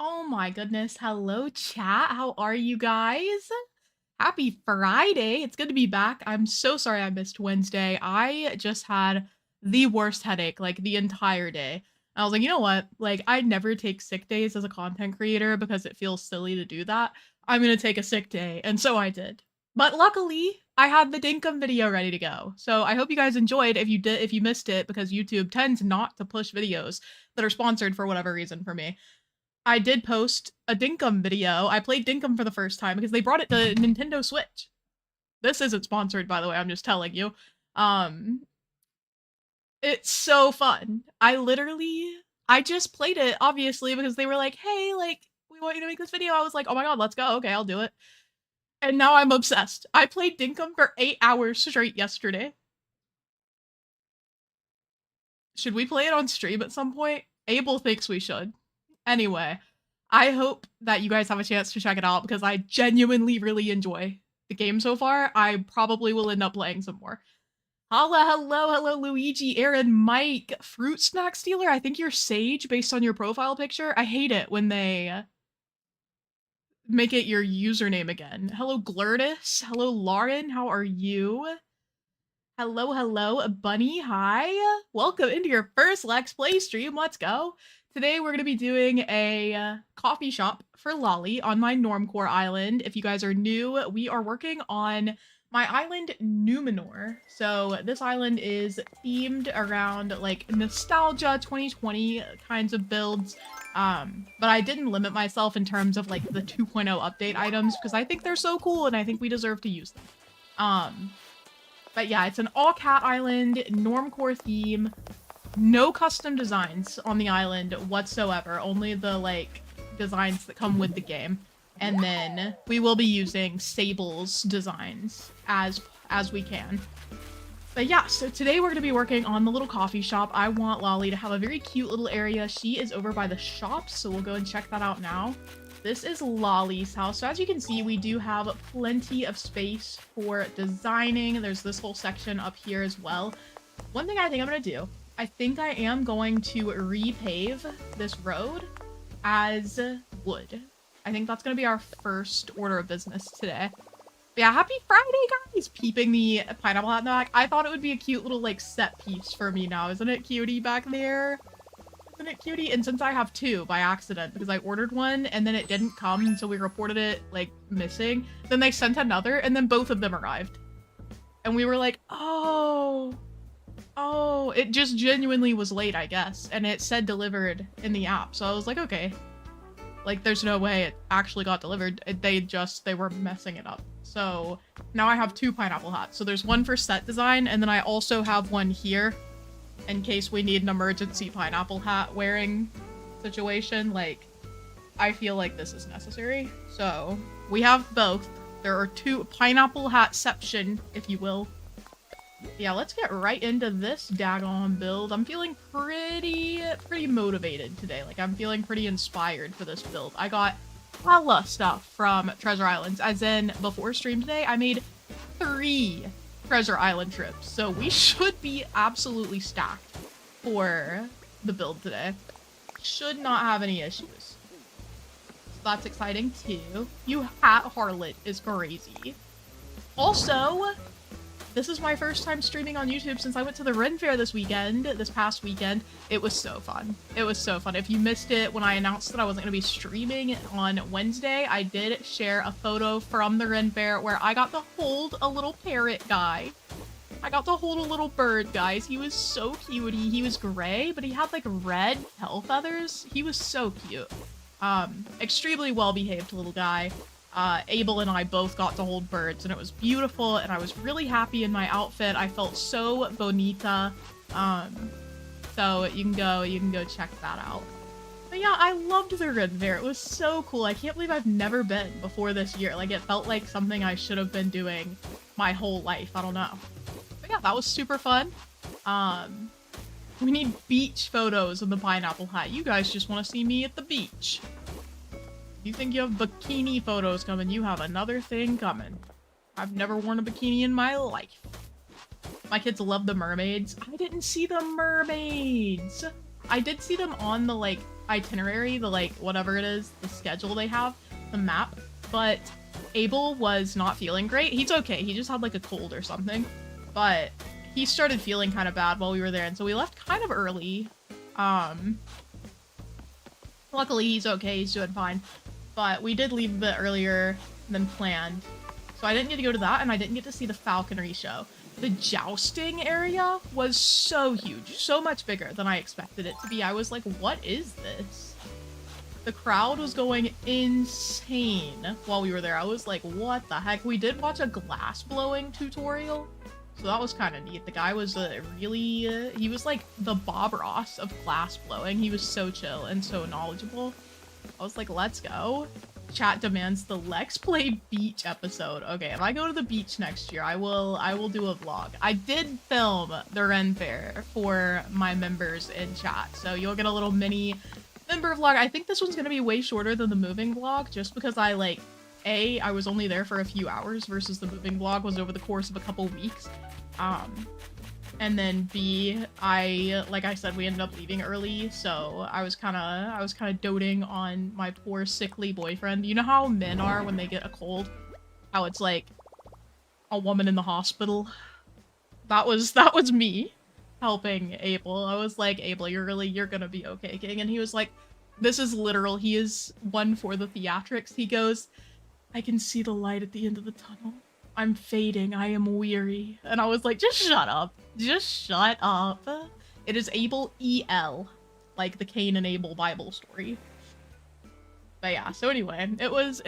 Oh my goodness. Hello, chat. How are you guys? Happy Friday. It's good to be back. I'm so sorry I missed Wednesday. I just had the worst headache like the entire day. I was like, you know what? Like, I never take sick days as a content creator because it feels silly to do that. I'm going to take a sick day. And so I did. But luckily, I had the Dinkum video ready to go. So I hope you guys enjoyed if you missed it because YouTube tends not to push videos that are sponsored for whatever reason for me. I did post a Dinkum video. I played Dinkum for the first time because they brought it to Nintendo Switch. This isn't sponsored, by the way, I'm just telling you. Um, it's so fun. I just played it, obviously, because they were like, hey, like, we want you to make this video. I was like, oh my god, let's go. Okay, I'll do it. And now I'm obsessed. I played Dinkum for 8 hours straight yesterday. Should we play it on stream at some point? Abel thinks we should. Anyway, I hope that you guys have a chance to check it out because I genuinely really enjoy the game so far. I probably will end up playing some more. Hello, Luigi, Aaron, Mike, Fruit Snack Stealer. I think you're Sage based on your profile picture. I hate it when they make it your username again. Hello, Glurdis. Hello, Lauren. How are you? Hello, Bunny. Hi. Welcome into your first Let's Play stream. Let's go. Today we're going to be doing a coffee shop for Lolly on my Normcore island. If you guys are new, we are working on my island Numenor. So this island is themed around like nostalgia 2020 kinds of builds. But I didn't limit myself in terms of like the 2.0 update items because I think they're so cool and I think we deserve to use them. But yeah, it's an all-cat island, Normcore theme, no custom designs on the island whatsoever, only the, like, designs that come with the game. And then we will be using Sable's designs as we can. But yeah, so today we're going to be working on the little coffee shop. I want Lolly to have a very cute little area. She is over by the shops, so we'll go and check that out now. This is Lolly's house. So as you can see, we do have plenty of space for designing. There's this whole section up here as well. One thing I think I'm going to do, I think I am going to repave this road as wood. I think that's going to be our first order of business today. But yeah, happy Friday, guys! Peeping the pineapple hat in the back. I thought it would be a cute little, like, set piece for me now. Isn't it cutie back there? Isn't it cutie? And since I have two by accident, because I ordered one and then it didn't come, and so we reported it, like, missing, then they sent another, and then both of them arrived. And we were like, oh, it just genuinely was late, I guess. And it said delivered in the app, so I was like, okay. Like, there's no way it actually got delivered. They were messing it up. So now I have two pineapple hats. So there's one for set design, and then I also have one here in case we need an emergency pineapple hat wearing situation. Like, I feel like this is necessary. So we have both. There are two pineapple hatception, if you will. Yeah, let's get right into this daggone build. I'm feeling pretty motivated today. Like, I'm feeling pretty inspired for this build. I got hella stuff from Treasure Islands, as in before stream today, I made 3 Treasure Island trips, so we should be absolutely stacked for the build today. Should not have any issues. So that's exciting too. You hat harlot is crazy. Also, this is my first time streaming on YouTube since I went to the Ren Fair this past weekend. It was so fun. It was so fun. If you missed it when I announced that I wasn't going to be streaming on Wednesday, I did share a photo from the Ren Fair where I got to hold a little parrot guy. I got to hold a little bird, guys. He was so cutie. He was gray, but he had like red tail feathers. He was so cute. Extremely well-behaved little guy. Abel and I both got to hold birds, and it was beautiful, and I was really happy in my outfit. I felt so bonita. So you can go check that out. But yeah, I loved the Ren Fair. It was so cool. I can't believe I've never been before this year. Like, it felt like something I should have been doing my whole life. I don't know. But yeah, that was super fun. We need beach photos of the pineapple hat. You guys just want to see me at the beach. You think you have bikini photos coming, you have another thing coming. I've never worn a bikini in my life. My kids love the mermaids. I didn't see the mermaids. I did see them on the, like, itinerary, the like whatever it is, the schedule they have, the map, but Abel was not feeling great. He's okay. He just had like a cold or something, but he started feeling kind of bad while we were there, and so we left kind of early. Luckily he's okay. He's doing fine, but we did leave a bit earlier than planned. So I didn't get to go to that, and I didn't get to see the falconry show. The jousting area was so huge, so much bigger than I expected it to be. I was like, what is this? The crowd was going insane while we were there. I was like, what the heck? We did watch a glass blowing tutorial, so that was kind of neat. The guy was really, he was like the Bob Ross of glass blowing. He was so chill and so knowledgeable. I was like, let's go. Chat demands the Let's Play Beach episode. Okay, if I go to the beach next year, I will do a vlog. I did film the Ren Fair for my members in chat, so you'll get a little mini member vlog. I think this one's gonna be way shorter than the moving vlog, just because I like, A, I was only there for a few hours versus the moving vlog was over the course of a couple weeks. And then B, like I said, we ended up leaving early, so I was kind of doting on my poor sickly boyfriend. You know how men are when they get a cold? How it's like a woman in the hospital? That was me helping Abel. I was like, Abel, you're gonna be okay, King. And he was like, this is literal. He is one for the theatrics. He goes, I can see the light at the end of the tunnel. I'm fading. I am weary. And I was like, just shut up. Just shut up. It is Abel E.L. Like the Cain and Abel Bible story. But yeah, so anyway, it was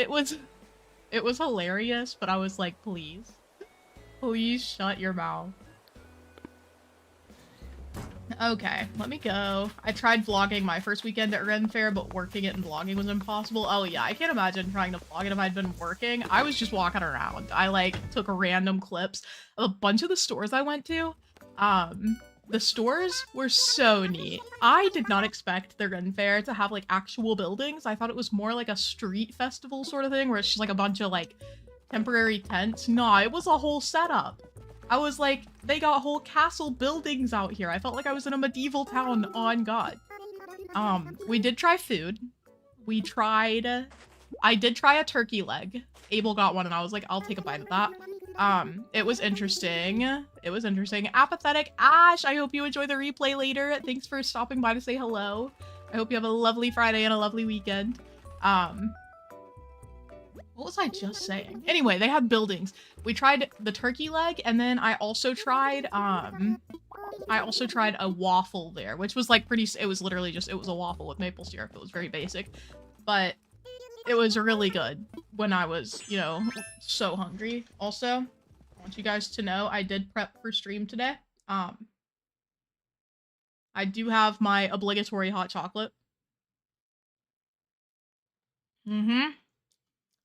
hilarious, but I was like, please shut your mouth. Okay, let me go. I tried vlogging my first weekend at Ren Fair, but working it and vlogging was impossible. Oh yeah, I can't imagine trying to vlog it if I'd been working. I was just walking around. I like took random clips of a bunch of the stores I went to. The stores were so neat. I did not expect the Ren Fair to have like actual buildings. I thought it was more like a street festival sort of thing where it's just like a bunch of like temporary tents. No, it was a whole setup. I was like, they got whole castle buildings out here. I felt like I was in a medieval town, on God. We did try food. I did try a turkey leg. Abel got one and I was like, I'll take a bite of that. It was interesting. It was interesting. Apathetic Ash, I hope you enjoy the replay later. Thanks for stopping by to say hello. I hope you have a lovely Friday and a lovely weekend. What was I just saying? Anyway, they had buildings. We tried the turkey leg, and then I also tried a waffle there, which was like it was literally just, it was a waffle with maple syrup. It was very basic, but it was really good when I was, you know, so hungry. Also, I want you guys to know I did prep for stream today. I do have my obligatory hot chocolate.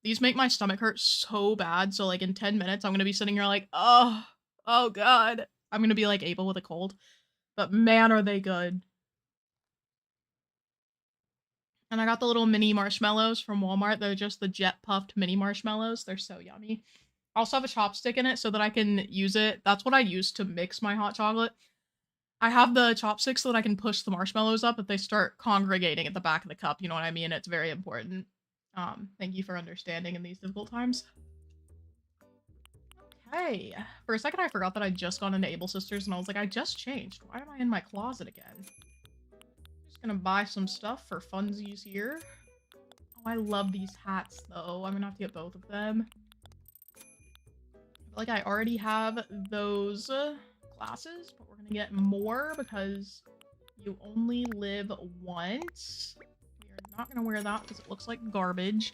These make my stomach hurt so bad, so like in 10 minutes I'm gonna be sitting here like, oh God. I'm gonna be like Abel with a cold. But man, are they good. And I got the little mini marshmallows from Walmart. They're just the jet puffed mini marshmallows. They're so yummy. I also have a chopstick in it so that I can use it. That's what I use to mix my hot chocolate. I have the chopstick so that I can push the marshmallows up if they start congregating at the back of the cup. You know what I mean? It's very important. Thank you for understanding in these difficult times. Okay. For a second, I forgot that I'd just gone into Able Sisters, and I was like, I just changed. Why am I in my closet again? Just gonna buy some stuff for funsies here. Oh, I love these hats, though. I'm gonna have to get both of them. I feel like I already have those glasses, but we're gonna get more because you only live once. Not gonna wear that because it looks like garbage.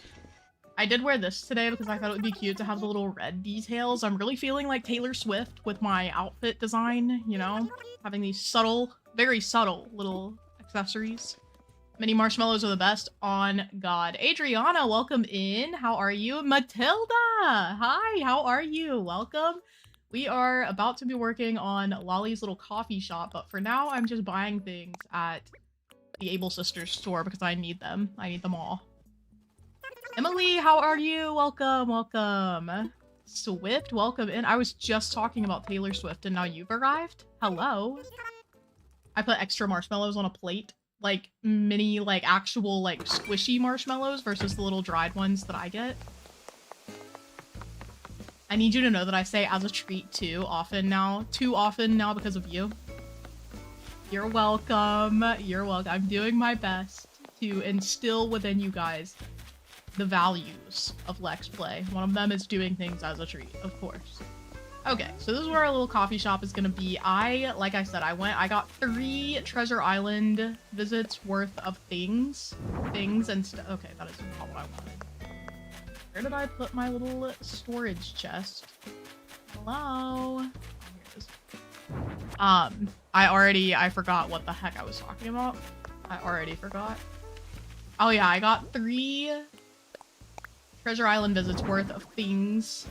I did wear this today because I thought it would be cute to have the little red details. I'm really feeling like Taylor Swift with my outfit design, you know? Having these subtle, very subtle little accessories. Mini marshmallows are the best, on God. Adriana, welcome in. How are you? Matilda! Hi, how are you? Welcome. We are about to be working on Lolly's little coffee shop, but for now I'm just buying things at the Able Sisters store because I need them. I need them all. Emily, how are you? Welcome, welcome. Swift, welcome in. I was just talking about Taylor Swift and now you've arrived. Hello. I put extra marshmallows on a plate like mini, like actual like squishy marshmallows versus the little dried ones that I get. I need you to know that I say as a treat too often now because of you. You're welcome. You're welcome. I'm doing my best to instill within you guys the values of Lex Play. One of them is doing things as a treat, of course. Okay, so this is where our little coffee shop is gonna be. Like I said, I got 3 Treasure Island visits worth of things and stuff. Okay, that is not what I wanted. Where did I put my little storage chest? Hello? Oh, here it is. I forgot what the heck I was talking about. I already forgot. Oh yeah, I got 3 Treasure Island visits worth of things.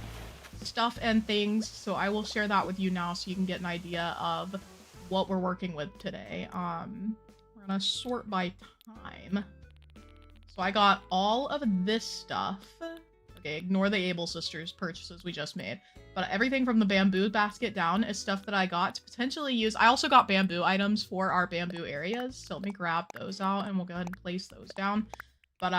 Stuff and things, so I will share that with you now so you can get an idea of what we're working with today. We're gonna sort by time. So I got all of this stuff. Okay, ignore the Able Sisters purchases we just made. But everything from the bamboo basket down is stuff that I got to potentially use. I also got bamboo items for our bamboo areas, so let me grab those out and we'll go ahead and place those down. But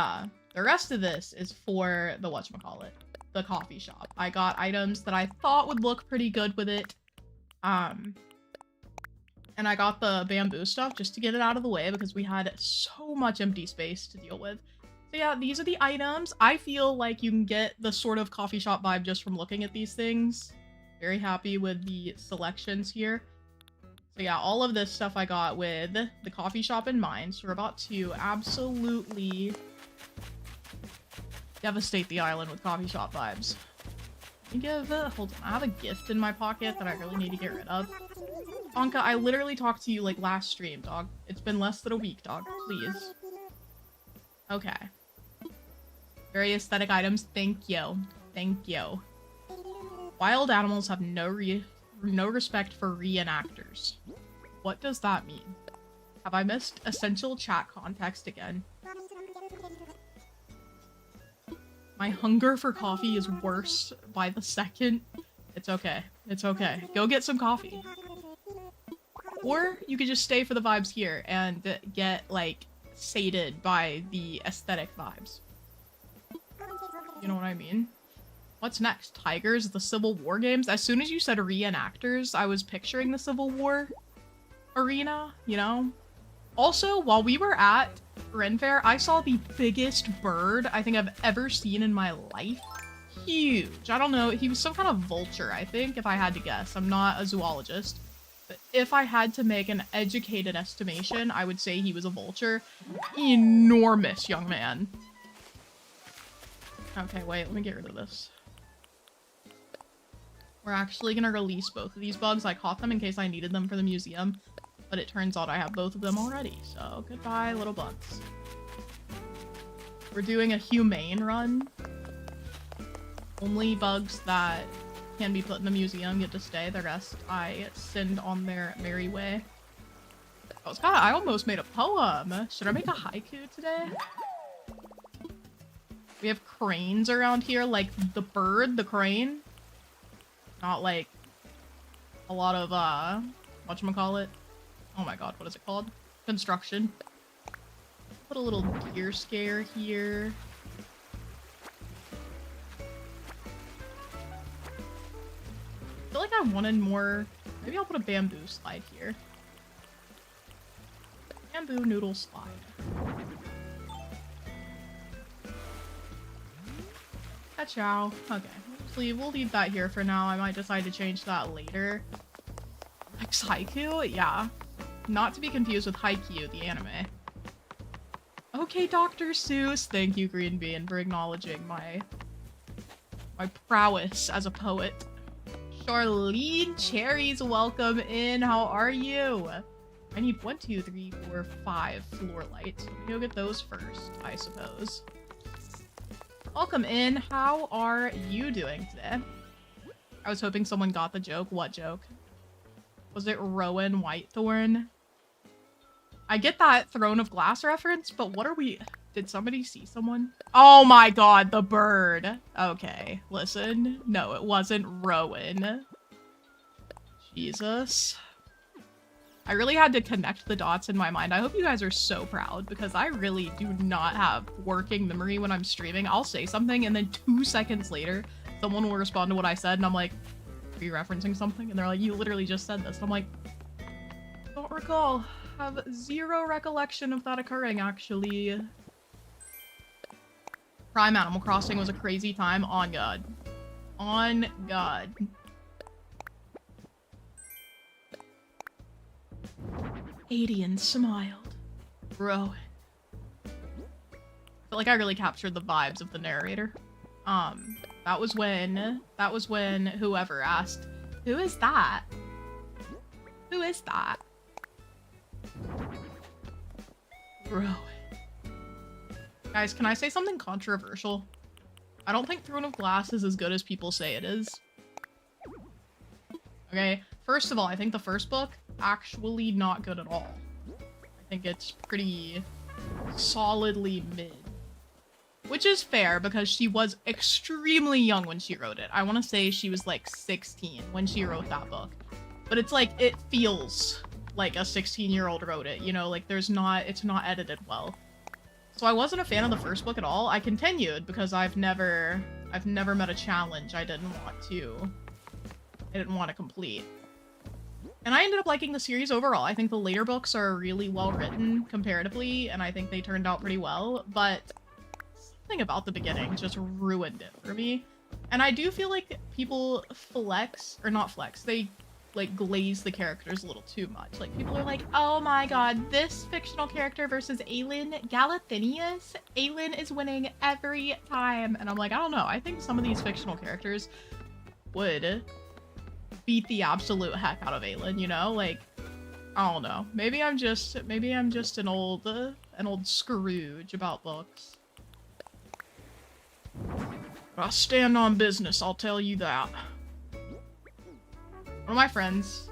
the rest of this is for the whatchamacallit. The coffee shop. I got items that I thought would look pretty good with it. And I got the bamboo stuff just to get it out of the way because we had so much empty space to deal with. So yeah, these are the items. I feel like you can get the sort of coffee shop vibe just from looking at these things. Very happy with the selections here. So yeah, all of this stuff I got with the coffee shop in mind. So we're about to absolutely devastate the island with coffee shop vibes. Hold on, I have a gift in my pocket that I really need to get rid of. Anka, I literally talked to you like last stream, dog. It's been less than a week, dog. Please. Okay. Very aesthetic items. Thank you. Thank you. Wild animals have no respect for reenactors. What does that mean? Have I missed essential chat context again? My hunger for coffee is worse by the second. It's okay. It's okay. Go get some coffee. Or you could just stay for the vibes here and get, like, sated by the aesthetic vibes. You know what I mean? What's next? Tigers? The Civil War games? As soon as you said reenactors, I was picturing the Civil War arena, you know? Also, while we were at Ren Fair, I saw the biggest bird I think I've ever seen in my life. Huge. I don't know. He was some kind of vulture, I think, if I had to guess. I'm not a zoologist. But if I had to make an educated estimation, I would say he was a vulture. Enormous young man. Okay, wait. Let me get rid of this. We're actually going to release both of these bugs. I caught them in case I needed them for the museum. But it turns out I have both of them already, so goodbye, little bugs. We're doing a humane run. Only bugs that can be put in the museum get to stay. The rest I send on their merry way. I almost made a poem. Should I make a haiku today? We have cranes around here, like the bird, the crane. Not like a lot of, whatchamacallit? Oh my god, what is it called? Construction. Put a little deer scare here. I feel like I wanted more. Maybe I'll put a bamboo slide here. Bamboo noodle slide. Ka-chow. Okay, we'll leave that here for now. I might decide to change that later. Lex haiku? Yeah. Not to be confused with Haikyuu, the anime. Okay, Dr. Seuss. Thank you, Green Bean, for acknowledging my prowess as a poet. Charlene Cherries, welcome in. How are you? I need 1, 2, 3, 4, 5 floor lights. Let me go get those first, I suppose. Welcome in. How are you doing today? I was hoping someone got the joke. What joke? Was it Rowan Whitethorn? I get that Throne of Glass reference, but what are we... Did somebody see someone? Oh my god, the bird. Okay, listen. No, it wasn't Rowan. Jesus. I really had to connect the dots in my mind. I hope you guys are so proud because I really do not have working memory when I'm streaming. I'll say something and then 2 seconds later, someone will respond to what I said and I'm like, are you referencing something? And they're like, you literally just said this. And I'm like, don't recall. Have zero recollection of that occurring, actually. Prime Animal Crossing was a crazy time. On God. On God. Adian smiled. Bro. I feel like I really captured the vibes of the narrator. That was when whoever asked, who is that? Who is that? Bro. Guys, can I say something controversial? I don't think Throne of Glass is as good as people say it is. Okay, first of all, I think the first book, actually not good at all. I think it's pretty solidly mid. Which is fair, because she was extremely young when she wrote it. I want to say she was like 16 when she wrote that book. But it's like, it feels like a 16-year-old wrote it, you know? Like, it's not edited well. So I wasn't a fan of the first book at all. I continued because I've never met a challenge I didn't want to complete. And I ended up liking the series overall. I think the later books are really well written comparatively, and I think they turned out pretty well, but something about the beginning just ruined it for me. And I do feel like people they like glaze the characters a little too much. Like, people are like, oh my god, this fictional character versus Aelin Galathinius. Aelin is winning every time. And I'm like, I don't know. I think some of these fictional characters would beat the absolute heck out of Aelin, you know? Like, I don't know. Maybe I'm just an old Scrooge about books. But I stand on business, I'll tell you that. One of my friends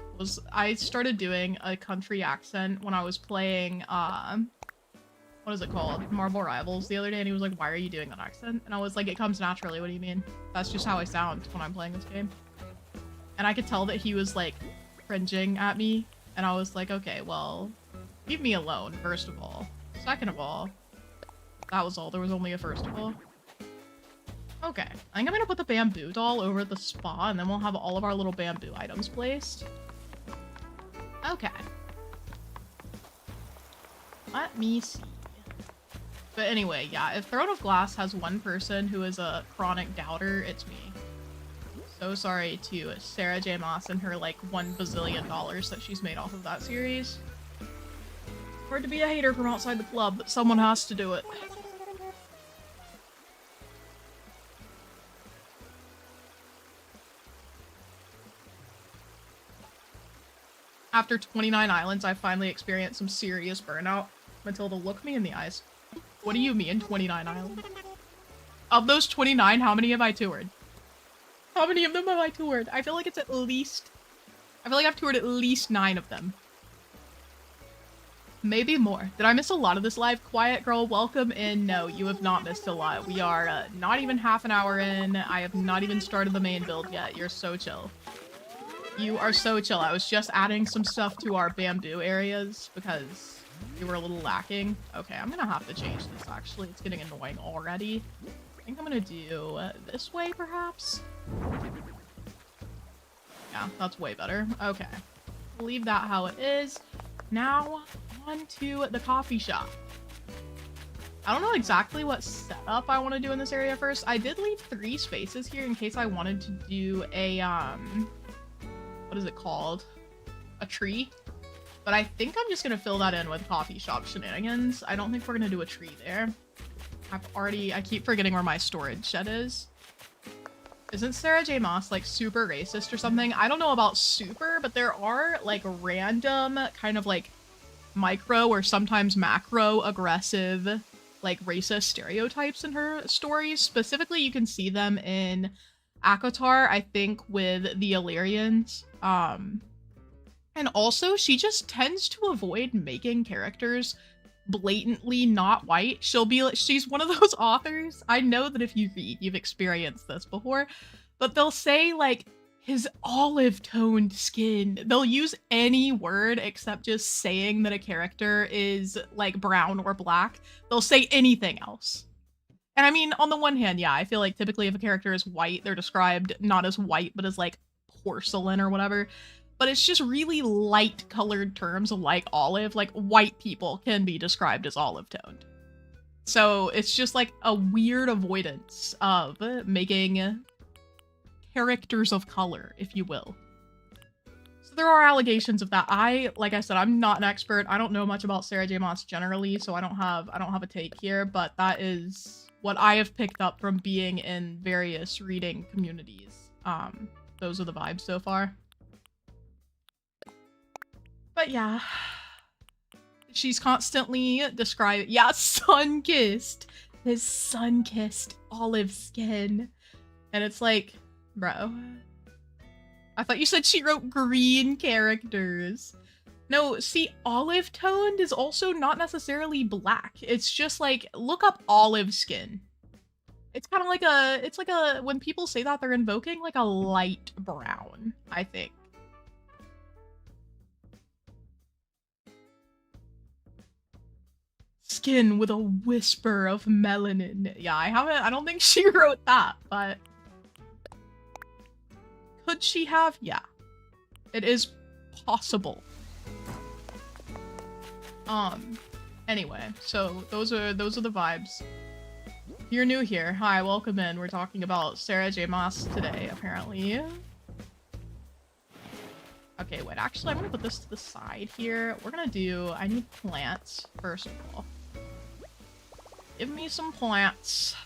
I started doing a country accent when I was playing, what is it called? Marble Rivals the other day, and he was like, why are you doing that accent? And I was like, it comes naturally, what do you mean? That's just how I sound when I'm playing this game. And I could tell that he was like cringing at me, and I was like, okay, well, leave me alone, first of all. Second of all, that was all. There was only a first of all. Okay, I think I'm gonna put the bamboo doll over at the spa, and then we'll have all of our little bamboo items placed. Okay. Let me see. But anyway, yeah, if Throne of Glass has one person who is a chronic doubter, it's me. So sorry to Sarah J. Maas and her, like, $1 bazillion that she's made off of that series. Hard to be a hater from outside the club, but someone has to do it. After 29 islands, I finally experienced some serious burnout. Matilda, look me in the eyes. What do you mean, 29 islands? Of those 29, how many have I toured? How many of them have I toured? I feel like it's at least... I feel like I've toured at least 9 of them. Maybe more. Did I miss a lot of this live? Quiet girl, welcome in. No, you have not missed a lot. We are not even half an hour in. I have not even started the main build yet. You're so chill. You are so chill. I was just adding some stuff to our bamboo areas because we were a little lacking. Okay, I'm gonna have to change this, actually. It's getting annoying already. I think I'm gonna do this way, perhaps? Yeah, that's way better. Okay. Leave that how it is. Now, on to the coffee shop. I don't know exactly what setup I want to do in this area first. I did leave 3 spaces here in case I wanted to do a, what is it called? A tree? But I think I'm just gonna fill that in with coffee shop shenanigans. I don't think we're gonna do a tree there. I keep forgetting where my storage shed is. Isn't Sarah J. Maas, like, super racist or something? I don't know about super, but there are, like, random kind of, like, micro or sometimes macro aggressive, like, racist stereotypes in her stories. Specifically, you can see them in ACOTAR, I think, with the Illyrians. And also, she just tends to avoid making characters blatantly not white. She'll be like, she's one of those authors. I know that if you read, you've experienced this before, but they'll say, like, his olive-toned skin. They'll use any word except just saying that a character is like brown or black. They'll say anything else. And I mean, on the one hand, yeah, I feel like typically if a character is white, they're described not as white, but as like porcelain or whatever. But it's just really light colored terms like olive. Like white people can be described as olive-toned. So it's just like a weird avoidance of making characters of color, if you will. So there are allegations of that. Like I said, I'm not an expert. I don't know much about Sarah J. Maas generally, so I don't have a take here, but that is what I have picked up from being in various reading communities. Those are the vibes so far. But yeah. She's constantly describing, yeah, sun-kissed. His sun-kissed olive skin. And it's like, bro. I thought you said she wrote green characters. No, see, olive-toned is also not necessarily black. It's just like, look up olive skin. It's kind of like it's like a, when people say that, they're invoking like a light brown, I think. Skin with a whisper of melanin. Yeah, I don't think she wrote that, but could she have? Yeah. It is possible. Anyway, so those are the vibes. If you're new here, hi, welcome in. We're talking about Sarah J. Maas today, apparently. Okay, wait, actually, I'm gonna put this to the side here. We're gonna do, I need plants, first of all. Give me some plants.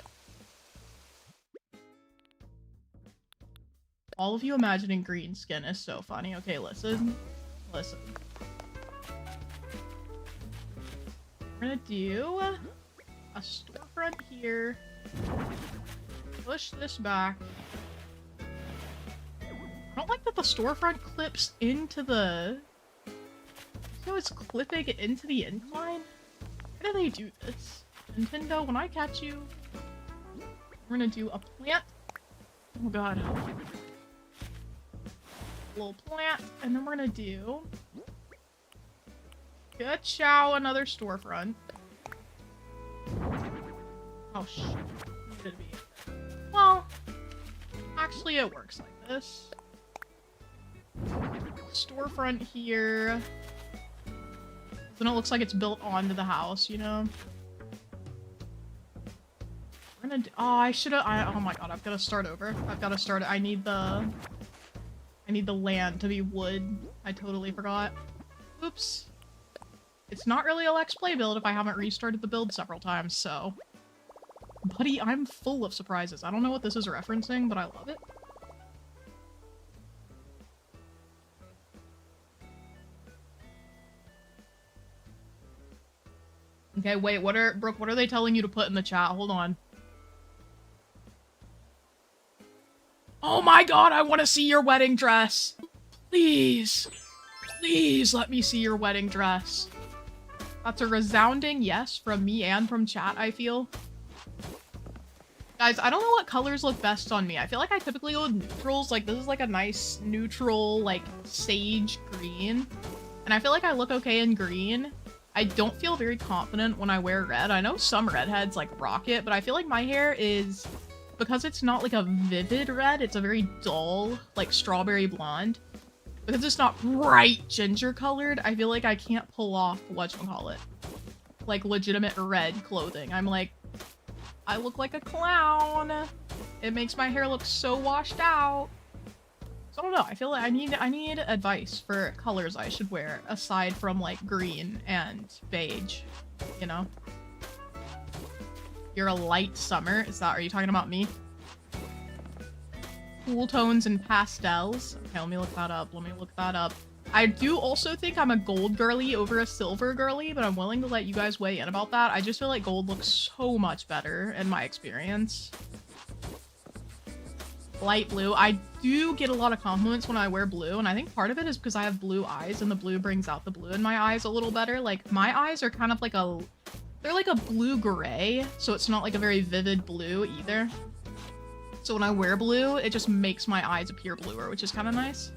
All of you imagining green skin is so funny. Okay, listen. Listen. We're gonna do a storefront here. Push this back. I don't like that the storefront clips into the... So it's clipping into the incline? How do they do this? Nintendo, when I catch you, we're gonna do a plant. Oh god. A little plant, and then we're gonna do... Ka-chow, another storefront. Oh shit. Needed to be... Well, actually it works like this. Storefront here. Then it looks like it's built onto the house, you know? We're gonna do, oh, I should've, oh my god, I've gotta start over. I've gotta start, I need the land to be wood. I totally forgot. Oops. It's not really a Let's Play build if I haven't restarted the build several times, so... Buddy, I'm full of surprises. I don't know what this is referencing, but I love it. Okay, wait, Brooke, what are they telling you to put in the chat? Hold on. Oh my god, I want to see your wedding dress! Please! Please let me see your wedding dress. That's a resounding yes from me and from chat, I feel. Guys, I don't know what colors look best on me. I feel like I typically go with neutrals. Like, this is like a nice neutral, like, sage green. And I feel like I look okay in green. I don't feel very confident when I wear red. I know some redheads, like, rock it, but I feel like my hair is... Because it's not, like, a vivid red, it's a very dull, like, strawberry blonde. Because it's not bright ginger colored, I feel like I can't pull off whatchamacallit. Like, legitimate red clothing. I'm like... I look like a clown. It makes my hair look so washed out. So I don't know. I feel like I need advice for colors I should wear aside from like green and beige, you know? You're a light summer. Are you talking about me? Cool tones and pastels. Okay, let me look that up. I do also think I'm a gold girly over a silver girly, but I'm willing to let you guys weigh in about that. I just feel like gold looks so much better in my experience. Light blue. I do get a lot of compliments when I wear blue, and I think part of it is because I have blue eyes, and the blue brings out the blue in my eyes a little better. Like, my eyes are kind of like they're like a blue-gray, so it's not like a very vivid blue either. So when I wear blue, it just makes my eyes appear bluer, which is kind of nice.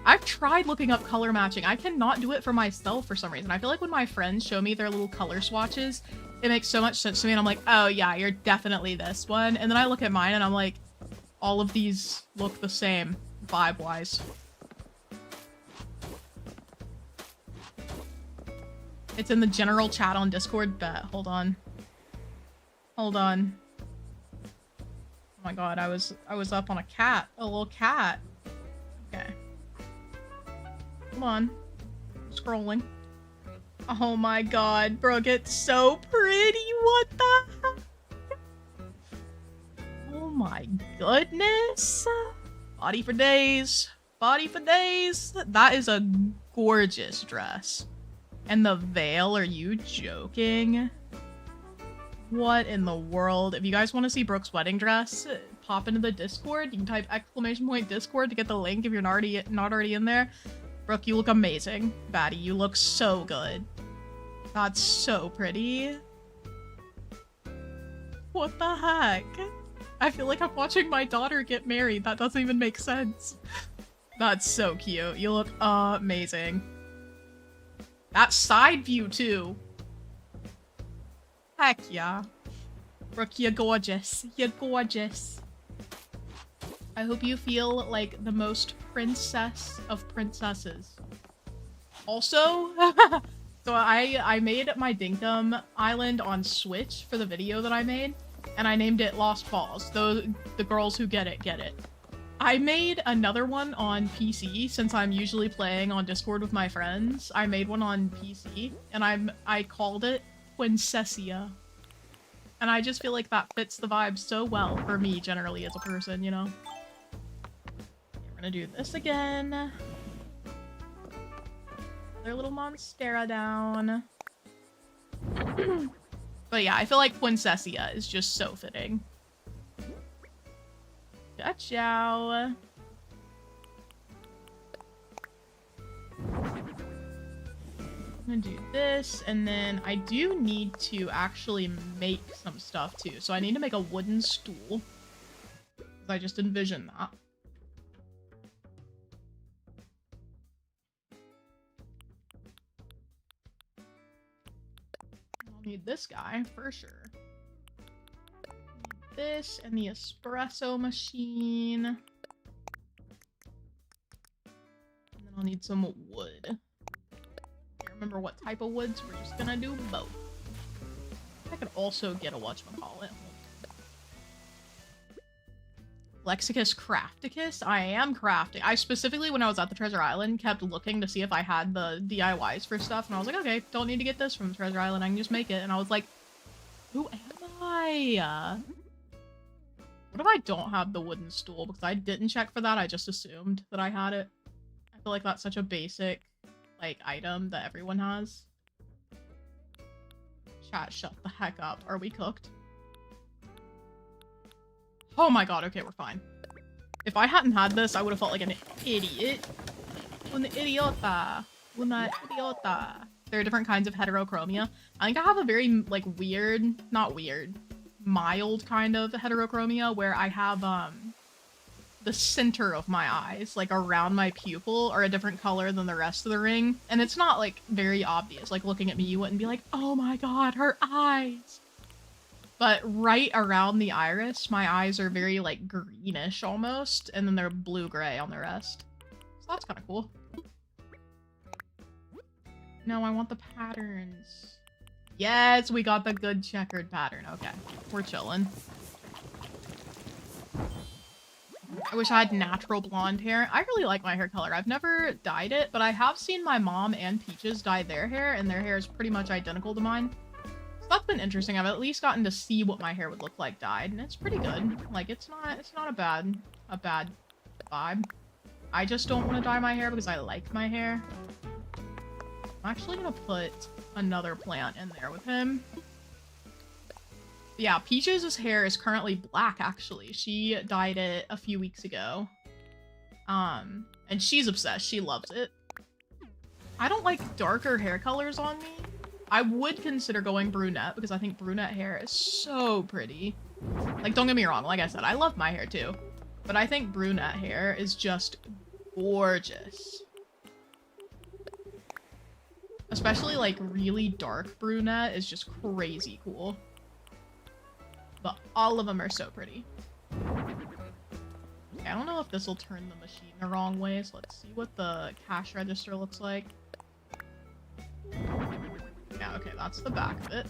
I've tried looking up color matching. I cannot do it for myself for some reason. I feel like when my friends show me their little color swatches, it makes so much sense to me and I'm like, oh yeah, you're definitely this one. And then I look at mine and I'm like, all of these look the same vibe-wise. It's in the general chat on Discord. Bet. Hold on. Hold on. Oh my god, I was up on a little cat. Okay. Hold on. Scrolling. Oh my god, Brooke, it's so pretty. What the heck? Oh my goodness. Body for days. Body for days. That is a gorgeous dress. And the veil, are you joking? What in the world? If you guys want to see Brooke's wedding dress, pop into the Discord. You can type !Discord to get the link if you're not already in there. Brooke, you look amazing. Baddie, you look so good. That's so pretty. What the heck? I feel like I'm watching my daughter get married. That doesn't even make sense. That's so cute. You look amazing. That side view, too. Heck yeah. Brooke, you're gorgeous. You're gorgeous. I hope you feel like the most princess of princesses. Also, so I made my Dinkum Island on Switch for the video that I made, and I named it Lost Falls. The girls who get it, get it. I made another one on PC since I'm usually playing on Discord with my friends. I made one on PC and I called it Quincessia. And I just feel like that fits the vibe so well for me generally as a person, you know? We're gonna do this again. Another little monstera down. But yeah, I feel like Quincessia is just so fitting. Gotcha. I'm gonna do this, and then I do need to actually make some stuff too. So I need to make a wooden stool. I just envisioned that. I'll need this guy for sure. This and the espresso machine. And then I'll need some wood. Can't remember what type of woods. We're just gonna do both. I could also get a whatchamacallit. Lexicus Crafticus? I am crafting. I specifically, when I was at the Treasure Island, kept looking to see if I had the DIYs for stuff. And I was like, okay, don't need to get this from the Treasure Island. I can just make it. And I was like, who am I? What if I don't have the wooden stool? Because I didn't check for that. I just assumed that I had it. I feel like that's such a basic, like, item that everyone has. Chat, shut the heck up. Are we cooked? Oh my god, okay, we're fine. If I hadn't had this, I would have felt like an idiot. Una idiota. Una idiota. There are different kinds of heterochromia. I think I have a very, like, weird, not weird, mild kind of heterochromia where I have, the center of my eyes, like around my pupil, are a different color than the rest of the ring. And it's not, like, very obvious. Like, looking at me, you wouldn't be like, oh my god, her eyes! But right around the iris, my eyes are very, like, greenish almost, and then they're blue-gray on the rest. So that's kind of cool. No, I want the patterns. Yes, we got the good checkered pattern. Okay, we're chilling. I wish I had natural blonde hair. I really like my hair color. I've never dyed it, but I have seen my mom and Peaches dye their hair, and their hair is pretty much identical to mine. So that's been interesting. I've at least gotten to see what my hair would look like dyed, and it's pretty good. Like, it's not a bad vibe. I just don't want to dye my hair because I like my hair. I'm actually gonna put another plant in there with him. Yeah, Peaches' hair is currently black, actually. She dyed it a few weeks ago. And she's obsessed. She loves it. I don't like darker hair colors on me. I would consider going brunette because I think brunette hair is so pretty. Like, don't get me wrong. Like I said, I love my hair too. But I think brunette hair is just gorgeous. Especially like really dark brunette is just crazy cool. But all of them are so pretty. Okay, I don't know if this will turn the machine the wrong way, so let's see what the cash register looks like. Yeah, okay, that's the back of it.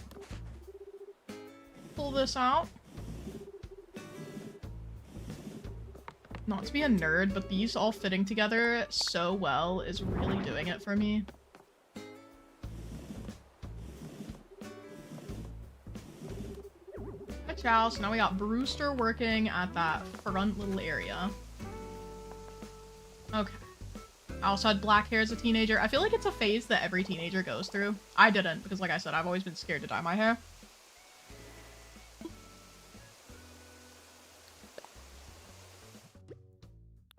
Pull this out. Not to be a nerd, but these all fitting together so well is really doing it for me. Hi, Chow. So now we got Brewster working at that front little area. Okay. I also had black hair as a teenager. I feel like it's a phase that every teenager goes through. I didn't, because like I said, I've always been scared to dye my hair.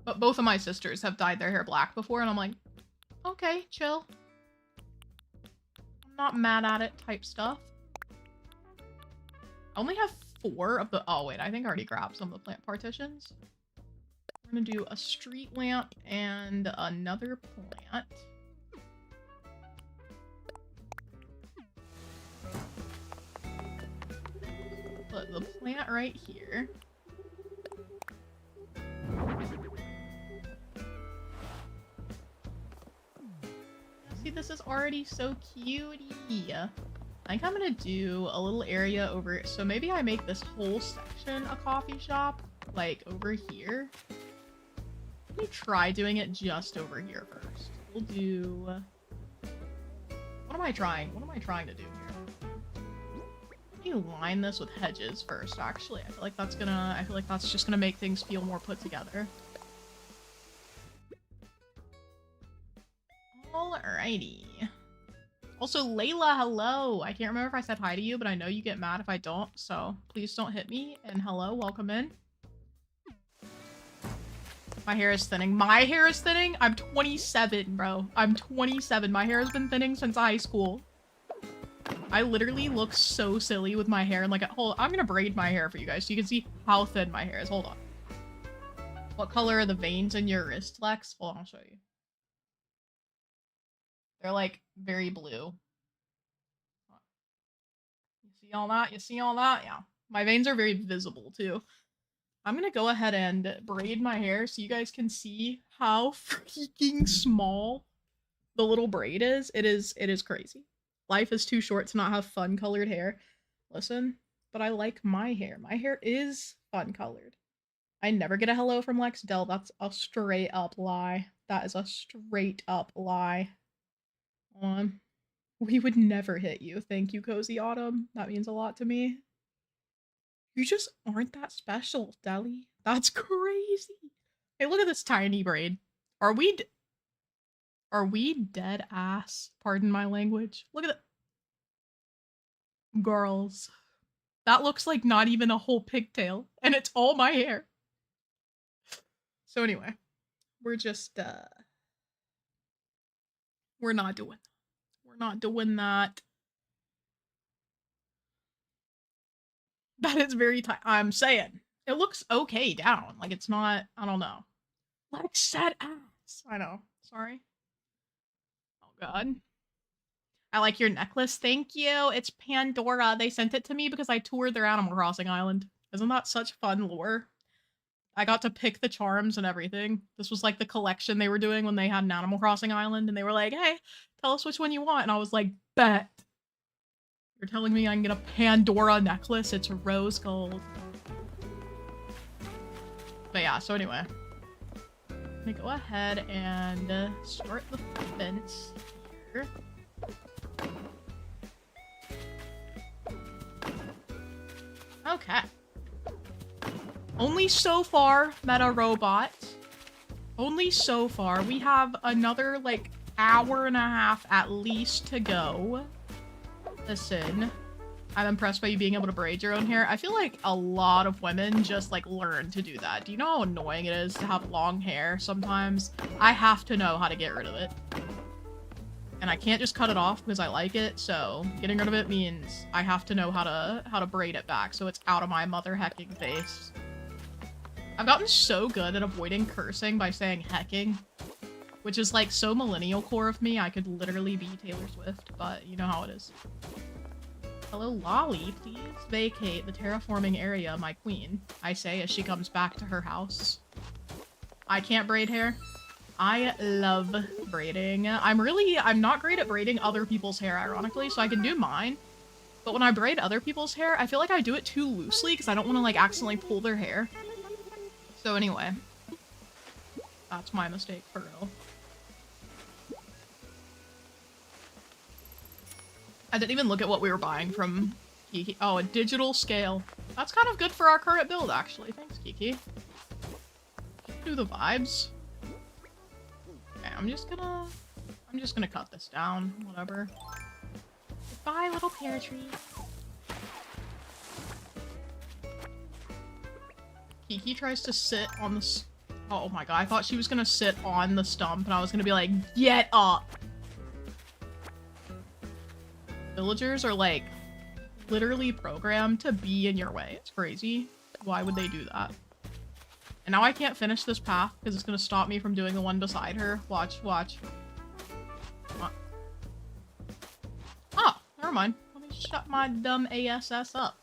But both of my sisters have dyed their hair black before, and I'm like, okay, chill. I'm not mad at it type stuff. I only have 4 of the- oh wait, I think I already grabbed some of the plant partitions. We're gonna do a street lamp and another plant. Put the plant right here. See, this is already so cutie. I think I'm gonna do a little area over, so maybe I make this whole section a coffee shop, like over here. Let me try doing it just over here first. We'll do... What am I trying to do here? Let me line this with hedges first, actually. I feel like that's just gonna make things feel more put together. Alrighty. Also, Layla, hello! I can't remember if I said hi to you, but I know you get mad if I don't, so please don't hit me. And hello, welcome in. My hair is thinning. My hair is thinning? I'm 27, bro. I'm 27. My hair has been thinning since high school. I literally look so silly with my hair. And like, hold on, I'm gonna braid my hair for you guys so you can see how thin my hair is. Hold on. What color are the veins in your wrist, Lex? Hold on, I'll show you. They're like very blue. You see all that? You see all that? Yeah. My veins are very visible too. I'm gonna go ahead and braid my hair so you guys can see how freaking small the little braid is. It is crazy. Life is too short to not have fun colored hair. Listen, but I like my hair. My hair is fun colored. I never get a hello from Lex Dell. That's a straight up lie. That is a straight up lie. We would never hit you. Thank you, Cozy Autumn. That means a lot to me. You just aren't that special, Deli. That's crazy. Hey, look at this tiny braid. Are we dead ass? Pardon my language. Look at it. Girls. That looks like not even a whole pigtail, and it's all my hair. So anyway, we're just, we're not doing that. We're not doing that. That is very tight. I'm saying. It looks okay down. Like, it's not, I don't know. Like, said ass. I know. Sorry. Oh, God. I like your necklace. Thank you. It's Pandora. They sent it to me because I toured their Animal Crossing island. Isn't that such fun lore? I got to pick the charms and everything. This was like the collection they were doing when they had an Animal Crossing island, and they were like, hey, tell us which one you want. And I was like, bet. You're telling me I can get a Pandora necklace? It's rose gold. But yeah, so anyway. Let me go ahead and start the fence here. Okay. Only so far, Meta Robot. Only so far. We have another, like, hour and a half at least to go. Listen, I'm impressed by you being able to braid your own hair. I feel like a lot of women just, like, learn to do that. Do you know how annoying it is to have long hair sometimes? I have to know how to get rid of it. And I can't just cut it off because I like it, so getting rid of it means I have to know how to braid it back so it's out of my mother hecking face. I've gotten so good at avoiding cursing by saying hecking, which is like so millennial core of me. I could literally be Taylor Swift, but you know how it is. Hello, Lolly. Please vacate the terraforming area, my queen, I say as she comes back to her house. I can't braid hair. I love braiding. I'm not great at braiding other people's hair, ironically, so I can do mine. But when I braid other people's hair, I feel like I do it too loosely because I don't want to, like, accidentally pull their hair. So anyway, that's my mistake for real. I didn't even look at what we were buying from Kiki. Oh, a digital scale. That's kind of good for our current build, actually. Thanks, Kiki. Do the vibes. Okay, I'm just gonna cut this down. Whatever. Goodbye, little pear tree. Kiki tries to sit on the... Oh my god, I thought she was gonna sit on the stump, and I was gonna be like, get up! Villagers are, like, literally programmed to be in your way. It's crazy. Why would they do that? And now I can't finish this path because it's gonna stop me from doing the one beside her. Watch, watch. Oh, never mind. Let me shut my dumb ASS up.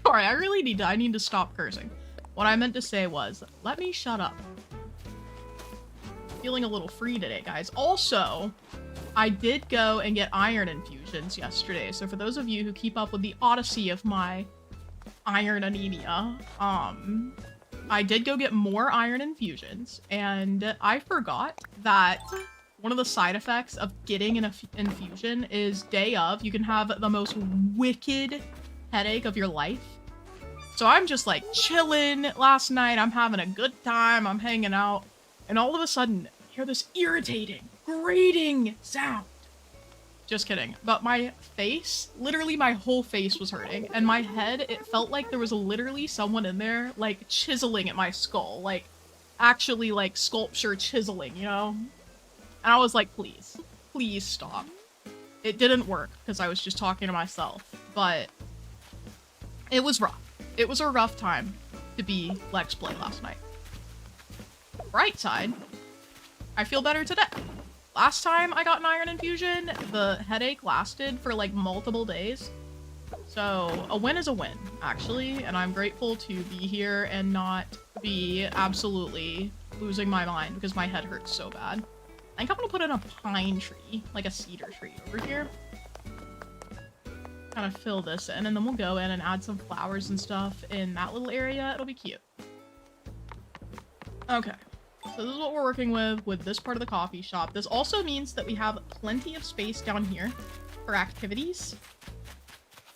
Sorry, I need to stop cursing. What I meant to say was, let me shut up. Feeling a little free today, guys. Also, I did go and get iron infusions yesterday. So for those of you who keep up with the odyssey of my iron anemia, I did go get more iron infusions, and I forgot that one of the side effects of getting an infusion is day of, you can have the most wicked headache of your life. So I'm just like chilling last night, I'm having a good time, I'm hanging out, and all of a sudden, I hear this irritating, grating sound. Just kidding. But my face, literally my whole face was hurting. And my head, it felt like there was literally someone in there, like, chiseling at my skull. Like, actually, like, sculpture chiseling, you know? And I was like, please. Please stop. It didn't work, because I was just talking to myself. But it was rough. It was a rough time to be Lex Play last night. Bright side, I feel better today. Last time I got an iron infusion, the headache lasted for like multiple days. So a win is a win, actually, and I'm grateful to be here and not be absolutely losing my mind because my head hurts so bad. I think I'm gonna put in a pine tree, like a cedar tree over here. Kind of fill this in, and then we'll go in and add some flowers and stuff in that little area. It'll be cute. Okay. So this is what we're working with this part of the coffee shop. This also means that we have plenty of space down here for activities.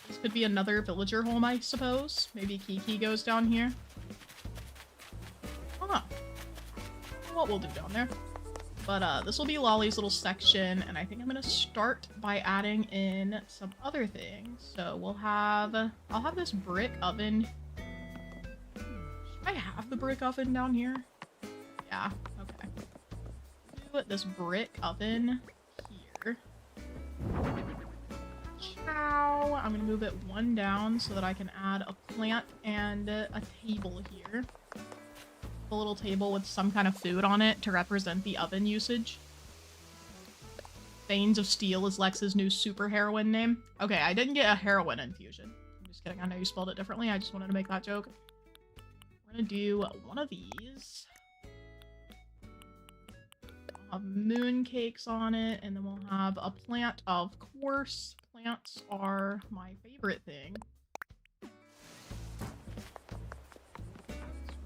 This could be another villager home, I suppose. Maybe Kiki goes down here. I don't know what we'll do down there. But this will be Lolly's little section, and I think I'm gonna start by adding in some other things. So we'll have... I'll have this brick oven. Should I have the brick oven down here? Yeah, okay. Put this brick oven here. Ciao! I'm gonna move it one down so that I can add a plant and a table here. A little table with some kind of food on it to represent the oven usage. Veins of Steel is Lex's new super heroine name. Okay, I didn't get a heroin infusion. I'm just kidding, I know you spelled it differently, I just wanted to make that joke. We're gonna do one of these. We'll have moon cakes on it, and then we'll have a plant, of course. Plants are my favorite thing. So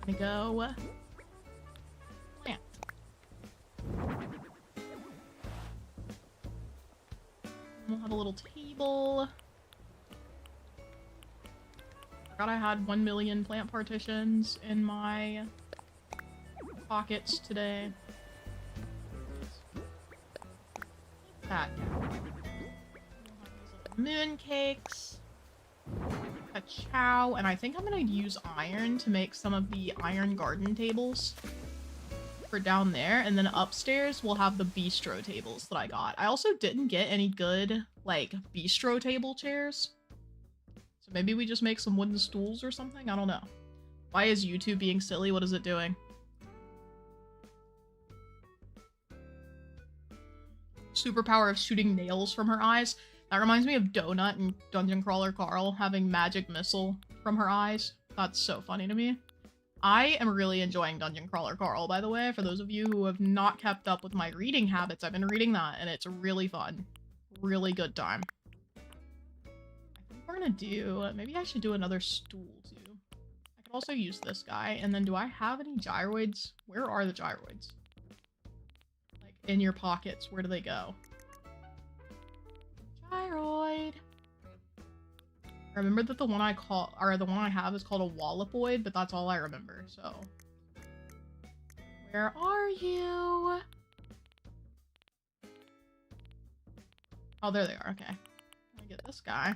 we're gonna go plant. We'll have a little table. Forgot I had 1 million plant partitions in my pockets today. That down. We'll have these little moon cakes. A chow, and I think I'm gonna use iron to make some of the iron garden tables. for down there, and then upstairs we'll have the bistro tables that I got. I also didn't get any good, like, bistro table chairs. So maybe we just make some wooden stools or something? I don't know. Why is YouTube being silly? What is it doing? Superpower of shooting nails from her eyes. That reminds me of Donut and Dungeon Crawler Carl having magic missile from her eyes. That's so funny to me. I am really enjoying Dungeon Crawler Carl, by the way. For those of you who have not kept up with my reading habits, I've been reading that, and it's really fun. Really good time. I think we're gonna do... Maybe I should do another stool, too. I could also use this guy. And then do I have any gyroids? Where are the gyroids? Like, in your pockets. Where do they go? Gyroid! I remember that the one I have is called a wallopoid, but that's all I remember, so. Where are you? Oh, there they are, okay. Let me get this guy.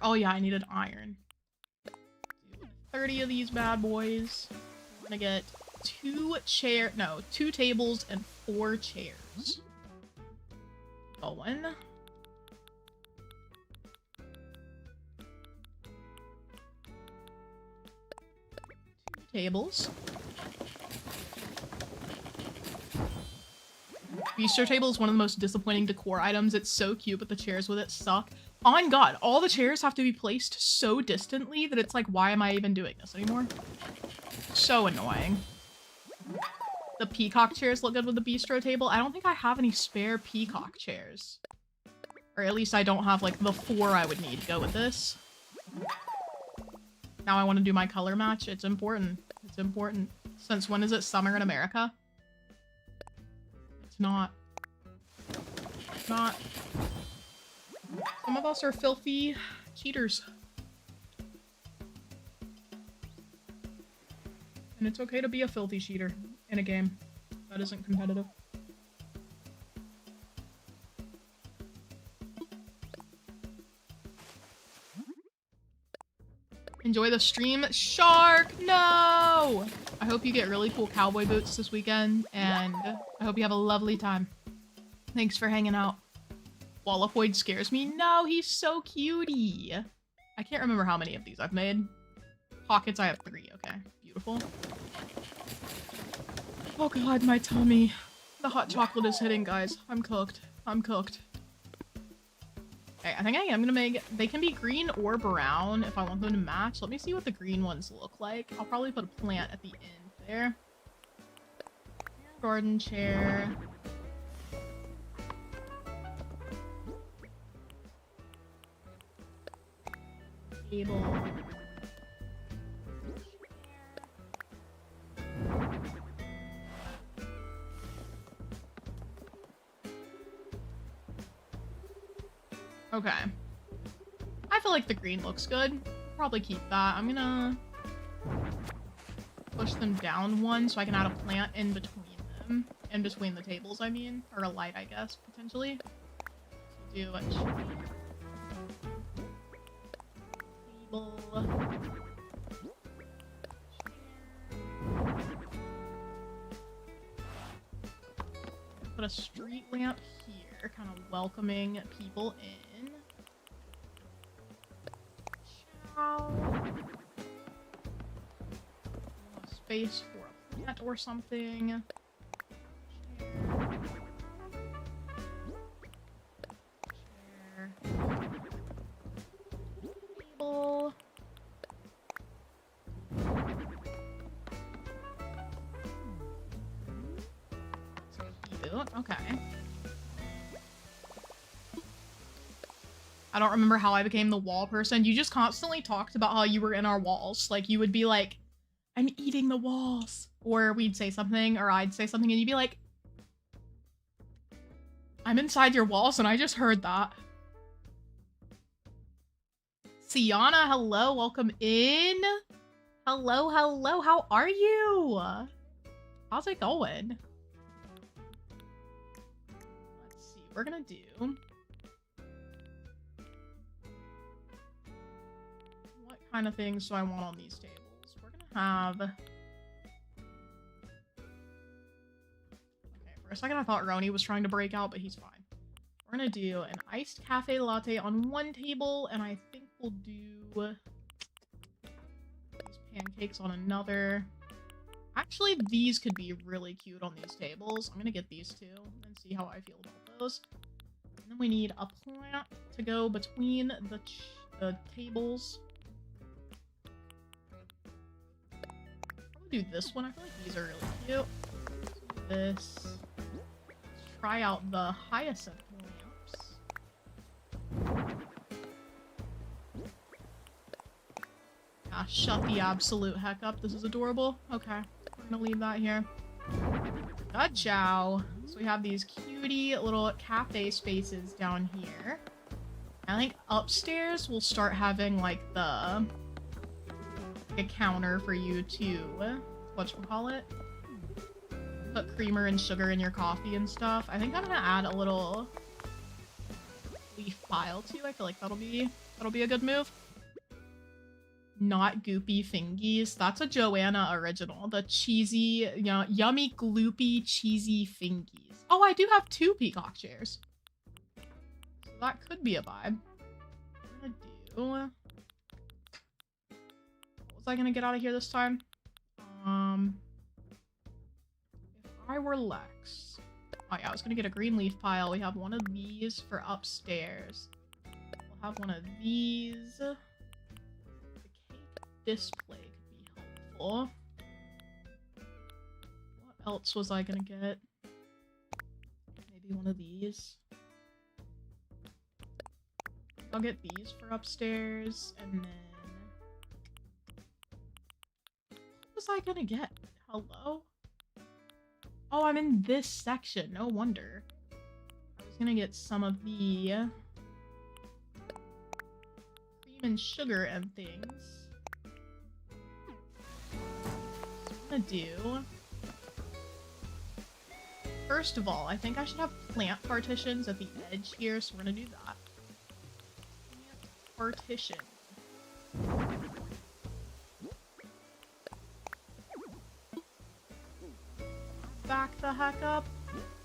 Oh yeah, I needed iron. 30 of these bad boys. I'm gonna get 2 tables and 4 chairs. Going. 2 tables. Bistro table is one of the most disappointing decor items. It's so cute, but the chairs with it suck. On God, all the chairs have to be placed so distantly that it's like, why am I even doing this anymore? So annoying. The peacock chairs look good with the bistro table. I don't think I have any spare peacock chairs. Or at least I don't have, like, the 4 I would need to go with this. Now I want to do my color match. It's important. It's important. Since when is it summer in America? It's not. It's not. Some of us are filthy cheaters. And it's okay to be a filthy cheater in a game that isn't competitive. Enjoy the stream. Shark! No! I hope you get really cool cowboy boots this weekend, and I hope you have a lovely time. Thanks for hanging out. Wallopoid scares me. No, he's so cutie. I can't remember how many of these I've made. Pockets, I have 3. Okay, beautiful. Oh god, my tummy. The hot chocolate is hitting, guys. I'm cooked. I'm cooked. Okay, I think I am gonna make... They can be green or brown if I want them to match. Let me see what the green ones look like. I'll probably put a plant at the end there. Garden chair. Table. Okay. I feel like the green looks good. Probably keep that. I'm gonna push them down 1 so I can add a plant in between them. In between the tables, I mean. Or a light, I guess, potentially. Do a table. Put a street lamp here, kind of welcoming people in. Space for a plant or something. Chair. Table. Okay. I don't remember how I became the wall person. You just constantly talked about how you were in our walls. Like, you would be like, I'm eating the walls. Or we'd say something, or I'd say something, and you'd be like, I'm inside your walls, and I just heard that. Sienna, hello, welcome in. Hello, hello, how are you? How's it going? Let's see, we're gonna do... What kind of things do I want on these tables? have... Okay, for a second I thought Roni was trying to break out, but he's fine. We're gonna do an iced cafe latte on one table, and I think we'll do these pancakes on another. Actually, these could be really cute on these tables. I'm gonna get these two and see how I feel about those. And then we need a plant to go between the tables. I'll do this one. I feel like these are really cute. This. Let's try out the hyacinth lamps. Ah, shut the absolute heck up. This is adorable. Okay, we're gonna leave that here. Ciao. So we have these cutie little cafe spaces down here. I think upstairs we'll start having like a counter for you to whatchamacallit? Put creamer and sugar in your coffee and stuff. I think I'm gonna add a little leaf pile too. I feel like that'll be a good move. Not goopy fingies. That's a Joanna original. The cheesy, you know, yummy, gloopy, cheesy fingies. Oh, I do have 2 peacock chairs. So that could be a vibe. What am I gonna do? What was I gonna get out of here this time? If I were Lex. Oh yeah, I was gonna get a green leaf pile. We have one of these for upstairs. We'll have one of these. Display could be helpful. What else was I gonna get? Maybe one of these. I'll get these for upstairs, and then... What was I gonna get? Hello? Oh, I'm in this section. No wonder. I was gonna get some of the cream and sugar and things. Do first of all, I think I should have plant partitions at the edge here, so we're gonna do that. Plant partition. Back the heck up.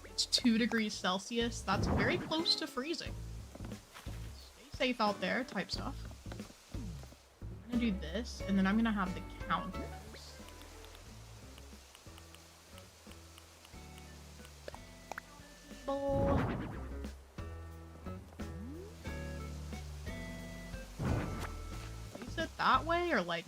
It's 2 degrees Celsius. That's very close to freezing. Stay safe out there, type stuff. I'm gonna do this, and then I'm gonna have the counter. Place it that way or like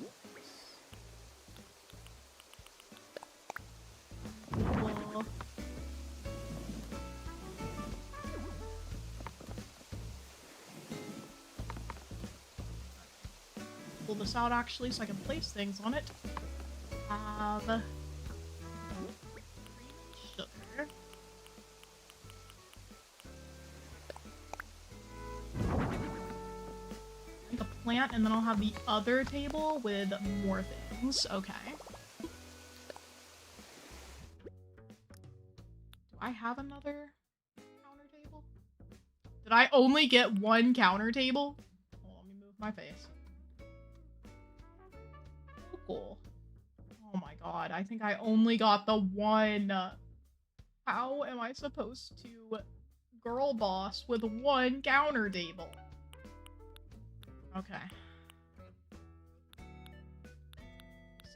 pull this out actually so I can place things on it. Have sugar. Plant, and then I'll have the other table with more things. Okay. Do I have another counter table? Did I only get 1 counter table? Hold on, let me move my face. Oh, cool. Oh my god, I think I only got the 1. How am I supposed to girl boss with 1 counter table? Okay.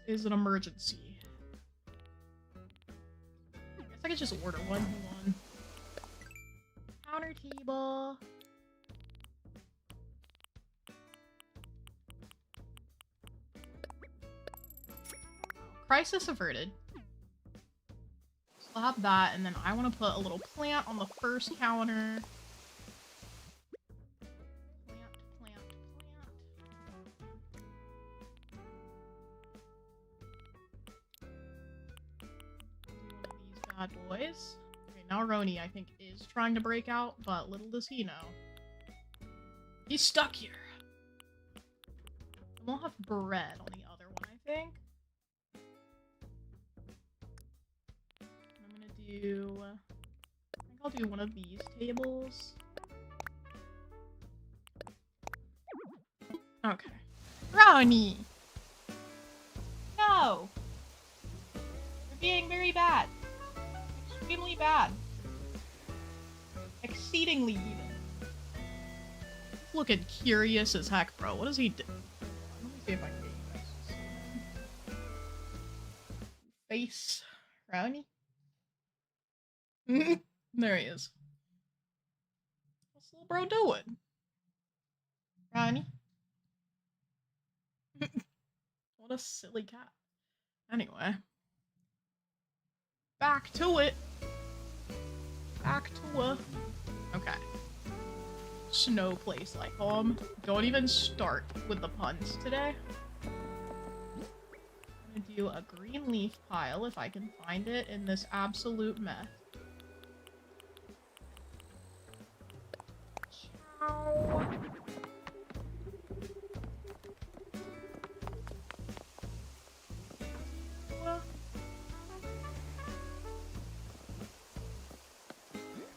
This is an emergency. I guess I could just order one. Hold on. Counter table. Crisis averted. So I'll have that, and then I want to put a little plant on the first counter. Bad boys. Okay, now Roni, I think, is trying to break out, but little does he know. He's stuck here. And we'll have bread on the other one, I think. I'm gonna do... I think I'll do one of these tables. Okay. Roni! No! being very bad. Extremely bad. Exceedingly even. He's looking curious as heck, bro. What does he do? Let me see if I can get you guys to see him. Face. Brownie? There he is. What's little bro doing? Brownie? What a silly cat. Anyway. Back to it. Back to it. Okay. Snow place like home. Don't even start with the puns today. I'm gonna do a green leaf pile if I can find it in this absolute mess. Ciao.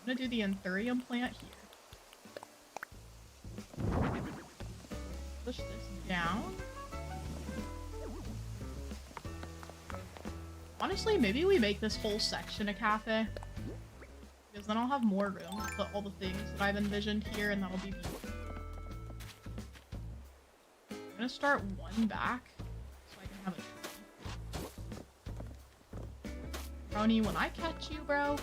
I'm gonna do the anthurium plant here. Push this down. Honestly, maybe we make this whole section a cafe. Because then I'll have more room to put all the things that I've envisioned here, and that'll be beautiful. I'm gonna start one back, so I can have a tree. Brony, when I catch you, bro.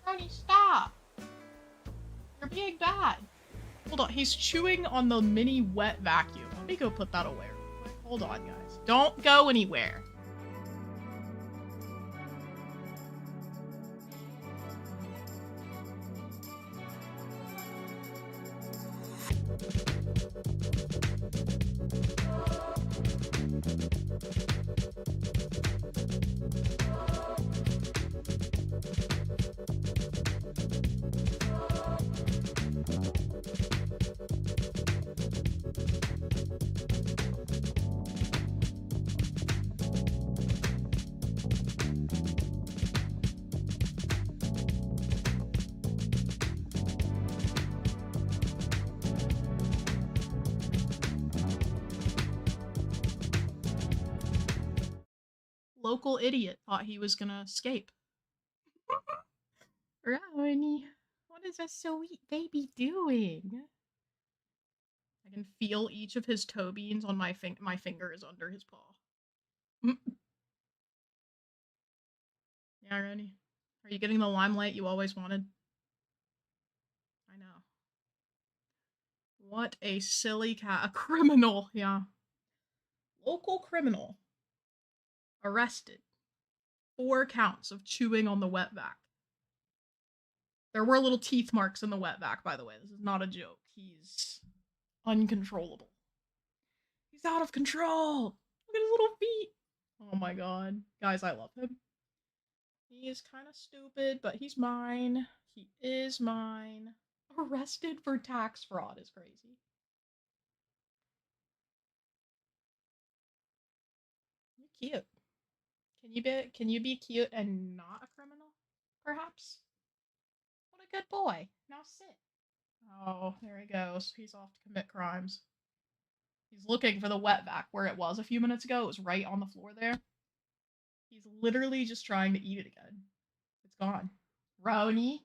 Brony, stop! You're being bad. Hold on, he's chewing on the mini wet vacuum. Let me go put that away. Hold on, guys. Don't go anywhere. Local idiot thought he was gonna escape. Brownie, what is a sweet baby doing? I can feel each of his toe beans on my fingers under his paw. Yeah, Ronnie. Are you getting the limelight you always wanted? I know. What a silly cat. A criminal, yeah. Local criminal. Arrested. 4 counts of chewing on the wetback. There were little teeth marks in the wetback, by the way. This is not a joke. He's uncontrollable. He's out of control! Look at his little feet! Oh my god. Guys, I love him. He is kind of stupid, but he's mine. He is mine. Arrested for tax fraud is crazy. You're cute. Can you be cute and not a criminal? Perhaps? What a good boy. Now sit. Oh, there he goes. He's off to commit crimes. He's looking for the wetback where it was a few minutes ago. It was right on the floor there. He's literally just trying to eat it again. It's gone. Brownie.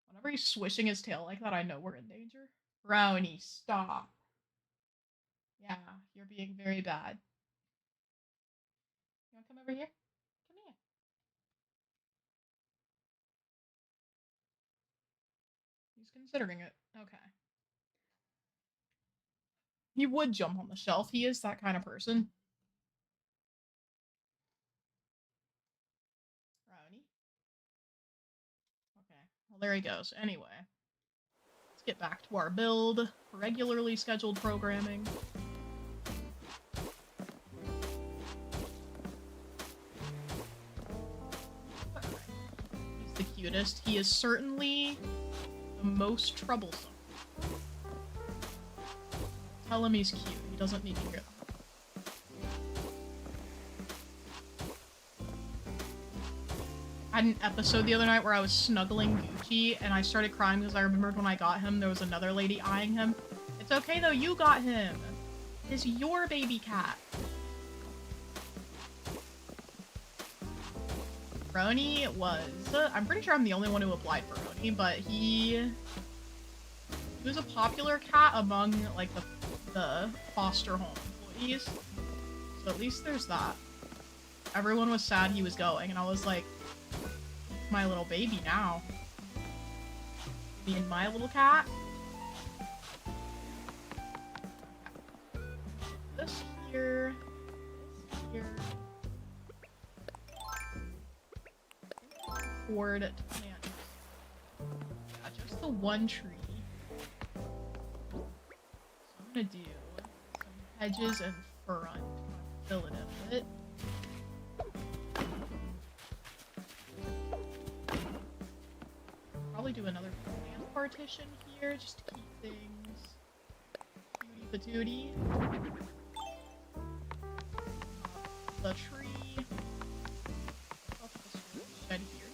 Whenever he's swishing his tail like that, I know we're in danger. Brownie, stop. Yeah, you're being very bad. You wanna come over here? Come here. He's considering it. Okay. He would jump on the shelf. He is that kind of person. Brownie. Okay. Well, there he goes. Anyway. Let's get back to our build. Regularly scheduled programming. He's the cutest. He is certainly the most troublesome. Tell him he's cute. He doesn't need to hear that. I had an episode the other night where I was snuggling Gucci and I started crying because I remembered when I got him there was another lady eyeing him. It's okay though, you got him. is your baby cat? Roni was, I'm pretty sure I'm the only one who applied for Roni, but he was a popular cat among like the foster home employees. So at least there's that. Everyone was sad he was going, and I was like, my little baby now. Me and my little cat. This here. This here. Afford to plant. Yeah, just the one tree. So I'm gonna do some hedges and front. Fill it in a bit. Probably do another plant partition here just to keep things cutie patootie. The tree. Off this shed here.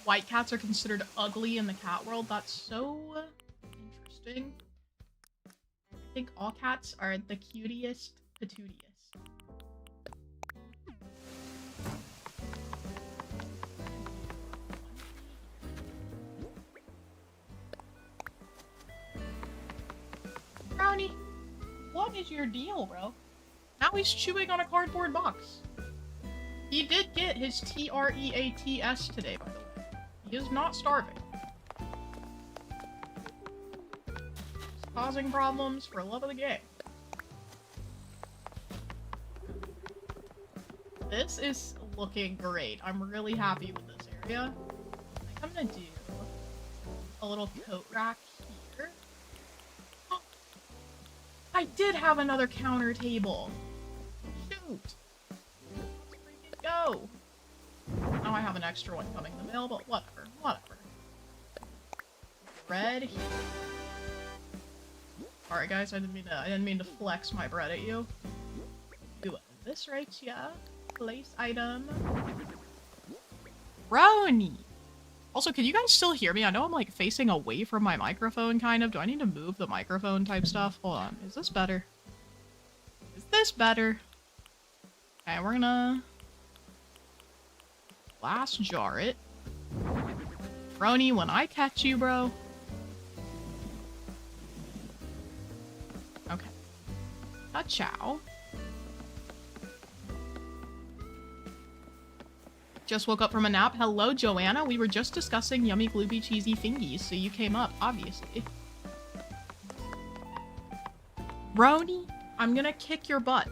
White cats are considered ugly in the cat world. That's so interesting. I think all cats are the cutest patootiest. Brownie, what is your deal, bro? Now he's chewing on a cardboard box. He did get his TREATS today, by the way. He is not starving. Just causing problems for love of the game. This is looking great. I'm really happy with this area. I think I'm gonna do a little coat rack here. I did have another counter table. Shoot. Let's freaking go. Now I have an extra one coming in the mail, but whatever, whatever. Bread here. Alright guys, I didn't mean to flex my bread at you. Do this right here. Place item. Brownie! Also, can you guys still hear me? I know I'm like facing away from my microphone kind of. Do I need to move the microphone type stuff? Hold on. Is this better? Is this better? Okay, we're gonna glass jar it. Brony, when I catch you, bro. Okay. A chow. Just woke up from a nap. Hello, Joanna. We were just discussing yummy, gloopy, cheesy thingies, so you came up, obviously. Brony, I'm gonna kick your butt.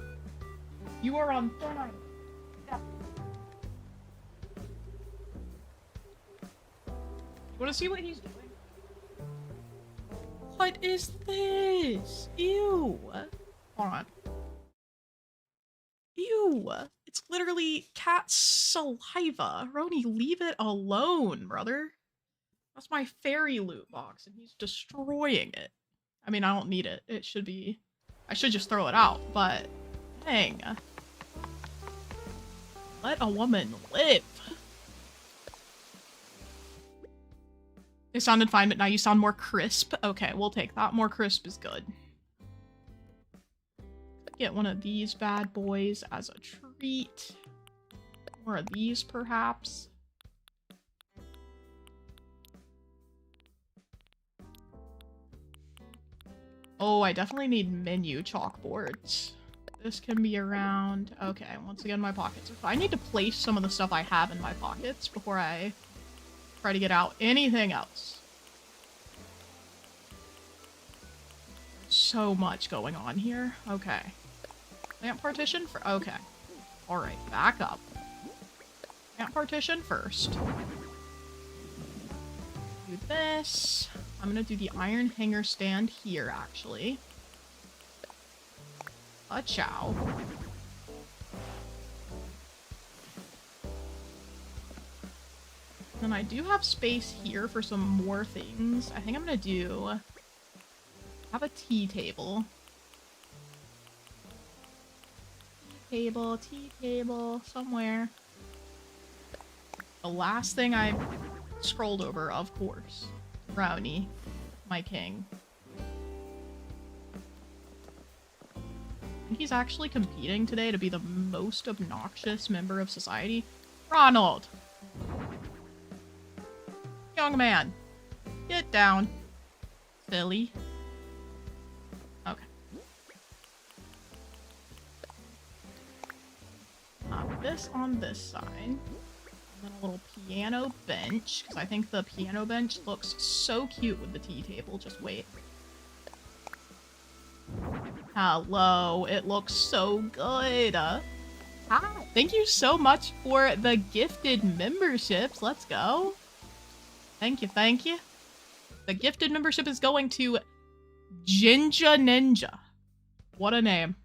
You are on thin ice. Yeah. You wanna see what he's doing? What is this? Ew. Hold on. Ew. It's literally cat saliva. Roni, leave it alone, brother. That's my fairy loot box, and he's destroying it. I mean, I don't need it. It should be... I should just throw it out, but... Dang. Let a woman live. It sounded fine, but now you sound more crisp. Okay, we'll take that. More crisp is good. Get one of these bad boys as a treat. More of these, perhaps. Oh, I definitely need menu chalkboards. This can be around... Okay, once again, my pockets. I need to place some of the stuff I have in my pockets before I try to get out anything else. There's so much going on here. Okay. Plant partition for... Okay. Alright, back up. Plant partition first. Do this. I'm gonna do the iron hanger stand here, actually. A chow. Then I do have space here for some more things. I think I'm gonna do... have a tea table. Tea table, somewhere. The last thing I scrolled over, of course. Brownie, my king. I think he's actually competing today to be the most obnoxious member of society. Ronald! Young man, get down. Silly. Okay. This on this side. And then a little piano bench, because I think the piano bench looks so cute with the tea table. Just wait. Hello, it looks so good. Hi. Thank you so much for the gifted memberships. Let's go. Thank you, thank you. The gifted membership is going to Jinja Ninja. What a name.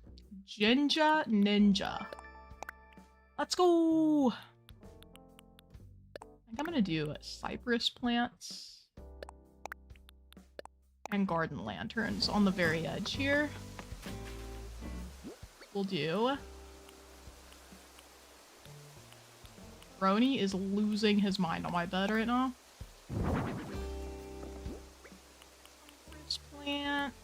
Jinja Ninja. Let's go. I think I'm gonna do cypress plants and garden lanterns on the very edge here. We'll do. Brony is losing his mind on my bed right now. Cypress plant.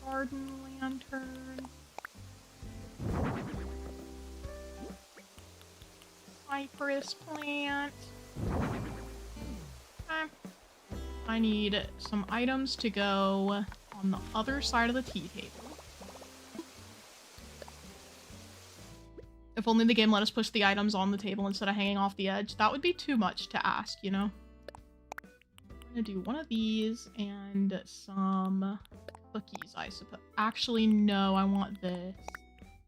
Garden lantern. Cypress plant. Okay. I need some items to go on the other side of the tea table. If only the game let us push the items on the table instead of hanging off the edge. That would be too much to ask, you know? I'm gonna do one of these and some cookies, I suppose. Actually, no, I want this.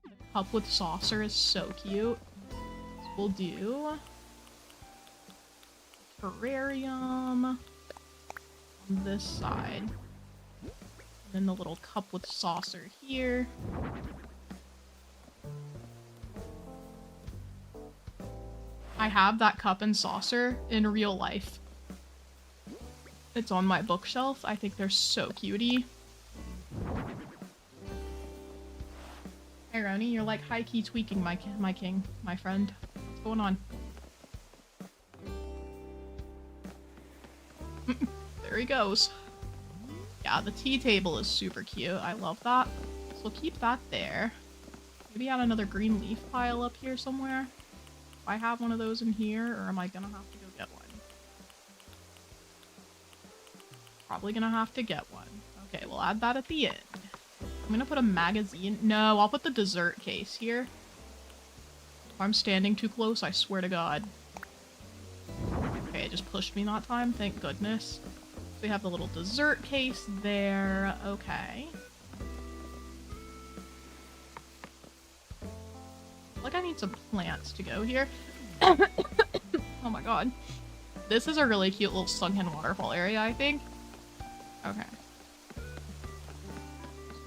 The cup with saucer is so cute. So we'll do terrarium on this side. And then the little cup with saucer here. I have that cup and saucer in real life. It's on my bookshelf. I think they're so cutie. Hey, Roni, you're like high-key tweaking my king, my friend. What's going on? There he goes. Yeah, the tea table is super cute. I love that. So we'll keep that there. Maybe add another green leaf pile up here somewhere. Do I have one of those in here, or am I gonna have to go get one? Probably gonna have to get one. Okay, we'll add that at the end. I'm gonna put a magazine. No, I'll put the dessert case here. If I'm standing too close, I swear to God. Okay, it just pushed me that time. Thank goodness. So we have the little dessert case there. Okay. Like, I need some plants to go here. Oh my god. This is a really cute little sunken waterfall area, I think. Okay.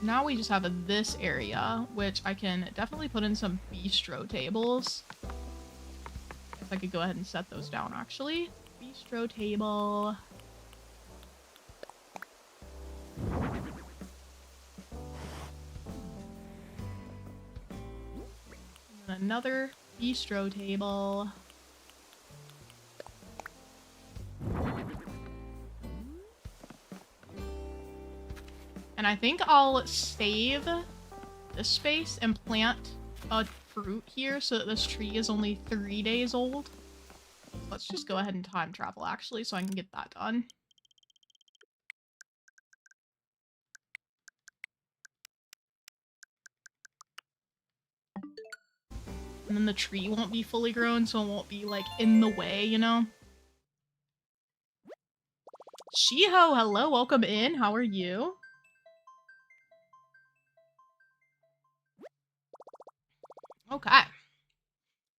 Now we just have this area, which I can definitely put in some bistro tables. If I could go ahead and set those down, actually. Bistro table. And another bistro table. And I think I'll save this space and plant a fruit here so that this tree is only 3 days old. Let's just go ahead and time travel, actually, so I can get that done. And then the tree won't be fully grown, so it won't be, like, in the way, you know? Shiho, hello, welcome in. How are you? Okay.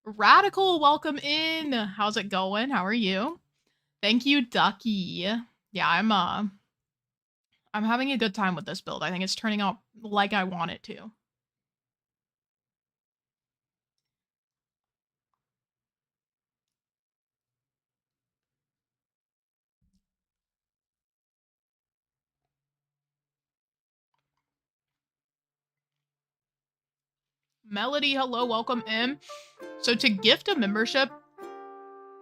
Radical, welcome in. How's it going? How are you? Thank you, Ducky. Yeah, I'm having a good time with this build. I think it's turning out like I want it to. Melody, hello, welcome in. So to gift a membership,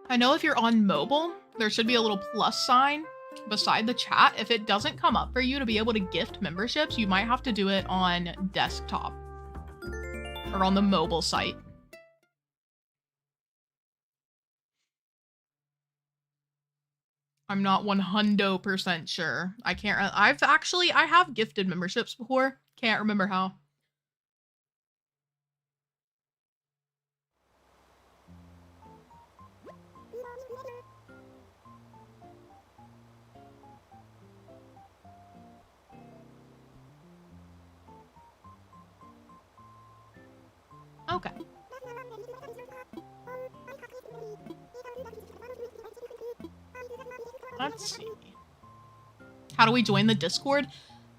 I know if you're on mobile, there should be a little plus sign beside the chat. If it doesn't come up for you to be able to gift memberships, you might have to do it on desktop or on the mobile site. I'm not 100% sure. I can't. I have gifted memberships before. Can't remember how. Okay. Let's see. How do we join the Discord?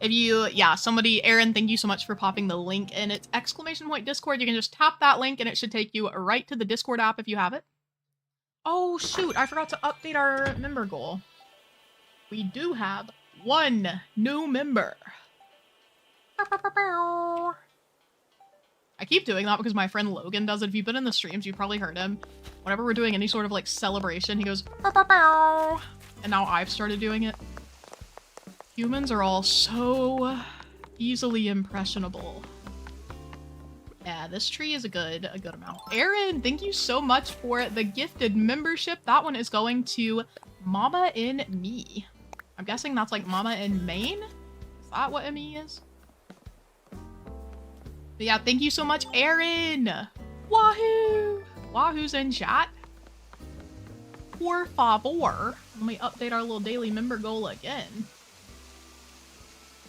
If you, yeah, somebody, Aaron, thank you so much for popping the link in. It's !Discord. You can just tap that link and it should take you right to the Discord app if you have it. Oh, shoot. I forgot to update our member goal. We do have 1 new member. I keep doing that because my friend Logan does it. If you've been in the streams, you've probably heard him. Whenever we're doing any sort of like celebration, he goes, and now I've started doing it. Humans are all so easily impressionable. Yeah, this tree is a good amount. Aaron, thank you so much for the gifted membership. That one is going to Mama in Me. I'm guessing that's like Mama in Maine? Is that what ME is? But yeah, thank you so much, Aaron! Wahoo! Wahoo's in chat. Por favor. Let me update our little daily member goal again.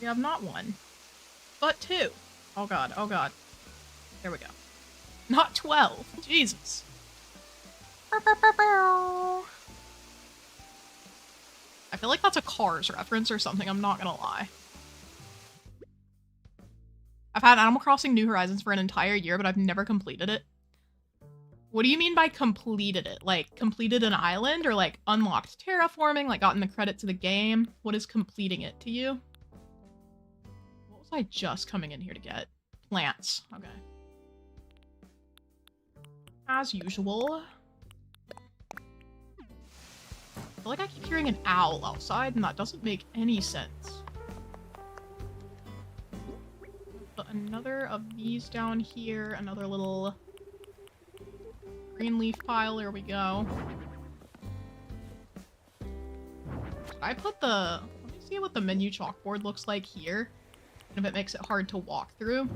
We have not 1, but 2. Oh god, oh god. There we go. Not 12. Jesus. I feel like that's a Cars reference or something, I'm not gonna lie. I've had Animal Crossing New Horizons for an entire year, but I've never completed it. What do you mean by completed it? Like, completed an island? Or like, unlocked terraforming? Like, gotten the credit to the game? What is completing it to you? What was I just coming in here to get? Plants. Okay. As usual. I feel like I keep hearing an owl outside, and that doesn't make any sense. Put another of these down here, another little green leaf pile, there we go. Should I put the, let me see what the menu chalkboard looks like here, and if it makes it hard to walk through.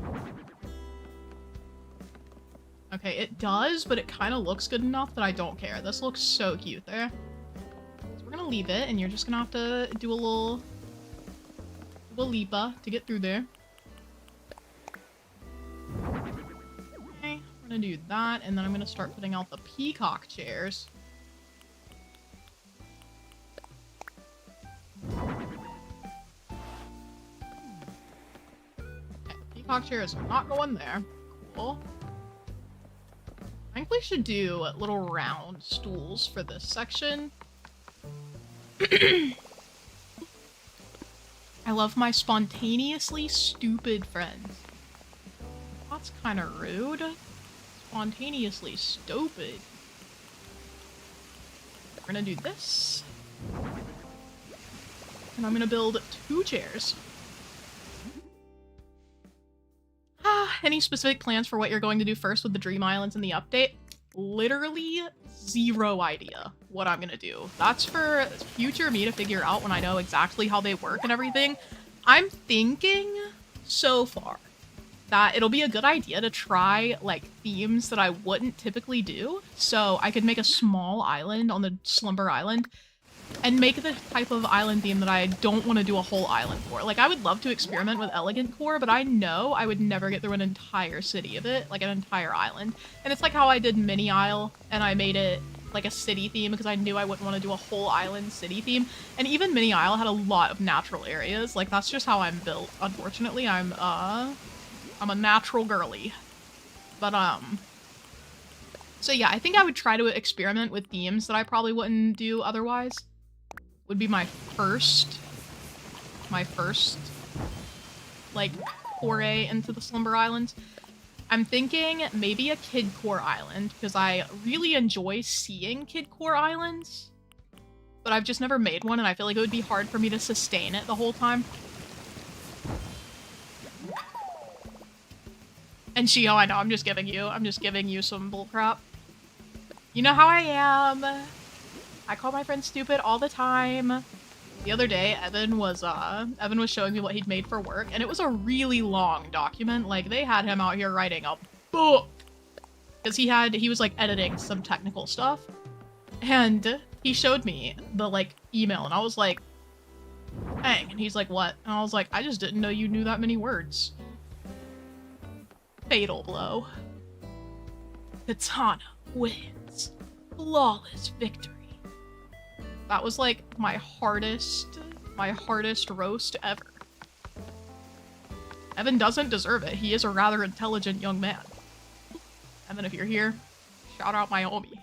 Okay, it does, but it kind of looks good enough that I don't care. This looks so cute there. So we're gonna leave it, and you're just gonna have to do a little leapa to get through there. Okay, I'm gonna do that, and then I'm gonna start putting out the peacock chairs. Okay, peacock chairs are not going there. Cool. I think we should do little round stools for this section. I love my spontaneously stupid friends. That's kind of rude. Spontaneously stupid. We're gonna do this. And I'm gonna build 2 chairs. Any specific plans for what you're going to do first with the Dream Islands in the update? Literally 0 idea what I'm gonna do. That's for future me to figure out when I know exactly how they work and everything. I'm thinking so far that it'll be a good idea to try like themes that I wouldn't typically do. So I could make a small island on the Slumber Island and make the type of island theme that I don't want to do a whole island for. Like, I would love to experiment with Elegant Core, but I know I would never get through an entire city of it, like an entire island. And it's like how I did Mini Isle, and I made it like a city theme because I knew I wouldn't want to do a whole island city theme. And even Mini Isle had a lot of natural areas. Like, that's just how I'm built. Unfortunately, I'm a natural girly. But, so yeah, I think I would try to experiment with themes that I probably wouldn't do otherwise. Would be my first, like, foray into the Slumber Islands. I'm thinking maybe a Kid Core Island, because I really enjoy seeing Kid Core Islands, but I've just never made one, and I feel like it would be hard for me to sustain it the whole time. And Shio, I know, I'm just giving you some bullcrap. You know how I am. I call my friends stupid all the time. The other day, Evan was showing me what he'd made for work, and it was a really long document. Like, they had him out here writing a book. Because he was, like, editing some technical stuff. And he showed me the, like, email, and I was like, dang. And he's like, what? And I was like, I just didn't know you knew that many words. Fatal blow. Katana wins. Flawless victory. That was like my hardest roast ever. Evan doesn't deserve it. He is a rather intelligent young man. Evan, if you're here, shout out my homie.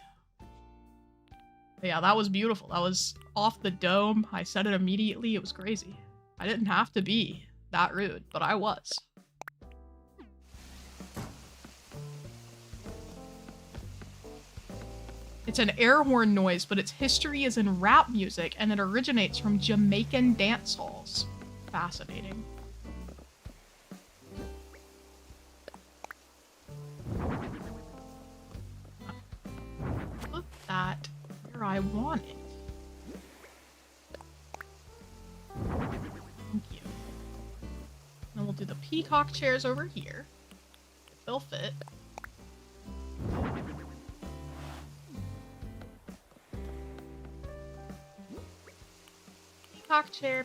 But yeah, that was beautiful. That was off the dome. I said it immediately. It was crazy. I didn't have to be that rude, but I was. It's an air horn noise, but its history is in rap music, and it originates from Jamaican dance halls. Fascinating. Put that where I want it. Thank you. Then we'll do the peacock chairs over here. They'll fit.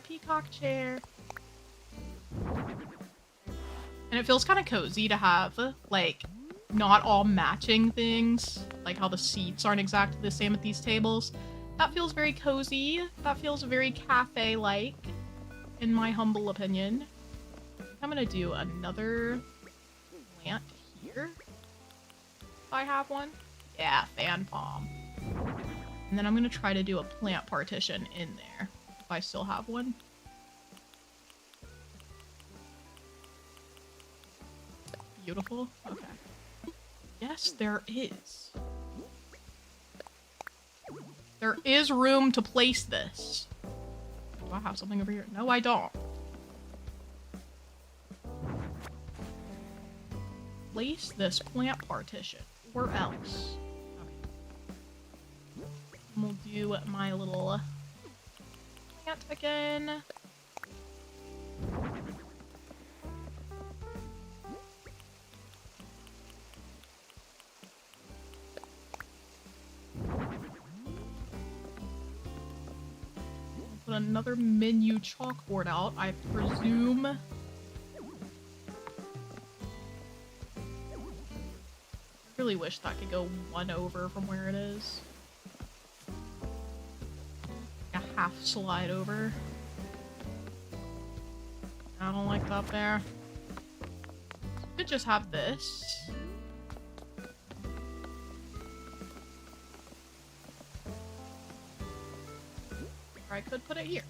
Peacock chair. And it feels kind of cozy to have, like, not all matching things. Like how the seats aren't exactly the same at these tables. That feels very cozy. That feels very cafe-like, in my humble opinion. I'm gonna do another plant here. If I have one. Yeah, fan palm. And then I'm gonna try to do a plant partition in there. I still have one. Beautiful. Okay. Yes, there is. There is room to place this. Do I have something over here? No, I don't. Place this plant partition. Where else? Okay. And we'll do my little plant again. Put another menu chalkboard out, I presume. I really wish that could go one over from where it is. A half slide over. I don't like that there. Could just have this. Or I could put it here.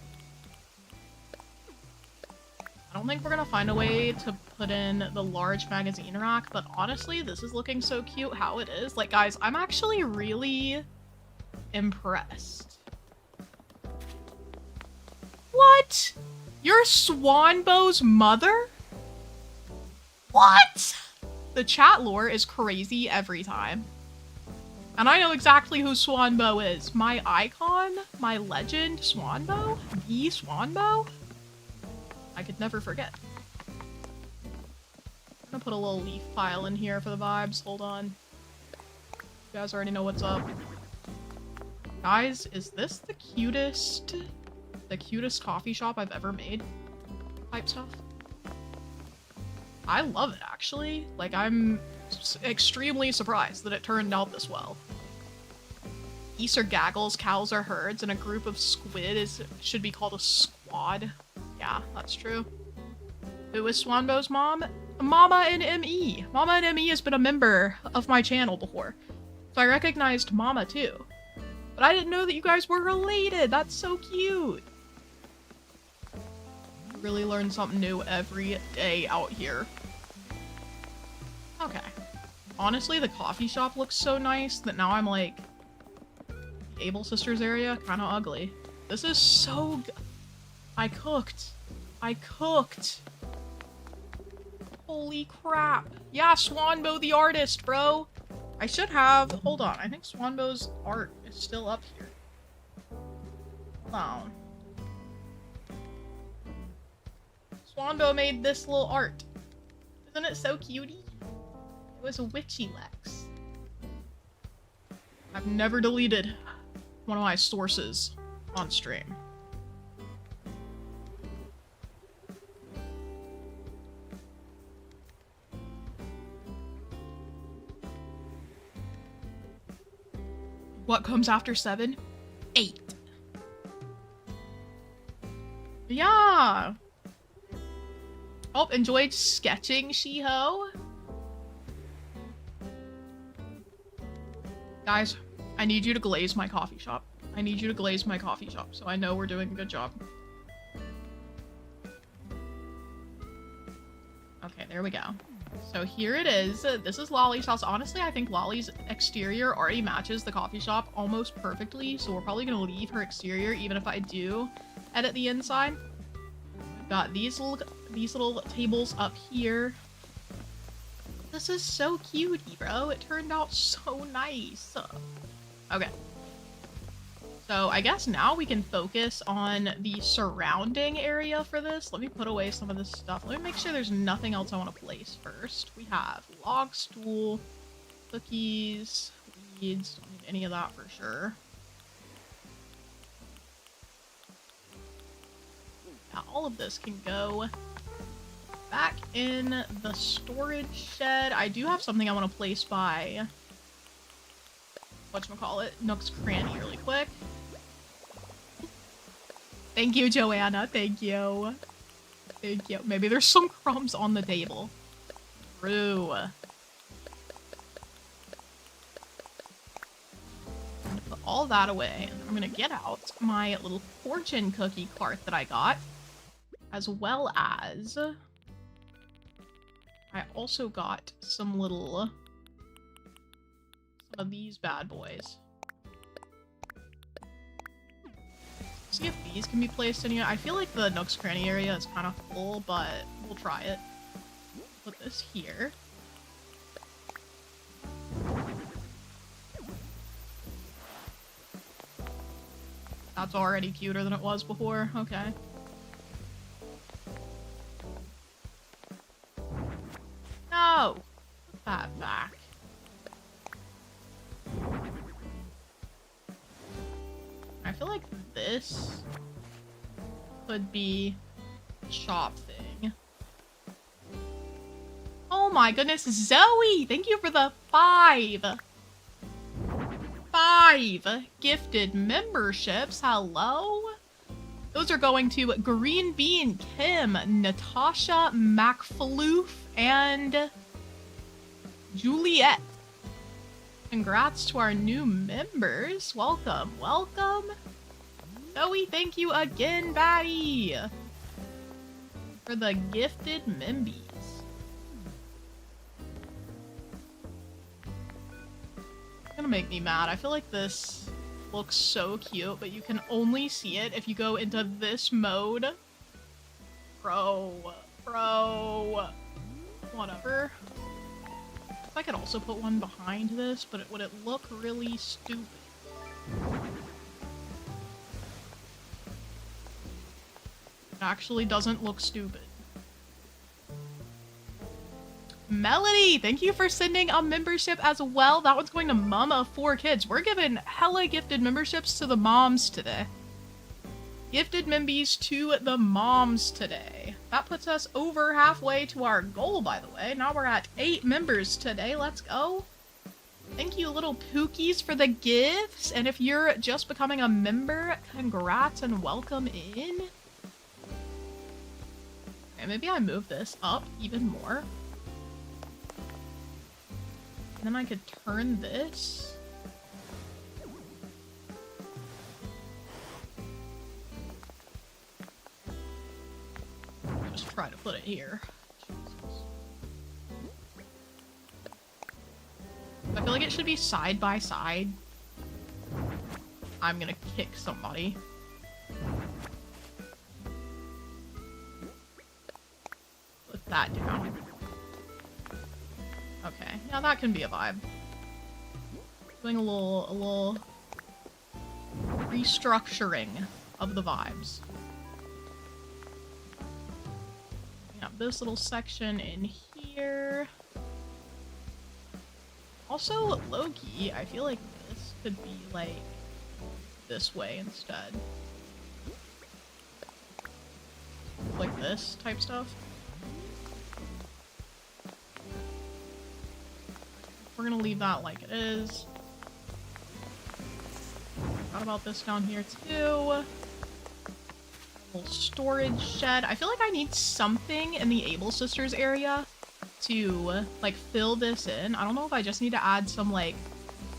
I don't think we're gonna find a way to put in the large magazine rack, but honestly, this is looking so cute how it is. Like, guys, I'm actually really impressed. What? You're Swanbo's mother? What? The chat lore is crazy every time. And I know exactly who Swanbo is. My icon? My legend? Swanbo? The Swanbo? I could never forget. I'm gonna put a little leaf pile in here for the vibes. Hold on. You guys already know what's up. Guys, is this the cutest coffee shop I've ever made? Type stuff. I love it, actually. Like, I'm extremely surprised that it turned out this well. Geese are gaggles, cows are herds, and a group of squid should be called a squad. Yeah, that's true. Who is Swanbo's mom? Mama and ME. Mama and ME has been a member of my channel before, so I recognized Mama too. But I didn't know that you guys were related. That's so cute. Really learn something new every day out here. Okay. Honestly, the coffee shop looks so nice that now I'm like, the Able Sisters area, kind of ugly. This is so good. I cooked. I cooked. Holy crap. Yeah, Swanbo the artist, bro. I should have, hold on, I think Swanbo's art is still up here. Hold on. Swanbo made this little art. Isn't it so cutie? It was a witchy Lex. I've never deleted one of my sources on stream. What comes after 7? 8. Yeah. Oh, enjoyed sketching, Shiho. Guys, I need you to glaze my coffee shop. I need you to glaze my coffee shop so I know we're doing a good job. Okay, there we go. So here it is. This is Lolly's house. Honestly, I think Lolly's exterior already matches the coffee shop almost perfectly, so we're probably gonna leave her exterior even if I do edit the inside. We've got these little tables up here. This is so cutie, bro. It turned out so nice. Okay. So I guess now we can focus on the surrounding area for this. Let me put away some of this stuff. Let me make sure there's nothing else I want to place first. We have log stool, cookies, weeds. Don't need any of that for sure. Yeah, all of this can go back in the storage shed. I do have something I want to place by whatchamacallit, Nook's Cranny really quick. Thank you, Joanna. Thank you. Thank you. Maybe there's some crumbs on the table. True. I'm gonna put all that away, and I'm gonna get out my little fortune cookie cart that I got, as well as I also got some of these bad boys. See if these can be placed in here. I feel like the Nook's Cranny area is kind of full, but we'll try it. Put this here. That's already cuter than it was before. Okay. No! Put that back. I feel like this could be a shop thing. Oh my goodness, Zoe! Thank you for the 5 gifted memberships. Hello? Those are going to Green Bean, Kim, Natasha, McFloof, and Juliet. Congrats to our new members. Welcome, welcome. Zoe, thank you again, Batty, for the gifted membies. It's gonna make me mad. I feel like this looks so cute, but you can only see it if you go into this mode. Bro. Whatever. If I could also put one behind this, but would it look really stupid? It actually doesn't look stupid. Melody, thank you for sending a membership as well. That one's going to Mama of 4 Kids. We're giving hella gifted memberships to the moms today. Gifted membies to the moms today. That puts us over halfway to our goal, by the way. Now we're at 8 members today. Let's go. Thank you, little Pookies, for the gifts. And if you're just becoming a member, congrats and welcome in. Okay, maybe I move this up even more. And then I could turn this. Just try to put it here. Jesus. it should be side by side. I'm gonna kick somebody. Put that down. Okay, yeah, that can be a vibe. Doing a little restructuring of the vibes. We have this little section in here. Also, low-key, I feel like this could be, like, this way instead. Like this type stuff. We're gonna leave that like it is. What about this down here too? A little storage shed. I feel like I need something in the Able Sisters area to like fill this in. I don't know if I just need to add some like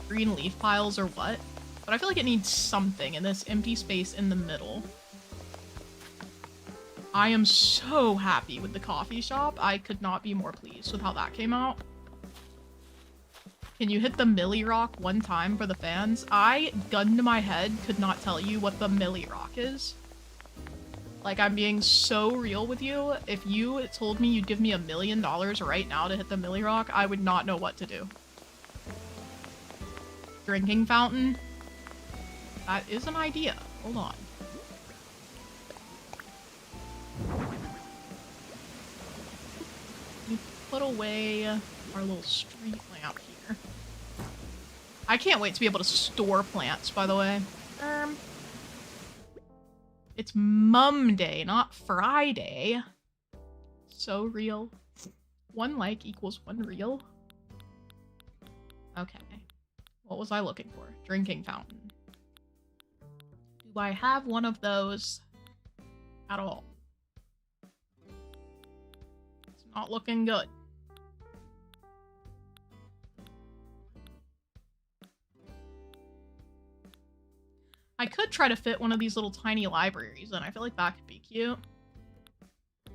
green leaf piles or what, but I feel like it needs something in this empty space in the middle. I am so happy with the coffee shop. I could not be more pleased with how that came out. Can you hit the Millie Rock one time for the fans? I, gun to my head, could not tell you what the Millie Rock is. Like, I'm being so real with you. If you told me you'd give me $1 million right now to hit the Millie Rock, I would not know what to do. Drinking fountain? That is an idea. Hold on. You put away our little street lamp here. I can't wait to be able to store plants, by the way. It's Mum Day, not Friday. So real. 1 like equals 1 real. Okay. What was I looking for? Drinking fountain. Do I have one of those at all? It's not looking good. I could try to fit one of these little tiny libraries in. I feel like that could be cute. I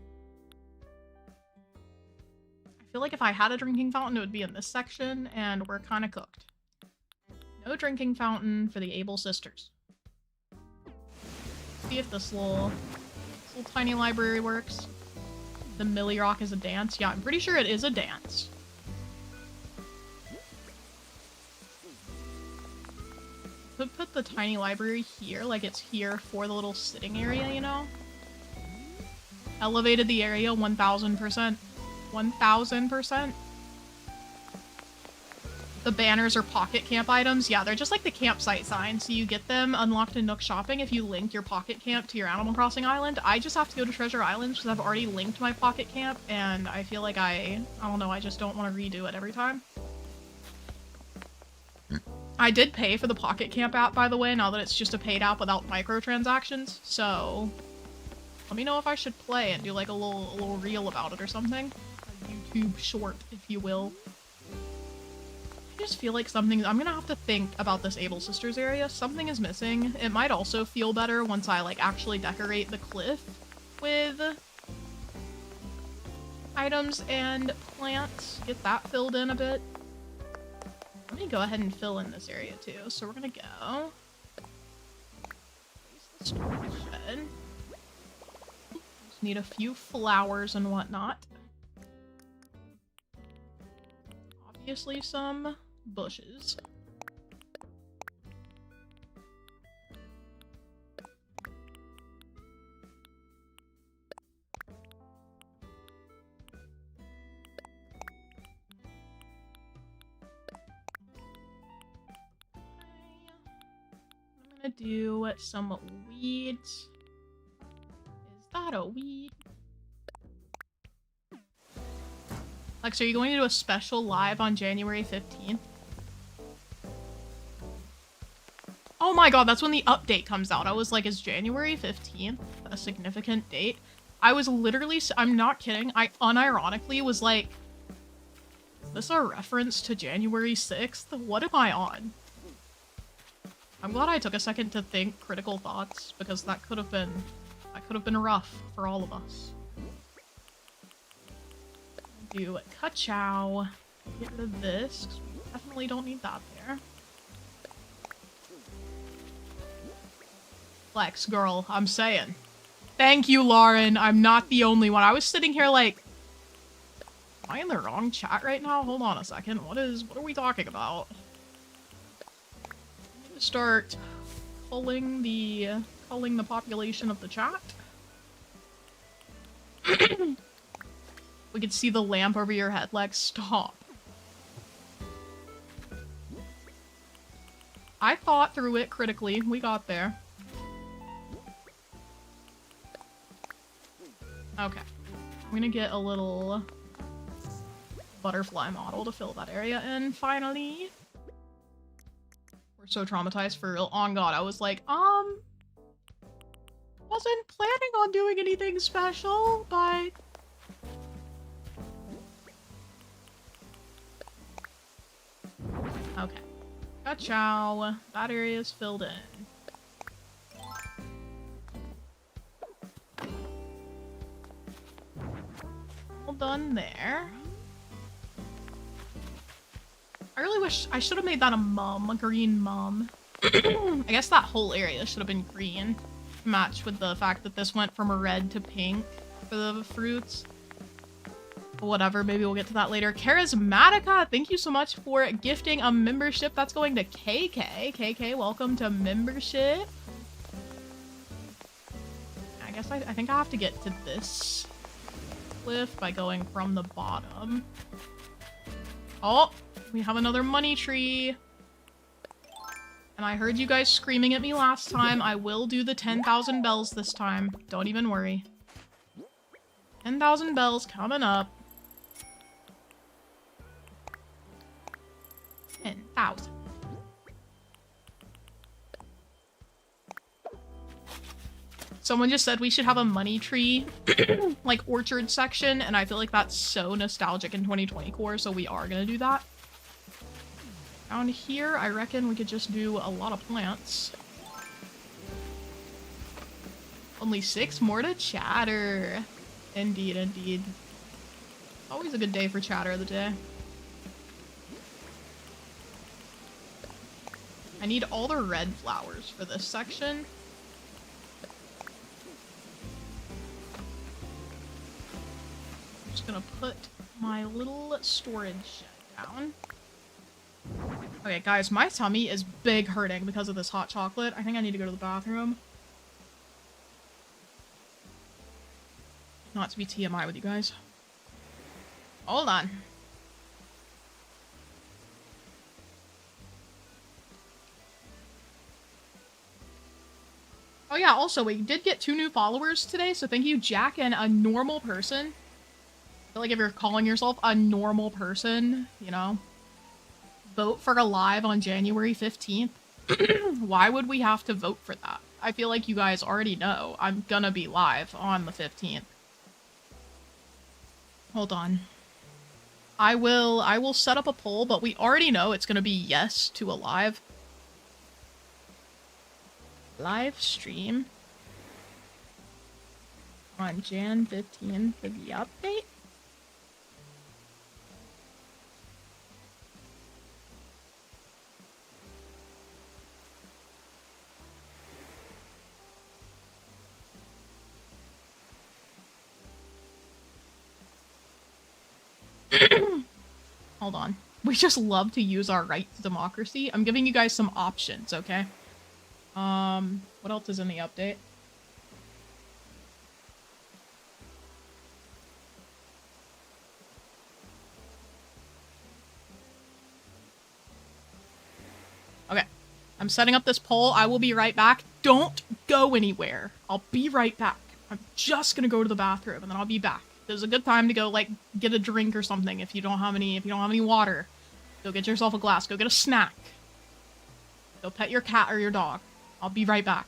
feel like if I had a drinking fountain, it would be in this section, and we're kind of cooked. No drinking fountain for the Able Sisters. See if this little tiny library works. The Millie Rock is a dance. Yeah, I'm pretty sure it is a dance. Could put the tiny library here, like it's here for the little sitting area, you know? Elevated the area 1000%. 1000%. The banners are pocket camp items. Yeah, they're just like the campsite signs. So you get them unlocked in Nook Shopping if you link your pocket camp to your Animal Crossing island. I just have to go to Treasure Island because I've already linked my pocket camp, and I feel like I don't know, I just don't want to redo it every time. I did pay for the Pocket Camp app, by the way, now that it's just a paid app without microtransactions, so let me know if I should play and do like a little reel about it or something. A YouTube short, if you will. I just feel like I'm gonna have to think about this Able Sisters area. Something is missing. It might also feel better once I like actually decorate the cliff with items and plants. Get that filled in a bit. Let me go ahead and fill in this area too. So we're gonna go. Place the storage shed. Just need a few flowers and whatnot. Obviously some bushes. Do some weeds. Is that a weed? Lex, are you going to do a special live on January 15th? Oh my god, that's when the update comes out. I was like, is January 15th a significant date? I was literally, I'm not kidding, I unironically was like, is this a reference to January 6th? What am I on? I'm glad I took a second to think critical thoughts, because that could have been rough for all of us. Do a ka-chow. Get rid of this, 'cause we Definitely don't need that there. Flex, girl, I'm saying. Thank you, Lauren. I'm not the only one. I was sitting here like, am I in the wrong chat right now? Hold on a second. What are we talking about? I need to start culling the population of the chat. We could see the lamp over your head, Lex. Stop. I thought through it critically. We got there. Okay. I'm gonna get a little butterfly model to fill that area in, finally. We're so traumatized for real. On God, I was like, wasn't planning on doing anything special, but... Okay. Ka-chow. That area is filled in. All done there. I really wish I should have made that a green mum. I guess that whole area should have been green. Match with the fact that this went from a red to pink for the fruits. But whatever, maybe we'll get to that later. Charismatica, thank you so much for gifting a membership. That's going to KK. KK, welcome to membership. I guess I think I have to get to this cliff by going from the bottom. Oh, we have another money tree. And I heard you guys screaming at me last time. I will do the 10,000 bells this time. Don't even worry. 10,000 bells coming up. 10,000. Someone just said we should have a money tree, like orchard section, and I feel like that's so nostalgic in 2020 core, so we are gonna do that. Down here, I reckon we could just do a lot of plants. Only 6 more to chatter. Indeed, indeed. Always a good day for chatter of the day. I need all the red flowers for this section. I'm just gonna put my little storage shed down. Okay, guys, my tummy is big hurting because of this hot chocolate. I think I need to go to the bathroom. Not to be TMI with you guys. Hold on. Oh yeah, also, we did get 2 new followers today, so thank you, Jack and a normal person. I feel like if you're calling yourself a normal person, you know, vote for a live on January 15th. Why would we have to vote for that? I feel like you guys already know I'm gonna be live on the 15th. Hold on. I will set up a poll, but we already know it's gonna be yes to a live. Live stream on Jan 15th for the update. Hold on. We just love to use our right to democracy. I'm giving you guys some options, okay? What else is in the update? Okay. I'm setting up this poll. I will be right back. Don't go anywhere. I'll be right back. I'm just gonna go to the bathroom and then I'll be back. There's a good time to go, like, get a drink or something if you don't have any water. Go get yourself a glass. Go get a snack. Go pet your cat or your dog. I'll be right back.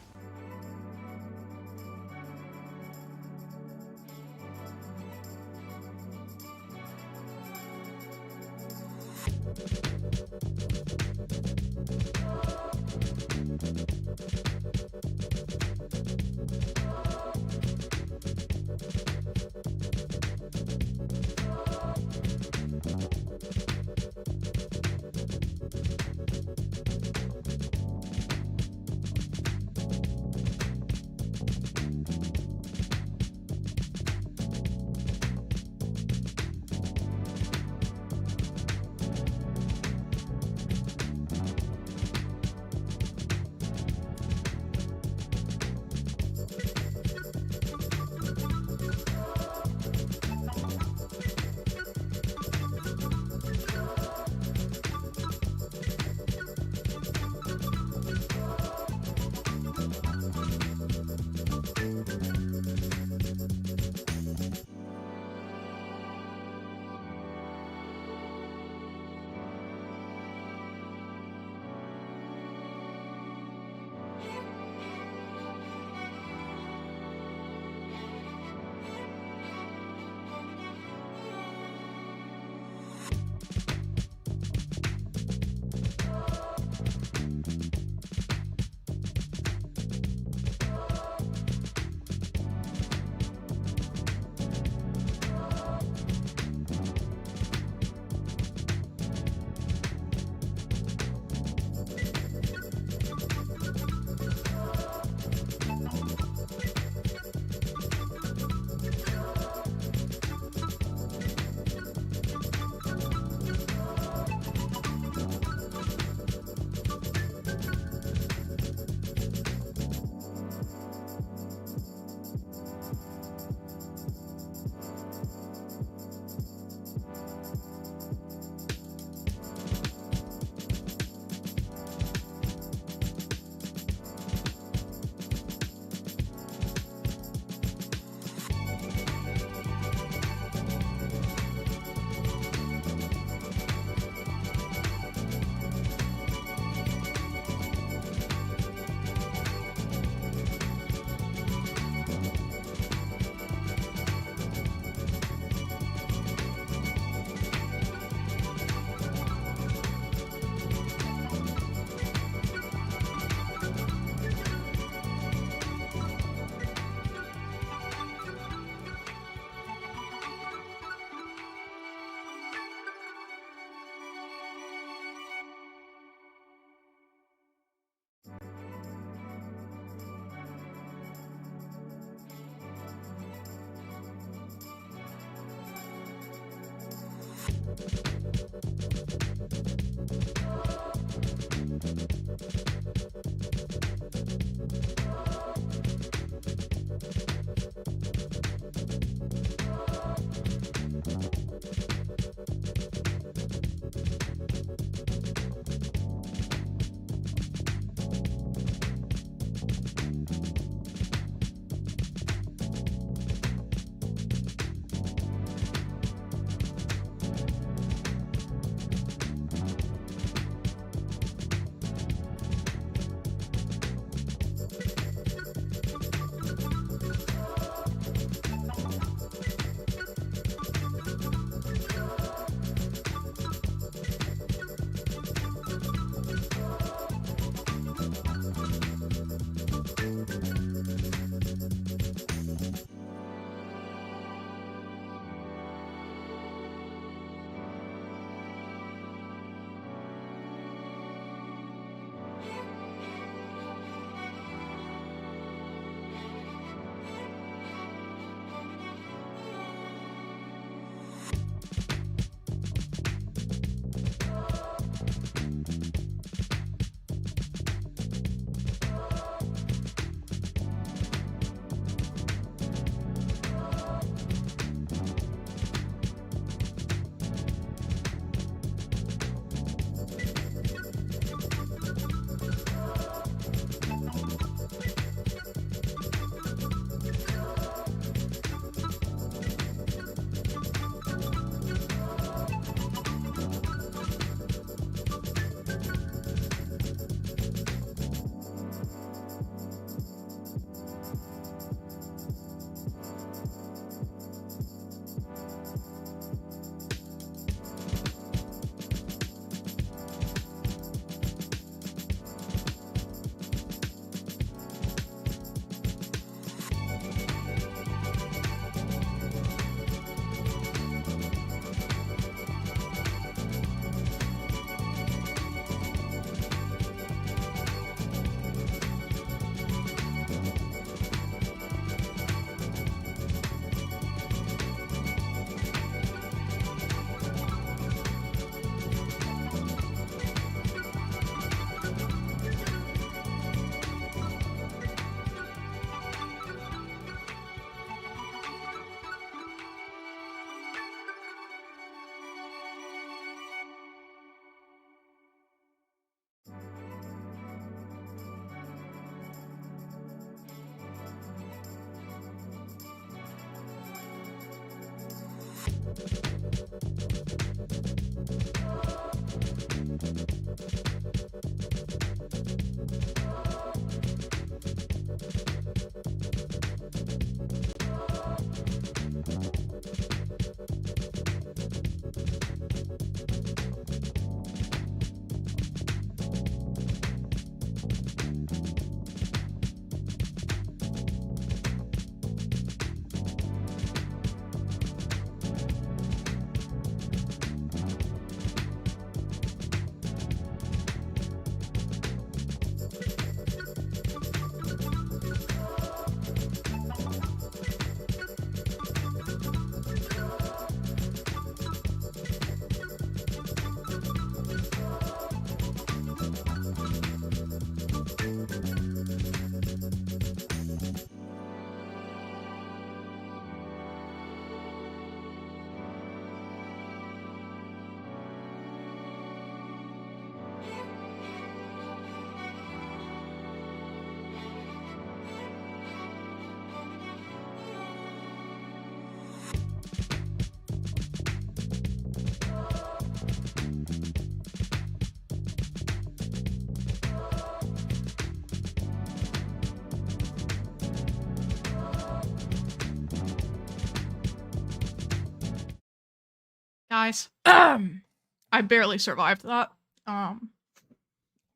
Guys, I barely survived that.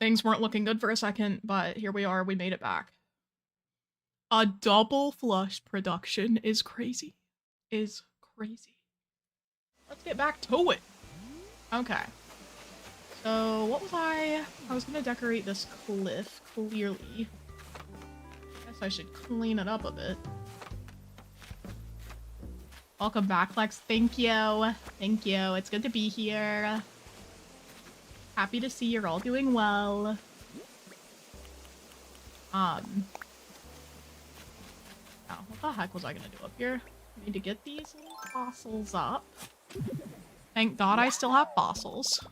Things weren't looking good for a second, but here we are, we made it back. A double flush production is crazy. Is crazy. Let's get back to it. Okay. So, what was I was gonna decorate this cliff, clearly. Guess I should clean it up a bit. Welcome back, Flex. Thank you. Thank you. It's good to be here. Happy to see you're all doing well. Oh, what the heck was I gonna do up here? I need to get these little fossils up. Thank God I still have fossils.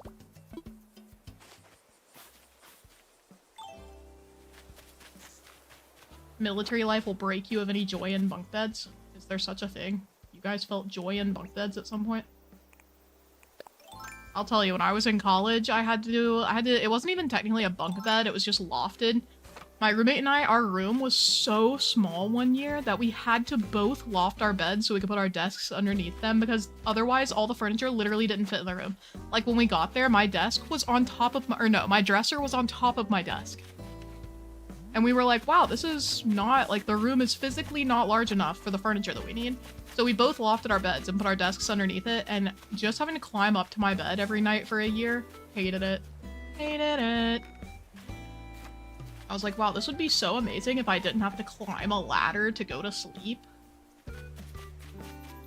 Military life will break you of any joy in bunk beds. Is there such a thing? You guys felt joy in bunk beds at some point? I'll tell you, when I was in college, it wasn't even technically a bunk bed, it was just lofted. My roommate and I, our room was so small one year that we had to both loft our beds so we could put our desks underneath them, because otherwise all the furniture literally didn't fit in the room. Like when we got there, my desk was on top of my dresser was on top of my desk. And we were like, wow, this is not, like, the room is physically not large enough for the furniture that we need. So we both lofted our beds and put our desks underneath it, and just having to climb up to my bed every night for a year, hated it. Hated it. I was like, wow, this would be so amazing if I didn't have to climb a ladder to go to sleep.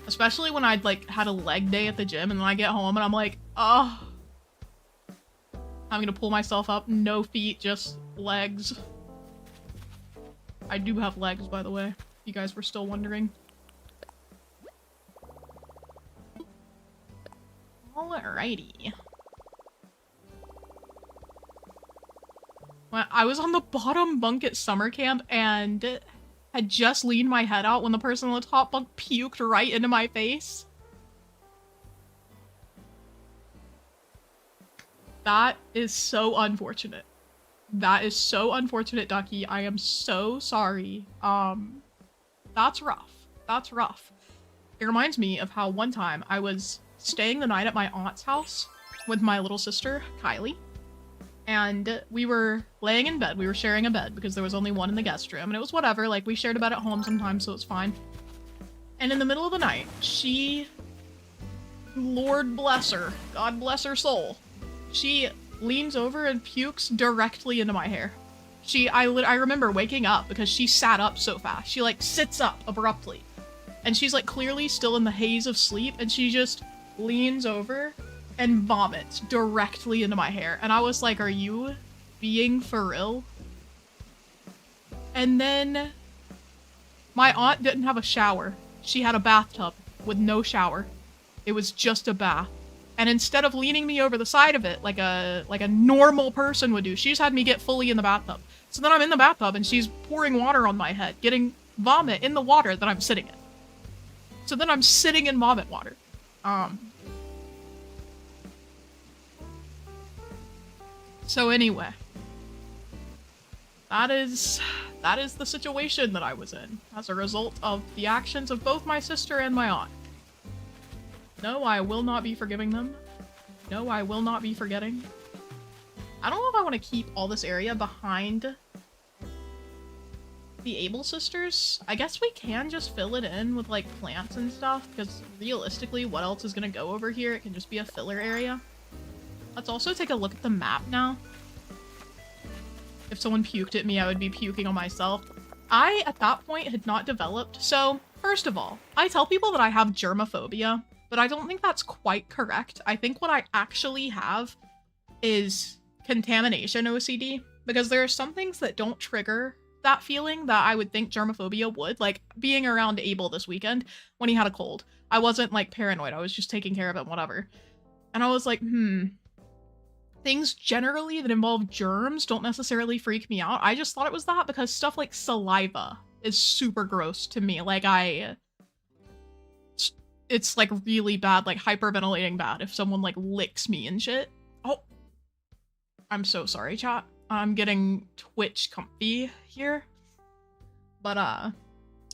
Especially when I'd, like, had a leg day at the gym, and then I get home and I'm like, oh. I'm gonna pull myself up, no feet, just legs. I do have legs, by the way. You guys were still wondering. Alrighty. Well, I was on the bottom bunk at summer camp and had just leaned my head out when the person on the top bunk puked right into my face. That is so unfortunate. That is so unfortunate, Ducky. I am so sorry. That's rough. That's rough. It reminds me of how one time I was staying the night at my aunt's house with my little sister, Kylie. And we were laying in bed. We were sharing a bed because there was only one in the guest room. And it was whatever. Like, we shared a bed at home sometimes, so it's fine. And in the middle of the night, she... Lord bless her. God bless her soul. She leans over and pukes directly into my hair. I remember waking up because she sat up so fast. She, like, sits up abruptly. And she's, like, clearly still in the haze of sleep, and she just leans over and vomits directly into my hair. And I was like, are you being for real? And then my aunt didn't have a shower. She had a bathtub with no shower. It was just a bath. And instead of leaning me over the side of it like a normal person would do, she just had me get fully in the bathtub. So then I'm in the bathtub and she's pouring water on my head, getting vomit in the water that I'm sitting in. So then I'm sitting in vomit water. So anyway, that is the situation that I was in as a result of the actions of both my sister and my aunt. No, I will not be forgiving them. No, I will not be forgetting. I don't know if I want to keep all this area behind the Able sisters. I guess we can just fill it in with like plants and stuff, because realistically, what else is going to go over here? It can just be a filler area. Let's also take a look at the map now. If someone puked at me, I would be puking on myself. I, at that point, had not developed. So, first of all, I tell people that I have germophobia, but I don't think that's quite correct. I think what I actually have is contamination OCD, because there are some things that don't trigger that feeling that I would think germophobia would, like being around Abel this weekend when he had a cold. I wasn't like paranoid, I was just taking care of it, whatever. And I was like, things generally that involve germs don't necessarily freak me out. I just thought it was that because stuff like saliva is super gross to me. Like it's like really bad, like hyperventilating bad if someone like licks me and shit. Oh, I'm so sorry, chat. I'm getting Twitch comfy here. But I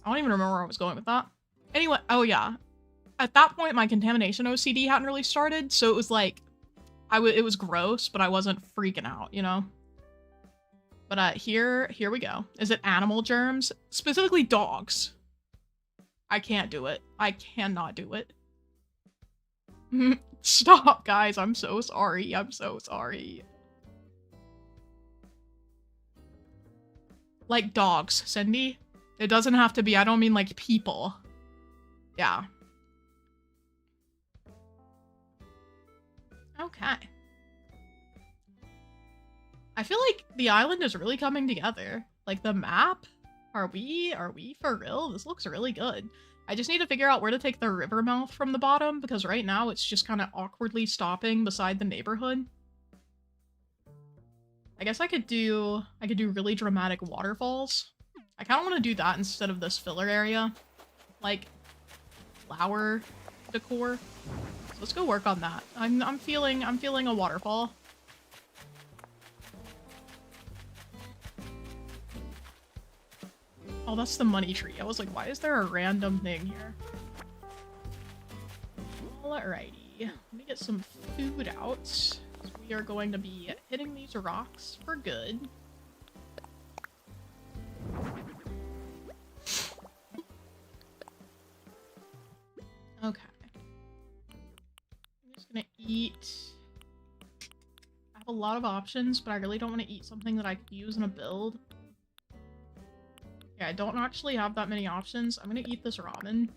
don't even remember where I was going with that. Anyway, oh yeah. At that point, my contamination OCD hadn't really started, so it was like, it was gross, but I wasn't freaking out, you know? But here we go. Is it animal germs? Specifically dogs. I can't do it. I cannot do it. Stop, guys. I'm so sorry. I'm so sorry. Like dogs, Cindy. It doesn't have to be, I don't mean like people. Yeah. Okay. I feel like the island is really coming together. Like the map, are we for real? This looks really good. I just need to figure out where to take the river mouth from the bottom, because right now it's just kind of awkwardly stopping beside the neighborhood. I guess I could do really dramatic waterfalls. I kind of want to do that instead of this filler area. Like flower decor. So let's go work on that. I'm feeling a waterfall. Oh, that's the money tree. I was like, why is there a random thing here? Alrighty. Let me get some food out. We are going to be hitting these rocks for good. Okay. I'm just gonna eat. I have a lot of options, but I really don't want to eat something that I could use in a build. Yeah, I don't actually have that many options. I'm gonna eat this ramen.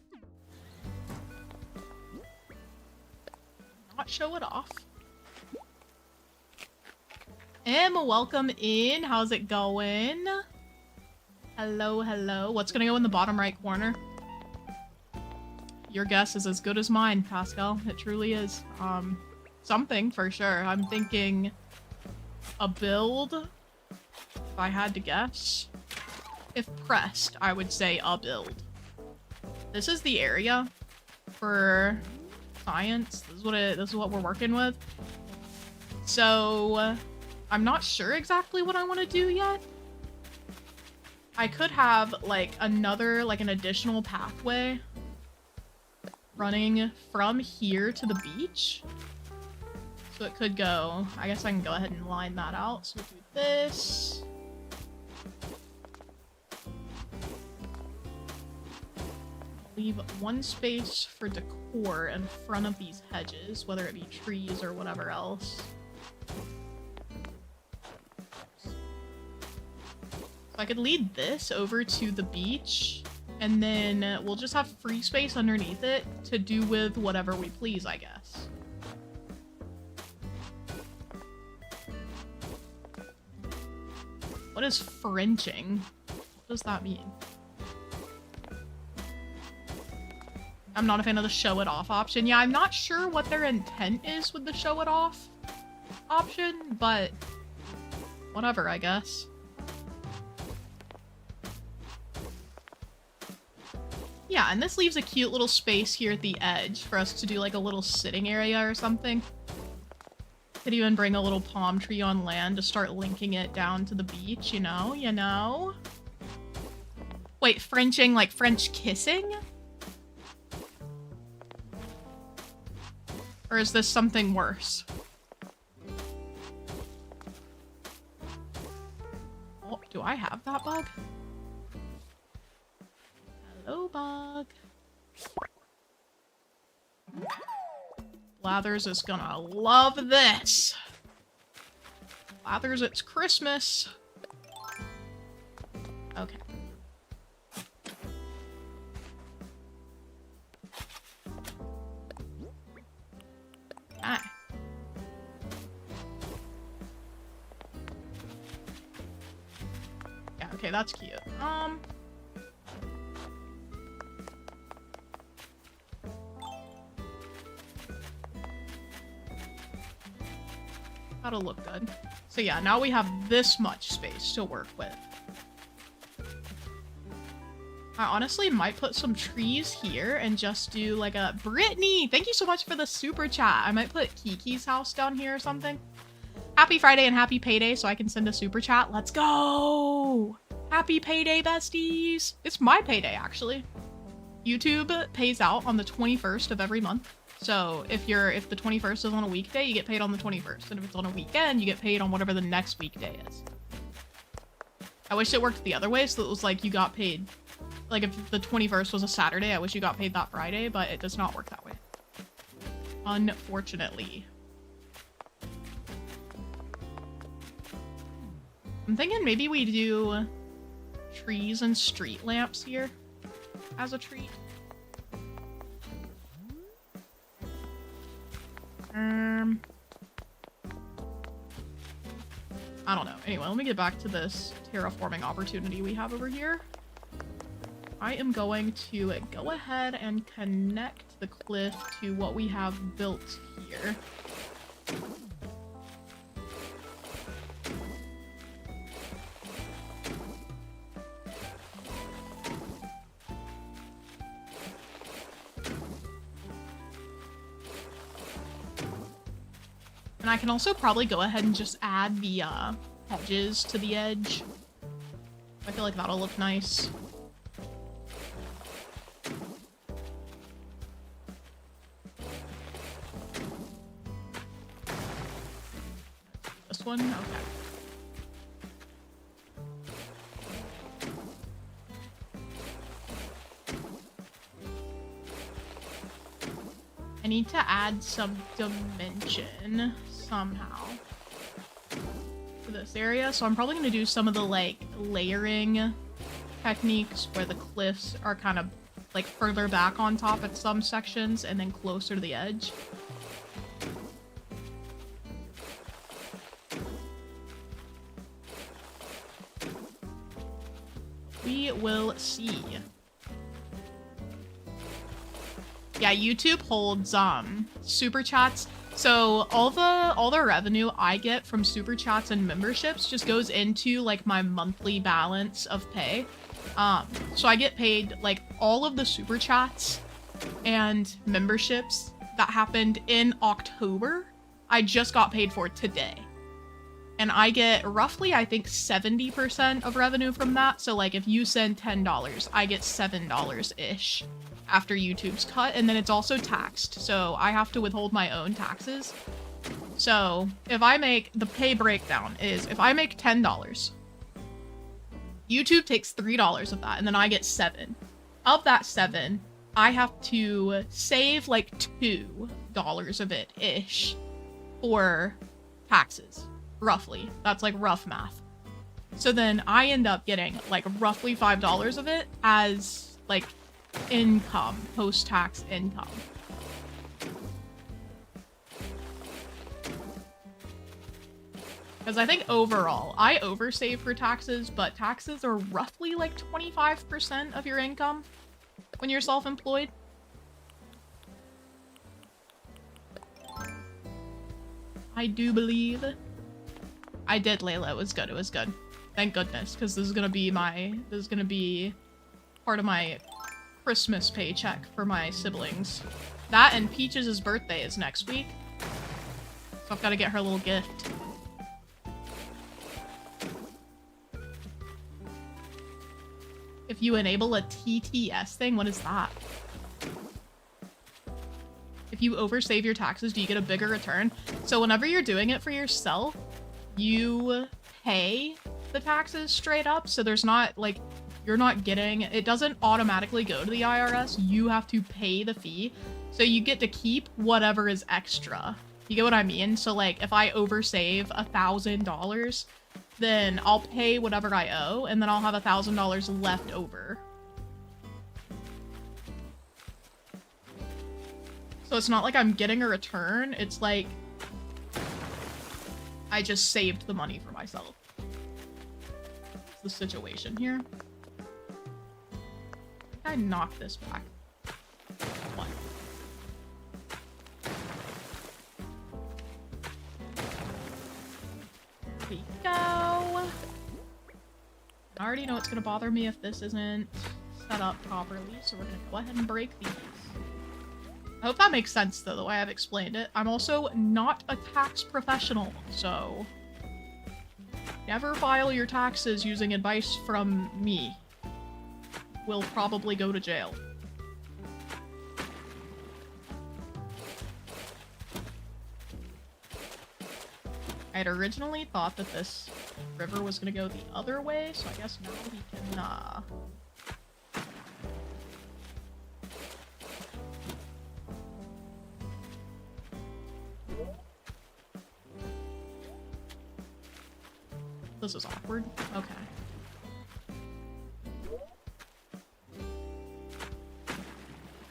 Not show it off. Emma, welcome in. How's it going? Hello, hello. What's gonna go in the bottom right corner? Your guess is as good as mine, Pascal. It truly is. Something for sure. I'm thinking a build, if I had to guess. If pressed, I would say a build. This is the area for science. This is what we're working with. So I'm not sure exactly what I want to do yet. I could have like an additional pathway running from here to the beach. So it could go, I guess I can go ahead and line that out. So we'll do this. Leave one space for decor in front of these hedges, whether it be trees or whatever else. So I could lead this over to the beach, and then we'll just have free space underneath it to do with whatever we please, I guess. What is Frenching? What does that mean? I'm not a fan of the show it off option. Yeah, I'm not sure what their intent is with the show it off option, but whatever, I guess. Yeah, and this leaves a cute little space here at the edge for us to do like a little sitting area or something. Could even bring a little palm tree on land to start linking it down to the beach, you know? Wait, Frenching, like French kissing? Or is this something worse? Oh, do I have that bug? Hello, bug. Blathers is gonna love this. Blathers, it's Christmas. Okay. Ah. Yeah, okay, that's cute. That'll look good. So yeah, now we have this much space to work with. I honestly might put some trees here and just do like a... Brittany! Thank you so much for the super chat. I might put Kiki's house down here or something. Happy Friday and happy payday so I can send a super chat. Let's go! Happy payday, besties! It's my payday, actually. YouTube pays out on the 21st of every month. So if the 21st is on a weekday, you get paid on the 21st. And if it's on a weekend, you get paid on whatever the next weekday is. I wish it worked the other way, so it was like you got paid. Like if the 21st was a Saturday, I wish you got paid that Friday, but it does not work that way. Unfortunately. I'm thinking maybe we do trees and street lamps here as a treat. I don't know. Anyway, let me get back to this terraforming opportunity we have over here. I am going to go ahead and connect the cliff to what we have built here. And I can also probably go ahead and just add the hedges to the edge. I feel like that'll look nice. This one? Okay. I need to add some dimension somehow to this area, so I'm probably going to do some of the like layering techniques where the cliffs are kind of like further back on top at some sections and then closer to the edge. We will see. Yeah, YouTube holds super chats. So all the revenue I get from super chats and memberships just goes into like my monthly balance of pay. So I get paid like all of the super chats and memberships that happened in October. I just got paid for today. And I get roughly, I think, 70% of revenue from that. So like if you send $10, I get $7-ish. After YouTube's cut, and then it's also taxed, so I have to withhold my own taxes. So if I make, the pay breakdown is, if I make $10, YouTube takes $3 of that, and then I get $7. Of that $7, I have to save like $2 of it-ish for taxes, roughly. That's like rough math. So then I end up getting like roughly $5 of it as like income, post-tax income. Because I think overall, I oversave for taxes, but taxes are roughly like 25% of your income when you're self-employed. I do believe. I did, Layla. It was good. It was good. Thank goodness, because this is gonna be part of my Christmas paycheck for my siblings. That and Peaches' birthday is next week. So I've got to get her a little gift. If you enable a TTS thing, what is that? If you oversave your taxes, do you get a bigger return? So whenever you're doing it for yourself, you pay the taxes straight up. So there's not like, you're not getting, it doesn't automatically go to the IRS. You have to pay the fee. So you get to keep whatever is extra. You get what I mean? So like if I oversave $1,000, then I'll pay whatever I owe and then I'll have $1,000 left over. So it's not like I'm getting a return. It's like I just saved the money for myself. That's the situation here. I knocked this back. One. There we go. I already know it's gonna bother me if this isn't set up properly, so we're gonna go ahead and break these. I hope that makes sense, though, the way I've explained it. I'm also not a tax professional, so never file your taxes using advice from me. Will probably go to jail. I had originally thought that this river was gonna go the other way, so I guess now we can, This is awkward. Okay.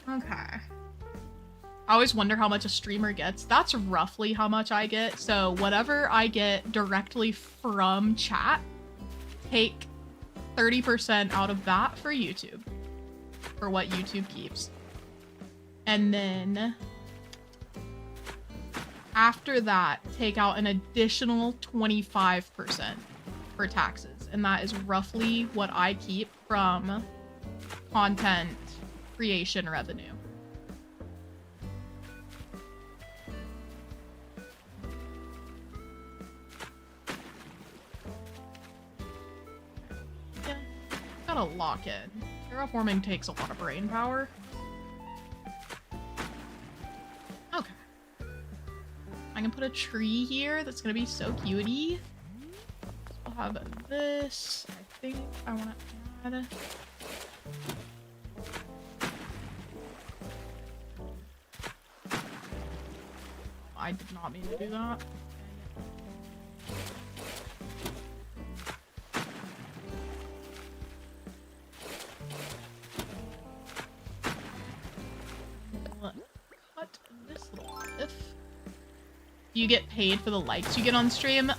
Okay. I always wonder how much a streamer gets. That's roughly how much I get. So whatever I get directly from chat, take 30% out of that for YouTube. For what YouTube keeps. And then after that, take out an additional 25% for taxes. And that is roughly what I keep from content creation revenue. Yeah, gotta lock in. Terraforming takes a lot of brain power. Okay. I can put a tree here that's gonna be so cutie. We'll have this. I think I want to add. I did not mean to do that. Cut this little cliff. You get paid for the likes you get on stream?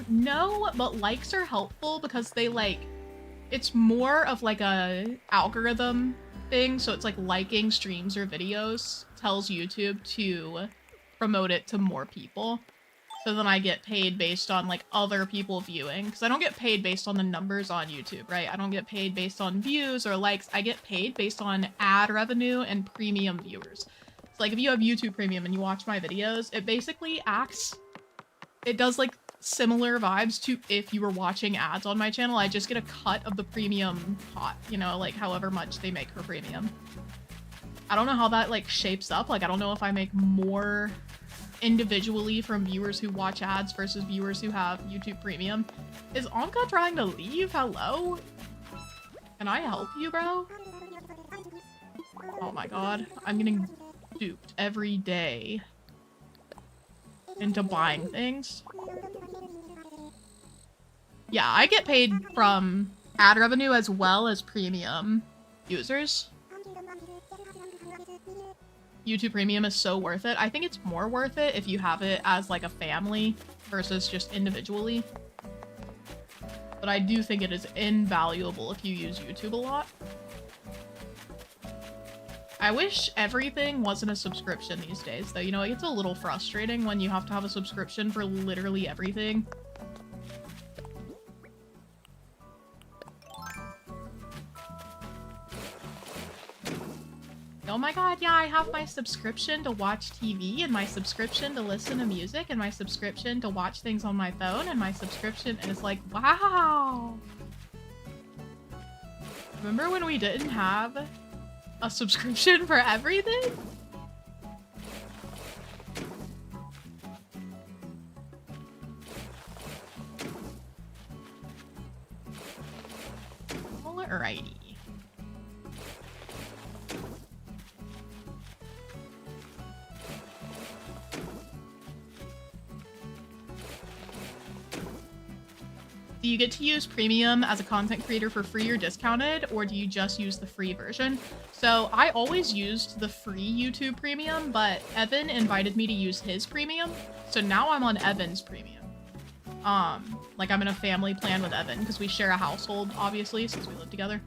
No, but likes are helpful because they it's more of like a algorithm thing. So it's like liking streams or videos tells YouTube to promote it to more people. So then I get paid based on like other people viewing, because I don't get paid based on the numbers on YouTube, right? I don't get paid based on views or likes. I get paid based on ad revenue and premium viewers. Like if you have YouTube Premium and you watch my videos, it basically it does like similar vibes to if you were watching ads on my channel. I just get a cut of the premium pot, you know, like however much they make for premium. I don't know how that like shapes up. Like I don't know if I make more individually from viewers who watch ads versus viewers who have YouTube Premium. Is Anka trying to leave? Hello? Can I help you, bro? Oh my god. I'm getting duped every day into buying things. Yeah, I get paid from ad revenue as well as premium users. YouTube Premium is so worth it. I think it's more worth it if you have it as like a family versus just individually. But I do think it is invaluable if you use YouTube a lot. I wish everything wasn't a subscription these days, though. You know, it gets a little frustrating when you have to have a subscription for literally everything. Oh my god, yeah, I have my subscription to watch TV, and my subscription to listen to music, and my subscription to watch things on my phone, and my subscription, and it's like, wow. Remember when we didn't have a subscription for everything? Alrighty. Do you get to use premium as a content creator for free or discounted, or do you just use the free version? So I always used the free YouTube premium, but Evan invited me to use his premium. So now I'm on Evan's premium. Like I'm in a family plan with Evan because we share a household, obviously, since we live together.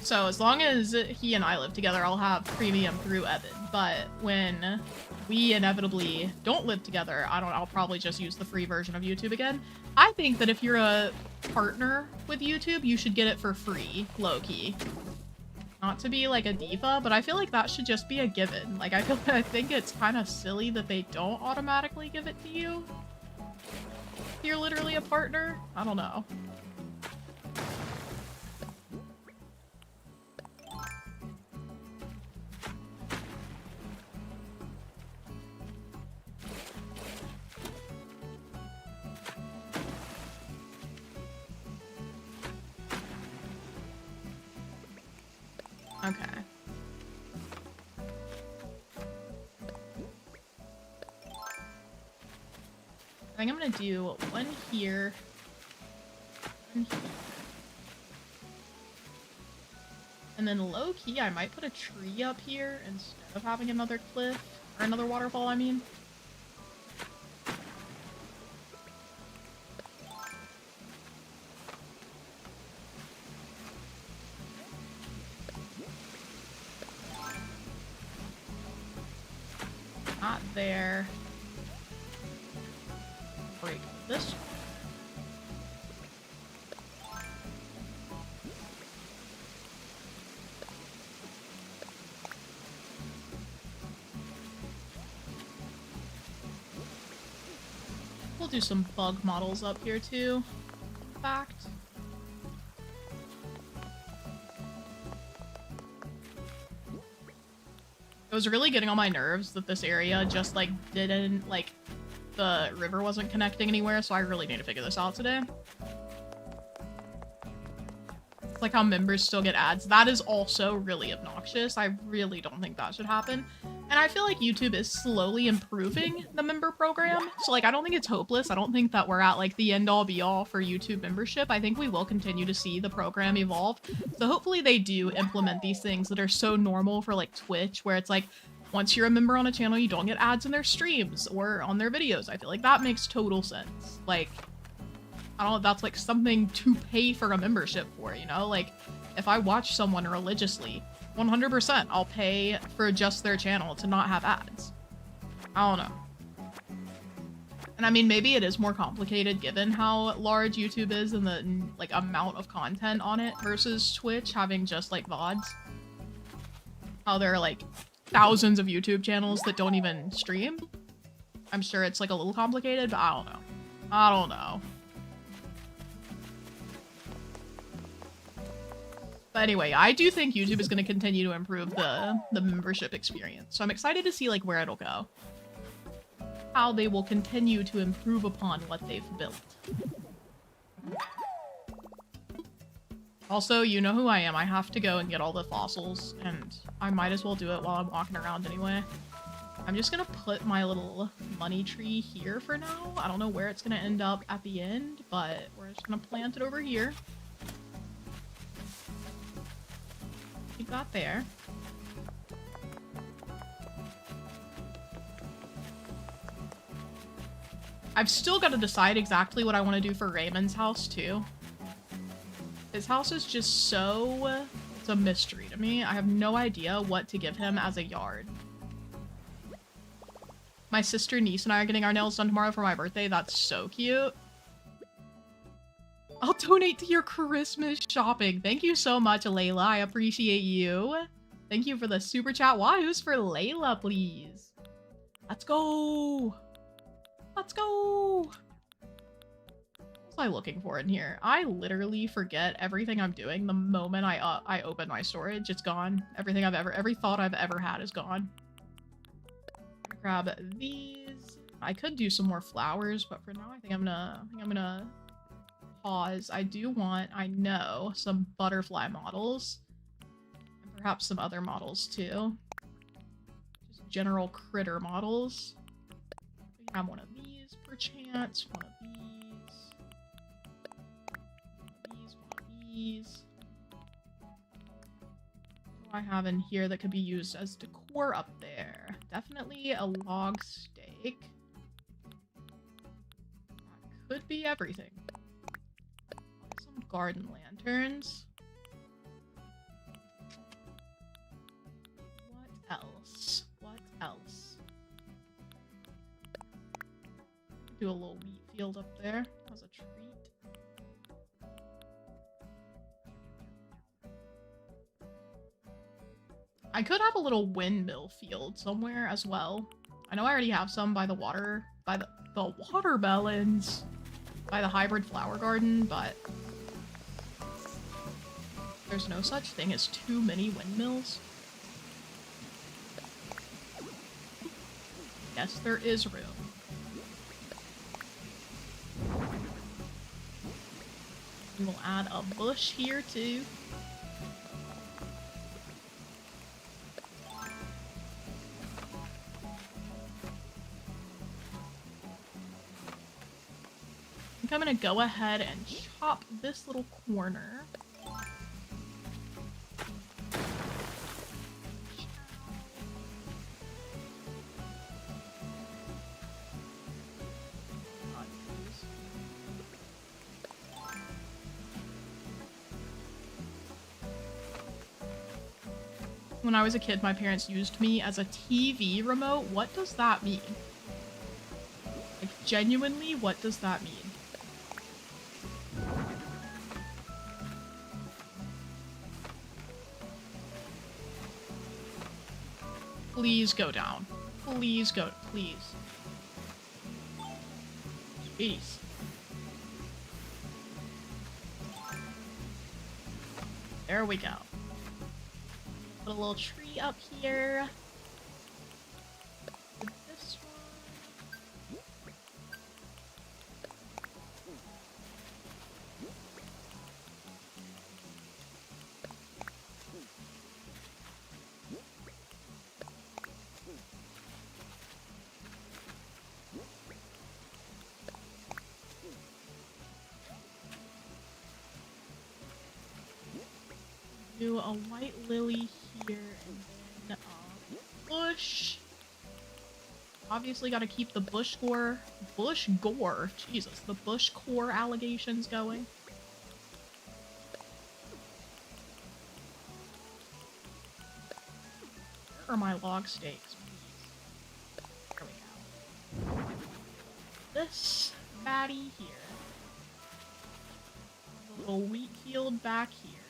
So as long as he and I live together, I'll have premium through Evan. But when we inevitably don't live together, I'll probably just use the free version of YouTube again. I think that if you're a partner with YouTube, you should get it for free, low-key. Not to be like a diva, but I feel like that should just be a given. Like I think it's kind of silly that they don't automatically give it to you. If you're literally a partner. I don't know. Okay. I think I'm gonna do one here, one here. And then low-key, I might put a tree up here instead of having another cliff, or another waterfall, I mean. Not there. Break this one. We'll do some bug models up here too. Fact. It was really getting on my nerves that this area just like didn't like the river wasn't connecting anywhere, so I really need to figure this out today. It's like how members still get ads. That is also really obnoxious. I really don't think that should happen. And I feel like YouTube is slowly improving the member program. So like, I don't think it's hopeless. I don't think that we're at like the end all be all for YouTube membership. I think we will continue to see the program evolve. So hopefully they do implement these things that are so normal for like Twitch, where it's like, once you're a member on a channel, you don't get ads in their streams or on their videos. I feel like that makes total sense. Like, I don't know, that's like something to pay for a membership for, you know? Like, if I watch someone religiously, 100% I'll pay for just their channel to not have ads. I don't know. And I mean, maybe it is more complicated given how large YouTube is and the like amount of content on it versus Twitch having just like VODs. How there are like thousands of YouTube channels that don't even stream. I'm sure it's like a little complicated, but I don't know. I don't know. But anyway, I do think YouTube is going to continue to improve the membership experience. So I'm excited to see like where it'll go. How they will continue to improve upon what they've built. Also, you know who I am. I have to go and get all the fossils, and I might as well do it while I'm walking around anyway. I'm just gonna put my little money tree here for now. I don't know where it's gonna end up at the end, but we're just gonna plant it over here. Keep that there. I've still got to decide exactly what I want to do for Raymond's house, too. His house is just so... It's a mystery to me. I have no idea what to give him as a yard. My sister, niece, and I are getting our nails done tomorrow for my birthday. That's so cute. I'll donate to your Christmas shopping. Thank you so much, Layla. I appreciate you. Thank you for the super chat. Wahoo's for Layla, please. Let's go. Let's go. What was I looking for in here? I literally forget everything I'm doing the moment I open my storage. It's gone. Every thought I've ever had is gone. Grab these. I could do some more flowers, but for now I think I'm gonna pause. I do want, I know, some butterfly models. And perhaps some other models too. Just general critter models. We can have one of these perchance, one of these. What do I have in here that could be used as decor up there? Definitely a log stake. That could be everything. Some garden lanterns. What else? What else? Do a little wheat field up there as a treat. I could have a little windmill field somewhere as well. I know I already have some by the water, by the watermelons, by the hybrid flower garden, but there's no such thing as too many windmills. Yes, there is room. And we'll add a bush here too. I think I'm gonna go ahead and chop this little corner. When I was a kid, my parents used me as a TV remote. What does that mean? Like, genuinely, what does that mean? Please go down. Please go. Please. Jeez. There we go. Put a little tree up here. With this one. Do a white lily here and then a bush. Obviously gotta keep the bush gore, Jesus, the bush core allegations going. Where are my log stakes, please? There we go. This baddie here. A little wheat field back here.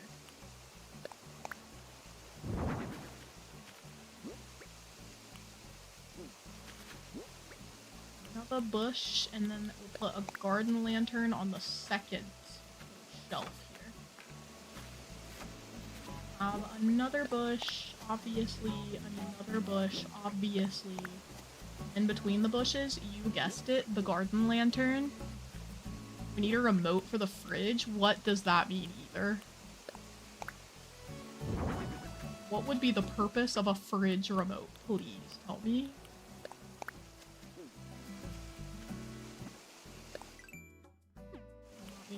A bush, and then we'll put a garden lantern on the second shelf here. Another bush, obviously, another bush, obviously. In between the bushes, you guessed it, the garden lantern. We need a remote for the fridge. What does that mean either? What would be the purpose of a fridge remote? Please tell me.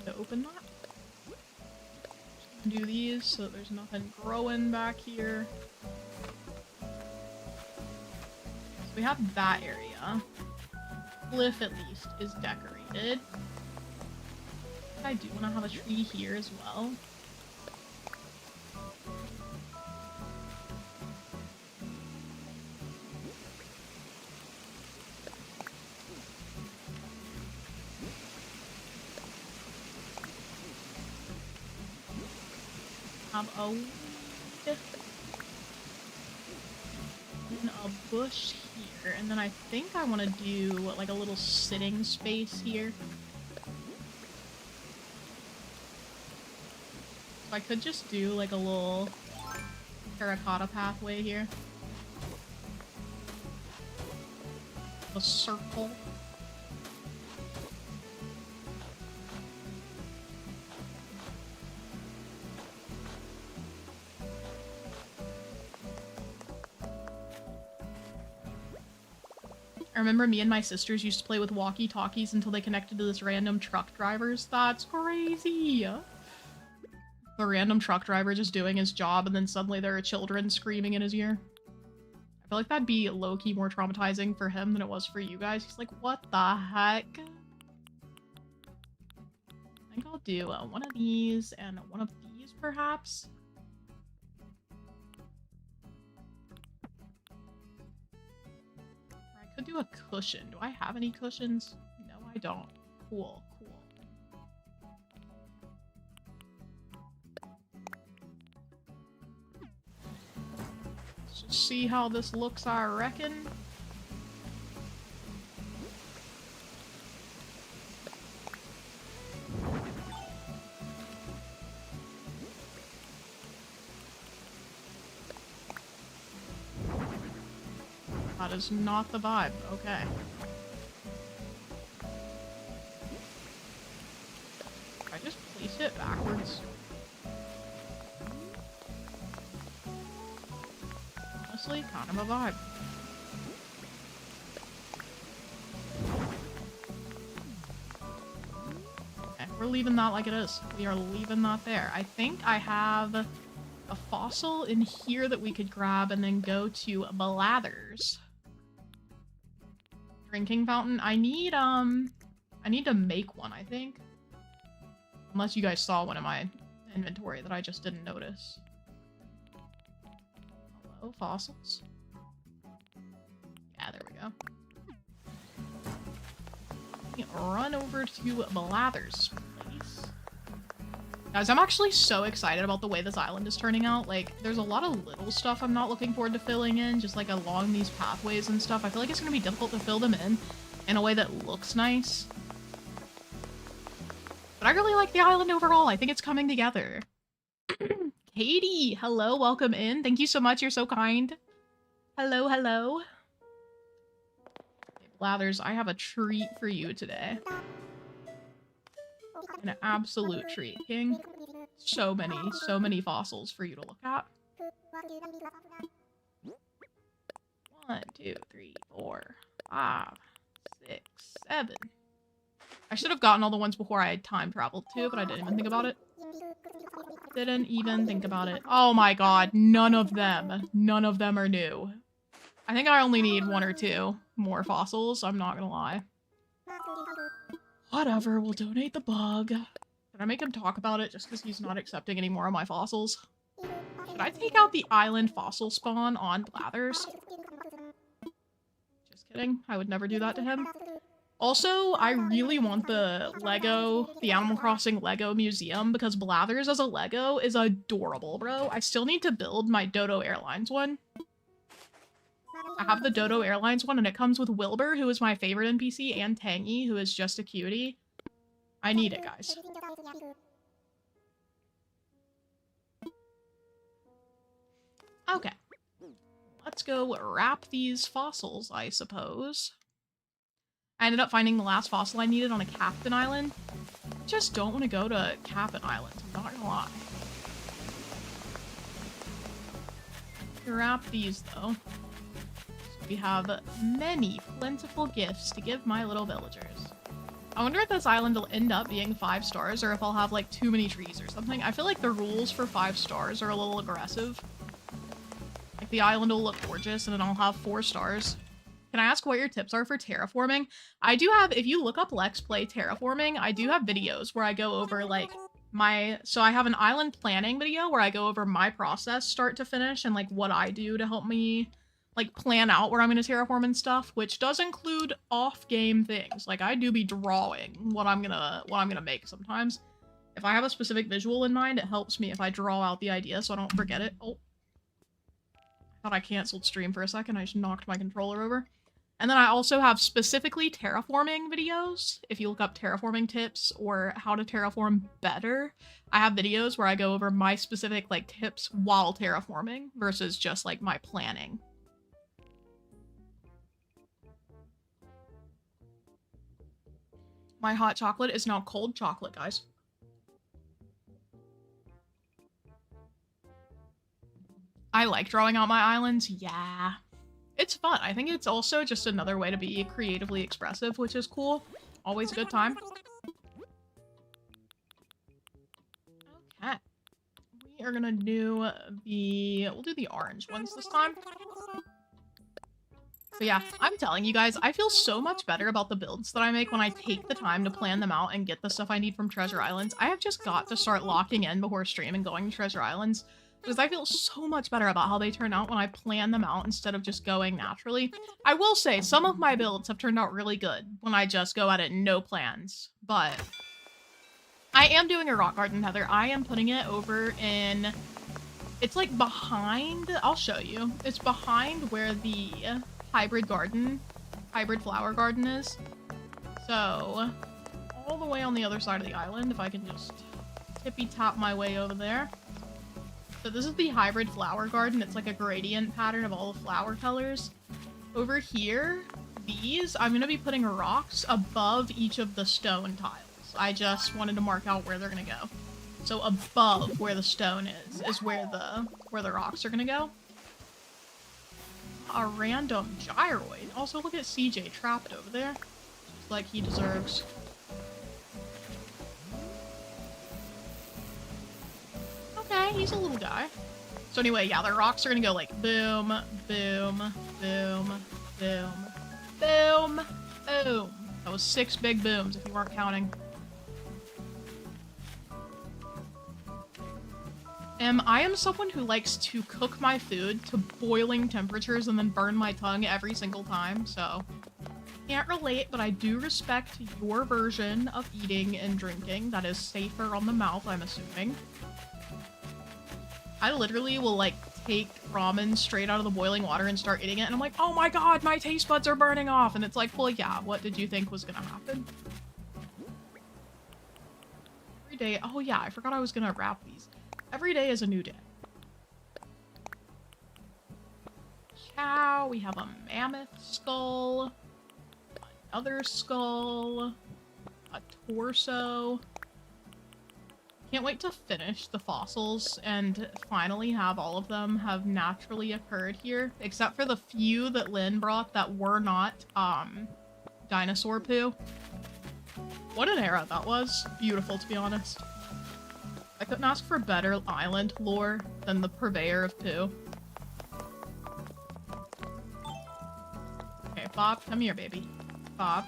To open that. Do these so that there's nothing growing back here. So we have that area. Cliff at least is decorated. I do want to have a tree here as well. Have a weed. in a bush here, and then I think I want to do like a little sitting space here. So I could just do like a little terracotta pathway here. A circle. I remember me and my sisters used to play with walkie-talkies until they connected to this random truck driver's. That's crazy! The random truck driver just doing his job, and then suddenly there are children screaming in his ear. I feel like that'd be low-key more traumatizing for him than it was for you guys. He's like, what the heck? I think I'll do one of these and one of these, perhaps. Or I could do a cushion. Do I have any cushions? No, I don't. Cool, cool. See how this looks, I reckon. That is not the vibe. Okay. I just place it backwards. Honestly, kind of a vibe. Okay, we're leaving that like it is. We are leaving that there. I think I have a fossil in here that we could grab and then go to Blathers. Drinking fountain. I need to make one, I think. Unless you guys saw one in my inventory that I just didn't notice. Hello, fossils. Yeah, there we go. Run over to Blathers, please. Guys, I'm actually so excited about the way this island is turning out. Like, there's a lot of little stuff I'm not looking forward to filling in, just like along these pathways and stuff. I feel like it's gonna be difficult to fill them in a way that looks nice. But I really like the island overall. I think it's coming together. Katie, hello, welcome in. Thank you so much, you're so kind. Hello, hello. Okay, Blathers, I have a treat for you today. An absolute treat, King. So many fossils for you to look at. 1, 2, 3, 4, 5, 6, 7. I should have gotten all the ones before I had time traveled too, but I didn't even think about it. Didn't even think about it. Oh my god, none of them. None of them are new. I think I only need 1 or 2 more fossils, I'm not gonna lie. Whatever, we'll donate the bug. Can I make him talk about it just because he's not accepting any more of my fossils? Should I take out the island fossil spawn on Blathers? Just kidding, I would never do that to him. Also, I really want the Animal Crossing Lego museum because Blathers as a Lego is adorable, bro. I still need to build my Dodo Airlines one. I have the Dodo Airlines one, and it comes with Wilbur, who is my favorite NPC, and Tangy, who is just a cutie. I need it, guys. Okay. Let's go wrap these fossils, I suppose. I ended up finding the last fossil I needed on a Captain Island. I just don't want to go to Captain Island, I'm not gonna lie. Wrap these, though. We have many plentiful gifts to give my little villagers. I wonder if this island will end up being 5 stars or if I'll have like too many trees or something. I feel like the rules for 5 stars are a little aggressive. Like the island will look gorgeous and then I'll have 4 stars. Can I ask what your tips are for terraforming? I do have, if you look up Lex Play Terraforming, I do have videos where I go over like so I have an island planning video where I go over my process start to finish and like what I do to help me like plan out where I'm gonna terraform and stuff, which does include off-game things. Like I do be drawing what I'm gonna make sometimes. If I have a specific visual in mind, it helps me if I draw out the idea so I don't forget it. Oh. Thought I canceled stream for a second. I just knocked my controller over. And then I also have specifically terraforming videos. If you look up terraforming tips or how to terraform better, I have videos where I go over my specific like tips while terraforming versus just like my planning. My hot chocolate is now cold chocolate, guys. I like drawing out my islands. Yeah. It's fun. I think it's also just another way to be creatively expressive, which is cool. Always a good time. Okay. We are gonna do we'll do the orange ones this time. But yeah, I'm telling you guys, I feel so much better about the builds that I make when I take the time to plan them out and get the stuff I need from Treasure Islands. I have just got to start locking in before stream and going to Treasure Islands, because I feel so much better about how they turn out when I plan them out instead of just going naturally. I will say, some of my builds have turned out really good when I just go at it no plans, but I am doing a rock garden, Heather. I am putting it over in... It's like behind... I'll show you. It's behind where the hybrid flower garden is. So, all the way on the other side of the island, if I can just tippy-top my way over there. So this is the hybrid flower garden. It's like a gradient pattern of all the flower colors. Over here, these, I'm going to be putting rocks above each of the stone tiles. I just wanted to mark out where they're going to go. So above where the stone is where the rocks are going to go. A random gyroid. Also, look at CJ trapped over there. Just like he deserves. Okay, he's a little guy. So anyway, yeah, the rocks are gonna go like boom, boom, boom, boom, boom, boom. That was 6 big booms if you weren't counting. I am someone who likes to cook my food to boiling temperatures and then burn my tongue every single time, so can't relate, but I do respect your version of eating and drinking. That is safer on the mouth, I'm assuming. I literally will, like, take ramen straight out of the boiling water and start eating it, and I'm like, oh my god, my taste buds are burning off! And it's like, well, yeah, what did you think was gonna happen? Every day- oh yeah, I forgot I was gonna wrap these. Every day is a new day. Cow, we have a mammoth skull, another skull, a torso. Can't wait to finish the fossils and finally have all of them have naturally occurred here, except for the few that Lynn brought that were not, dinosaur poo. What an era that was. Beautiful, to be honest. I couldn't ask for better island lore than the purveyor of poo. Okay, Bob, come here, baby. Bob.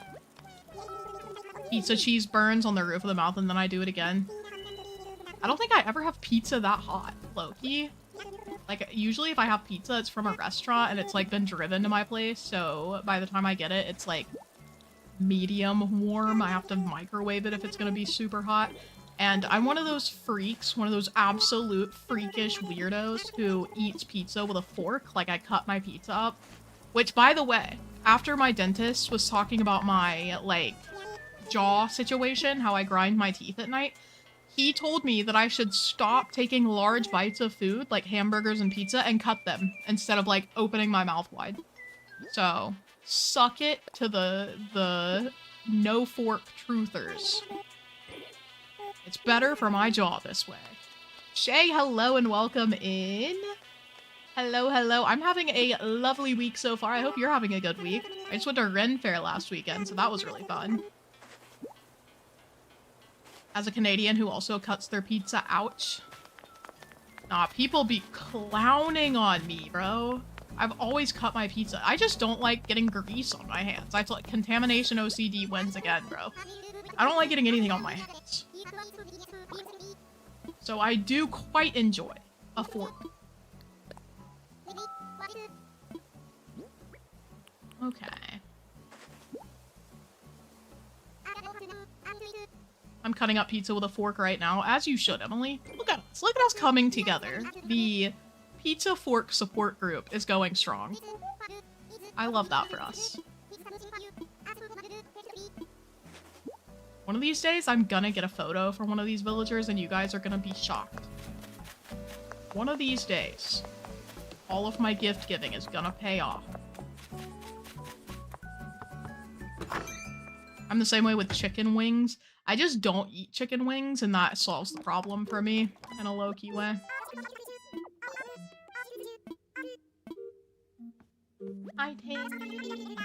Pizza cheese burns on the roof of the mouth and then I do it again. I don't think I ever have pizza that hot, low-key. Like, usually if I have pizza, it's from a restaurant and it's, like, been driven to my place, so by the time I get it, it's, like, medium warm. I have to microwave it if it's gonna be super hot. And I'm one of those freaks, one of those absolute freakish weirdos who eats pizza with a fork, like I cut my pizza up. Which, by the way, after my dentist was talking about my, like, jaw situation, how I grind my teeth at night, he told me that I should stop taking large bites of food, like hamburgers and pizza, and cut them, instead of, like, opening my mouth wide. So, suck it to the no-fork truthers. It's better for my jaw this way. Shay, hello and welcome in. Hello, hello. I'm having a lovely week so far. I hope you're having a good week. I just went to Ren Fair last weekend, so that was really fun. As a Canadian who also cuts their pizza, ouch. Nah, people be clowning on me, bro. I've always cut my pizza. I just don't like getting grease on my hands. I feel like contamination OCD wins again, bro. I don't like getting anything on my hands. So I do quite enjoy a fork. Okay. I'm cutting up pizza with a fork right now, as you should, Emily. Look at us coming together. The pizza fork support group is going strong. I love that for us. One of these days, I'm gonna get a photo from one of these villagers and you guys are gonna be shocked. One of these days, all of my gift giving is gonna pay off. I'm the same way with chicken wings. I just don't eat chicken wings and that solves the problem for me in a low-key way. Hi, Tangy.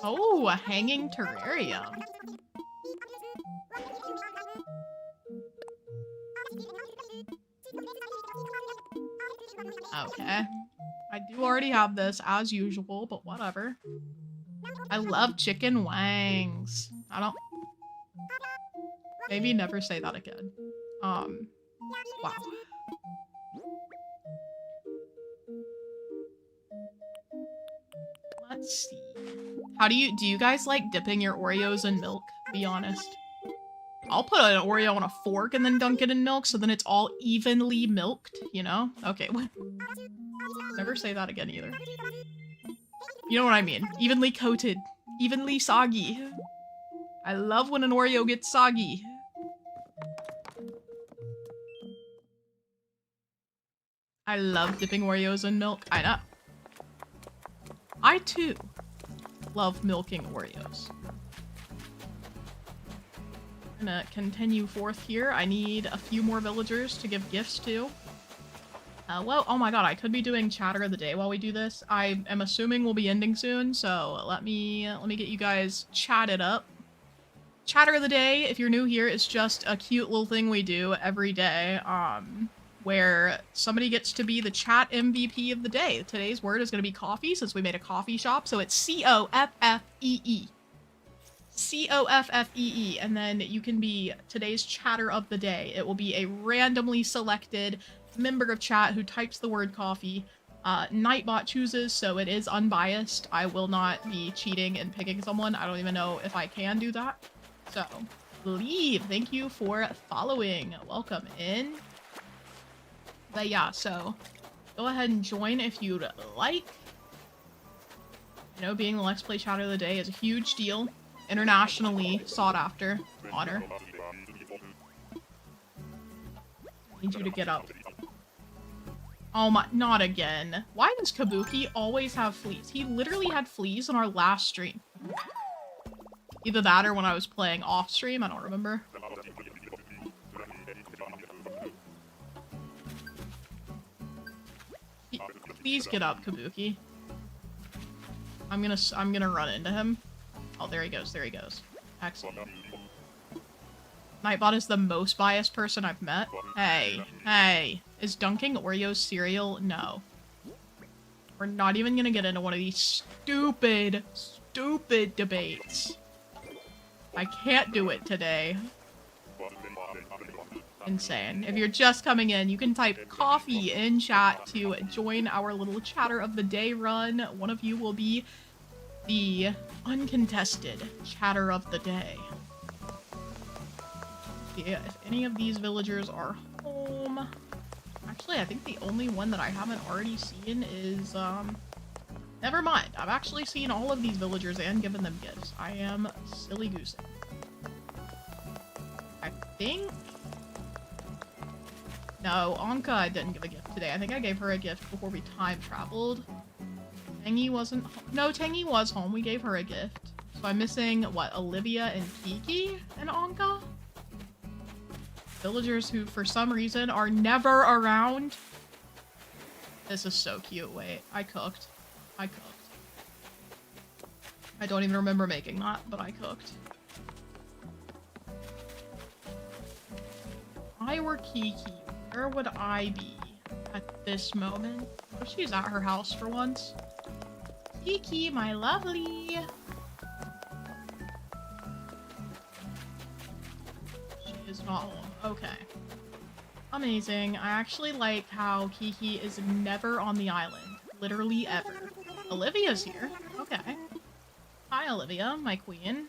Oh, a hanging terrarium. Okay. I do already have this, as usual, but whatever. I love chicken wings. I don't... Maybe never say that again. Wow. Let's see. How do you guys like dipping your Oreos in milk? Be honest. I'll put an Oreo on a fork and then dunk it in milk so then it's all evenly milked, you know? Okay, never say that again either. You know what I mean. Evenly coated. Evenly soggy. I love when an Oreo gets soggy. I love dipping Oreos in milk. I know. I too love milking Oreos. I'm gonna continue forth here. I need a few more villagers to give gifts to. Well, oh my god, I could be doing chatter of the day while we do this. I am assuming we'll be ending soon, so let me get you guys chatted up. Chatter of the day, if you're new here, is just a cute little thing we do every day, where somebody gets to be the chat MVP of the day. Today's word is going to be coffee, since we made a coffee shop, so it's C-O-F-F-E-E. C-O-F-F-E-E, and then you can be today's chatter of the day. It will be a randomly selected member of chat who types the word coffee. Nightbot chooses, so it is unbiased. I will not be cheating and picking someone. I don't even know if I can do that. So, leave. Thank you for following. Welcome in. But yeah, so go ahead and join if you'd like. You know, being the Let's Play Chatter of the Day is a huge deal. Internationally sought after honor. Need you to get up. Oh my, not again. Why does Kabuki always have fleas? He literally had fleas in our last stream. Either that or when I was playing off stream, I don't remember. Please get up, Kabuki. I'm gonna run into him. Oh, there he goes, there he goes. Excellent. Nightbot is the most biased person I've met. Hey. Is dunking Oreos cereal? No. We're not even gonna get into one of these stupid debates. I can't do it today. Insane. If you're just coming in, you can type coffee in chat to join our little chatter of the day run. One of you will be the uncontested chatter of the day. Yeah, if any of these villagers are home... Actually, I think the only one that I haven't already seen is, never mind. I've actually seen all of these villagers and given them gifts. I am silly goosing. I think... No, Anka I didn't give a gift today. I think I gave her a gift before we time traveled. Tangy wasn't home. No, Tangy was home. We gave her a gift. So I'm missing, what, Olivia and Kiki and Anka? Villagers who, for some reason, are never around. This is so cute. Wait, I cooked. I don't even remember making that, but I cooked. If I were Kiki, where would I be at this moment? Oh, she's at her house for once. Kiki, my lovely. She is not home. Okay. Amazing. I actually like how Kiki is never on the island. Literally ever. Olivia's here. Okay. Hi, Olivia, my queen.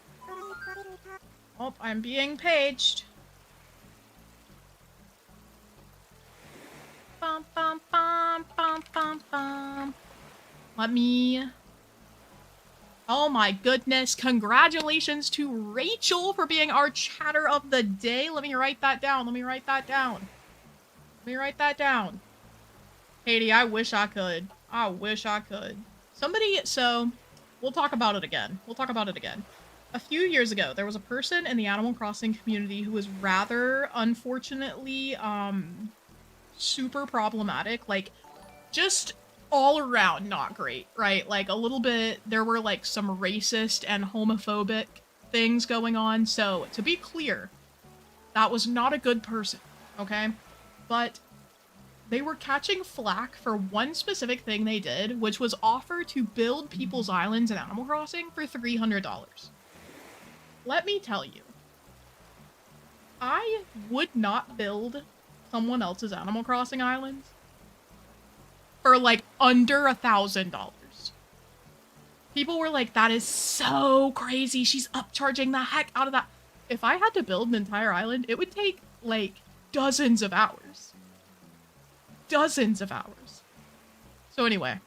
Oh, I'm being paged. Bum, bum, bum, bum, bum, bum. Let me... Oh my goodness, congratulations to Rachel for being our chatter of the day. Let me write that down. Let me write that down. Let me write that down. Katie, I wish I could. I wish I could. Somebody, so, we'll talk about it again. We'll talk about it again. A few years ago, there was a person in the Animal Crossing community who was rather, unfortunately, super problematic. Like, just all around not great, right? Like, a little bit, there were, like, some racist and homophobic things going on. So, to be clear, that was not a good person, okay? But they were catching flack for one specific thing they did, which was offer to build people's islands in Animal Crossing for $300. Let me tell you, I would not build someone else's Animal Crossing islands for like under $1,000. People were like, that is so crazy. She's upcharging the heck out of that. If I had to build an entire island, it would take like dozens of hours. Dozens of hours. So anyway,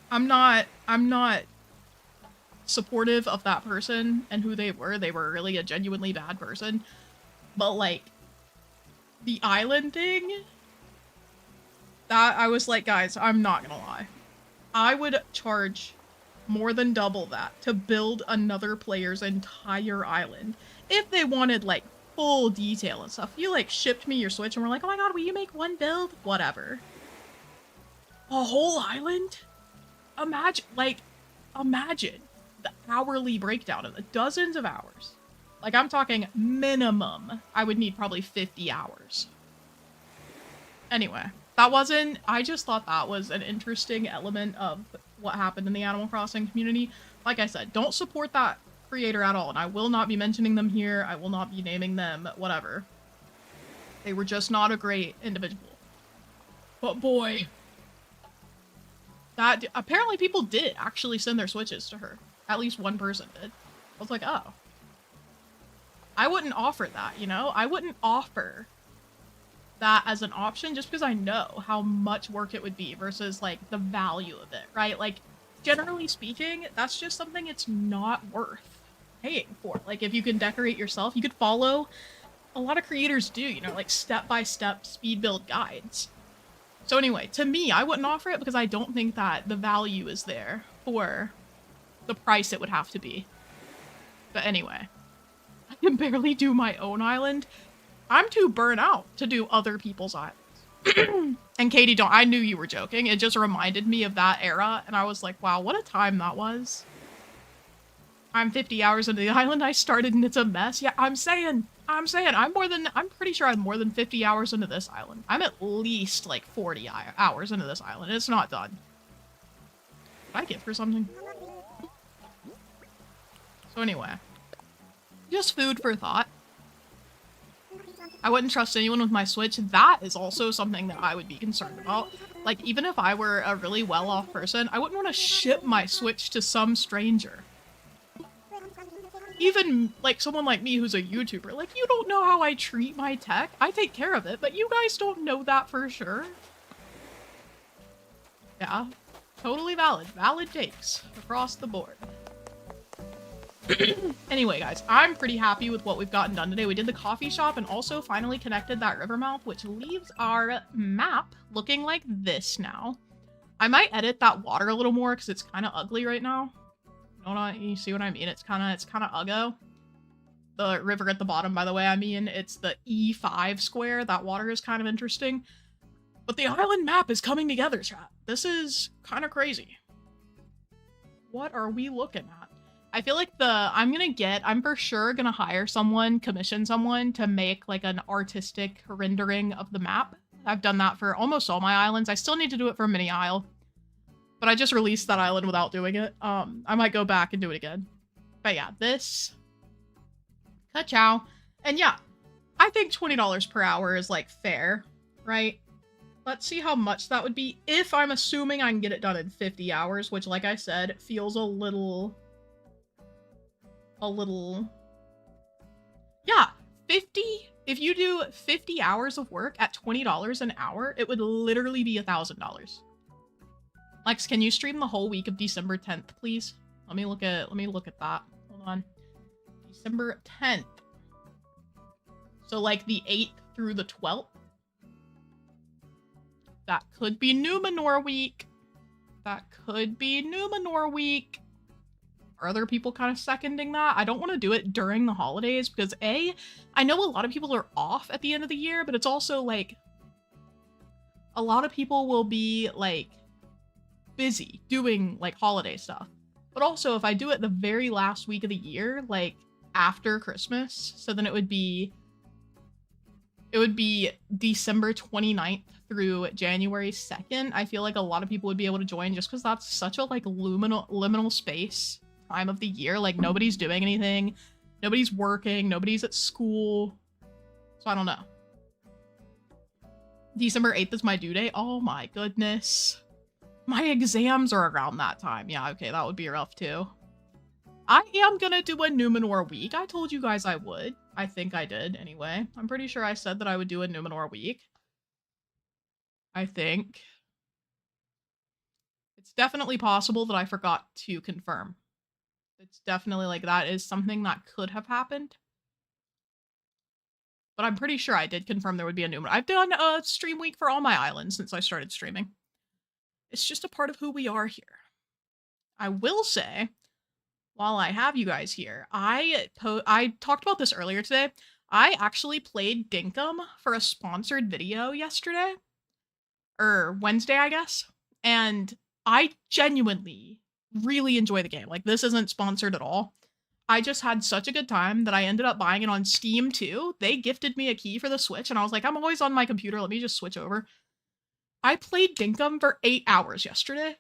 I'm not supportive of that person and who they were. They were really a genuinely bad person. But like, the island thing, that I was like, guys, I'm not gonna lie. I would charge more than double that to build another player's entire island if they wanted like full detail and stuff. You like shipped me your Switch and were like, oh my god, will you make one build? Whatever. A whole island? Imagine the hourly breakdown of the dozens of hours. Like, I'm talking minimum, I would need probably 50 hours. Anyway, I just thought that was an interesting element of what happened in the Animal Crossing community. Like I said, don't support that creator at all, and I will not be mentioning them here. I will not be naming them, whatever. They were just not a great individual. But boy, that apparently people did actually send their Switches to her. At least one person did. I was like, oh. I wouldn't offer that, you know? I wouldn't offer that as an option just because I know how much work it would be versus like the value of it, right? Like, generally speaking, that's just something it's not worth paying for. Like, if you can decorate yourself, you could follow, a lot of creators do, you know, like step-by-step speed build guides. So anyway, to me, I wouldn't offer it because I don't think that the value is there for the price it would have to be. But anyway, I can barely do my own island. I'm too burnt out to do other people's islands. And Katie, I knew you were joking. It just reminded me of that era, and I was like, wow, what a time that was. I'm 50 hours into the island I started and it's a mess. Yeah, I'm saying, I'm pretty sure I'm more than 50 hours into this island. I'm at least like 40 hours into this island. It's not done. Did I get through something? So anyway, just food for thought. I wouldn't trust anyone with my Switch. That is also something that I would be concerned about. Like, even if I were a really well-off person, I wouldn't want to ship my Switch to some stranger. Even, like, someone like me who's a YouTuber. Like, you don't know how I treat my tech. I take care of it, but you guys don't know that for sure. Yeah, totally valid. Valid takes across the board. Anyway, guys, I'm pretty happy with what we've gotten done today. We did the coffee shop and also finally connected that river mouth, which leaves our map looking like this now. I might edit that water a little more because it's kind of ugly right now. You see what I mean? It's kind of uggo. The river at the bottom, by the way, I mean, it's the E5 square. That water is kind of interesting. But the island map is coming together, chat. This is kind of crazy. What are we looking at? I feel like I'm for sure gonna hire someone, commission someone to make like an artistic rendering of the map. I've done that for almost all my islands. I still need to do it for Mini Isle, but I just released that island without doing it. I might go back and do it again. But yeah, this. Ka-chow. And yeah, I think $20 per hour is like fair, right? Let's see how much that would be if I'm assuming I can get it done in 50 hours, which like I said, feels a little, yeah, 50 if you do 50 hours of work at $20 an hour, it would literally be $1,000. Lex, can you stream the whole week of December 10th, please? Let me look at that. Hold on. December 10th. So like the 8th through the 12th. That could be Numenor week. That could be Numenor week. Are other people kind of seconding that? I don't want to do it during the holidays because A, I know a lot of people are off at the end of the year, but it's also like a lot of people will be like busy doing like holiday stuff. But also if I do it the very last week of the year, like after Christmas, so then it would be December 29th through January 2nd. I feel like a lot of people would be able to join just because that's such a like liminal space time of the year. Like nobody's doing anything, nobody's working, nobody's at school. So I don't know. December 8th is my due date. Oh my goodness. My exams are around that time. Yeah, okay, that would be rough too. I am gonna do a Numenor week. I told you guys I would. I think I did anyway. I'm pretty sure I said that I would do a Numenor week. I think. It's definitely possible that I forgot to confirm. It's definitely like that is something that could have happened. But I'm pretty sure I did confirm there would be a Numenor. I've done a stream week for all my islands since I started streaming. It's just a part of who we are here. I will say, while I have you guys here, I talked about this earlier today. I actually played Dinkum for a sponsored video yesterday. Or Wednesday, I guess. And I genuinely really enjoy the game. Like, this isn't sponsored at all. I just had such a good time that I ended up buying it on Steam too. They gifted me a key for the Switch, and I was like, I'm always on my computer. Let me just switch over. I played Dinkum for 8 hours yesterday.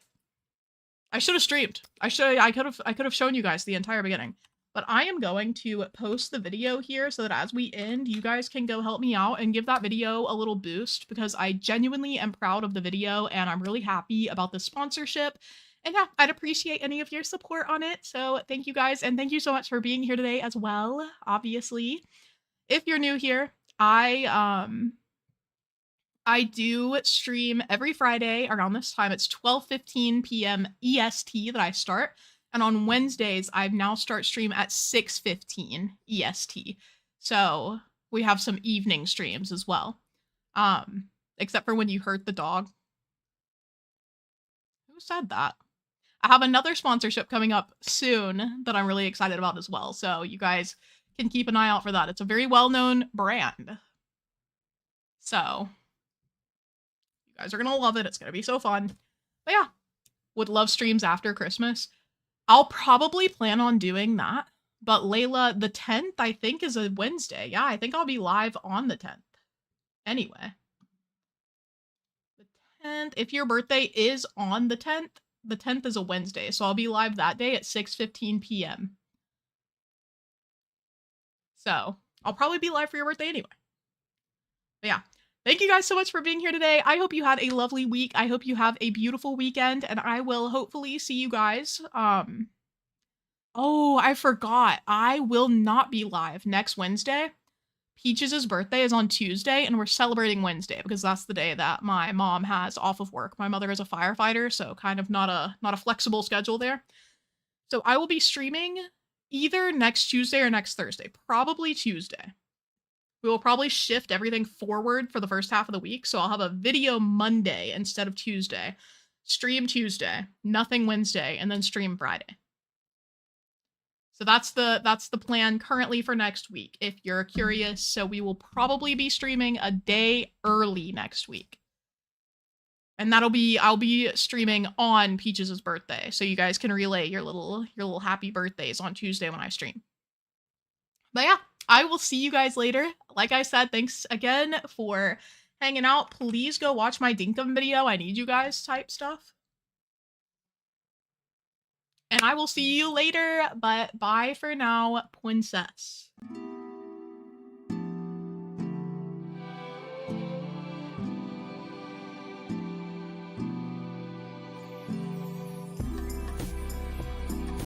I should have streamed. I could have shown you guys the entire beginning. But I am going to post the video here so that as we end, you guys can go help me out and give that video a little boost because I genuinely am proud of the video and I'm really happy about the sponsorship. And yeah, I'd appreciate any of your support on it. So thank you guys, and thank you so much for being here today as well, obviously. If you're new here, I do stream every Friday around this time. It's 12:15 p.m. EST that I start. And on Wednesdays, I now start stream at 6:15 EST. So we have some evening streams as well. Except for when you hurt the dog. Who said that? I have another sponsorship coming up soon that I'm really excited about as well. So you guys can keep an eye out for that. It's a very well-known brand. So you guys are going to love it. It's going to be so fun. But yeah, would love streams after Christmas. I'll probably plan on doing that. But Layla, the 10th, I think, is a Wednesday. Yeah, I think I'll be live on the 10th. Anyway. The 10th, if your birthday is on the 10th is a Wednesday. So I'll be live that day at 6:15 p.m. So I'll probably be live for your birthday anyway. But yeah. Thank you guys so much for being here today. I hope you had a lovely week. I hope you have a beautiful weekend, and I will hopefully see you guys. Oh, I forgot. I will not be live next Wednesday. Peaches' birthday is on Tuesday, and we're celebrating Wednesday because that's the day that my mom has off of work. My mother is a firefighter, so kind of not a flexible schedule there. So I will be streaming either next Tuesday or next Thursday. Probably Tuesday. We will probably shift everything forward for the first half of the week, so I'll have a video Monday instead of Tuesday. Stream Tuesday, nothing Wednesday, and then stream Friday. So that's the plan currently for next week, if you're curious. So we will probably be streaming a day early next week. And I'll be streaming on Peaches' birthday, so you guys can relay your little happy birthdays on Tuesday when I stream. But yeah, I will see you guys later. Like I said, thanks again for hanging out. Please go watch my Dinkum video. I need you guys type stuff. And I will see you later, but bye for now, princess.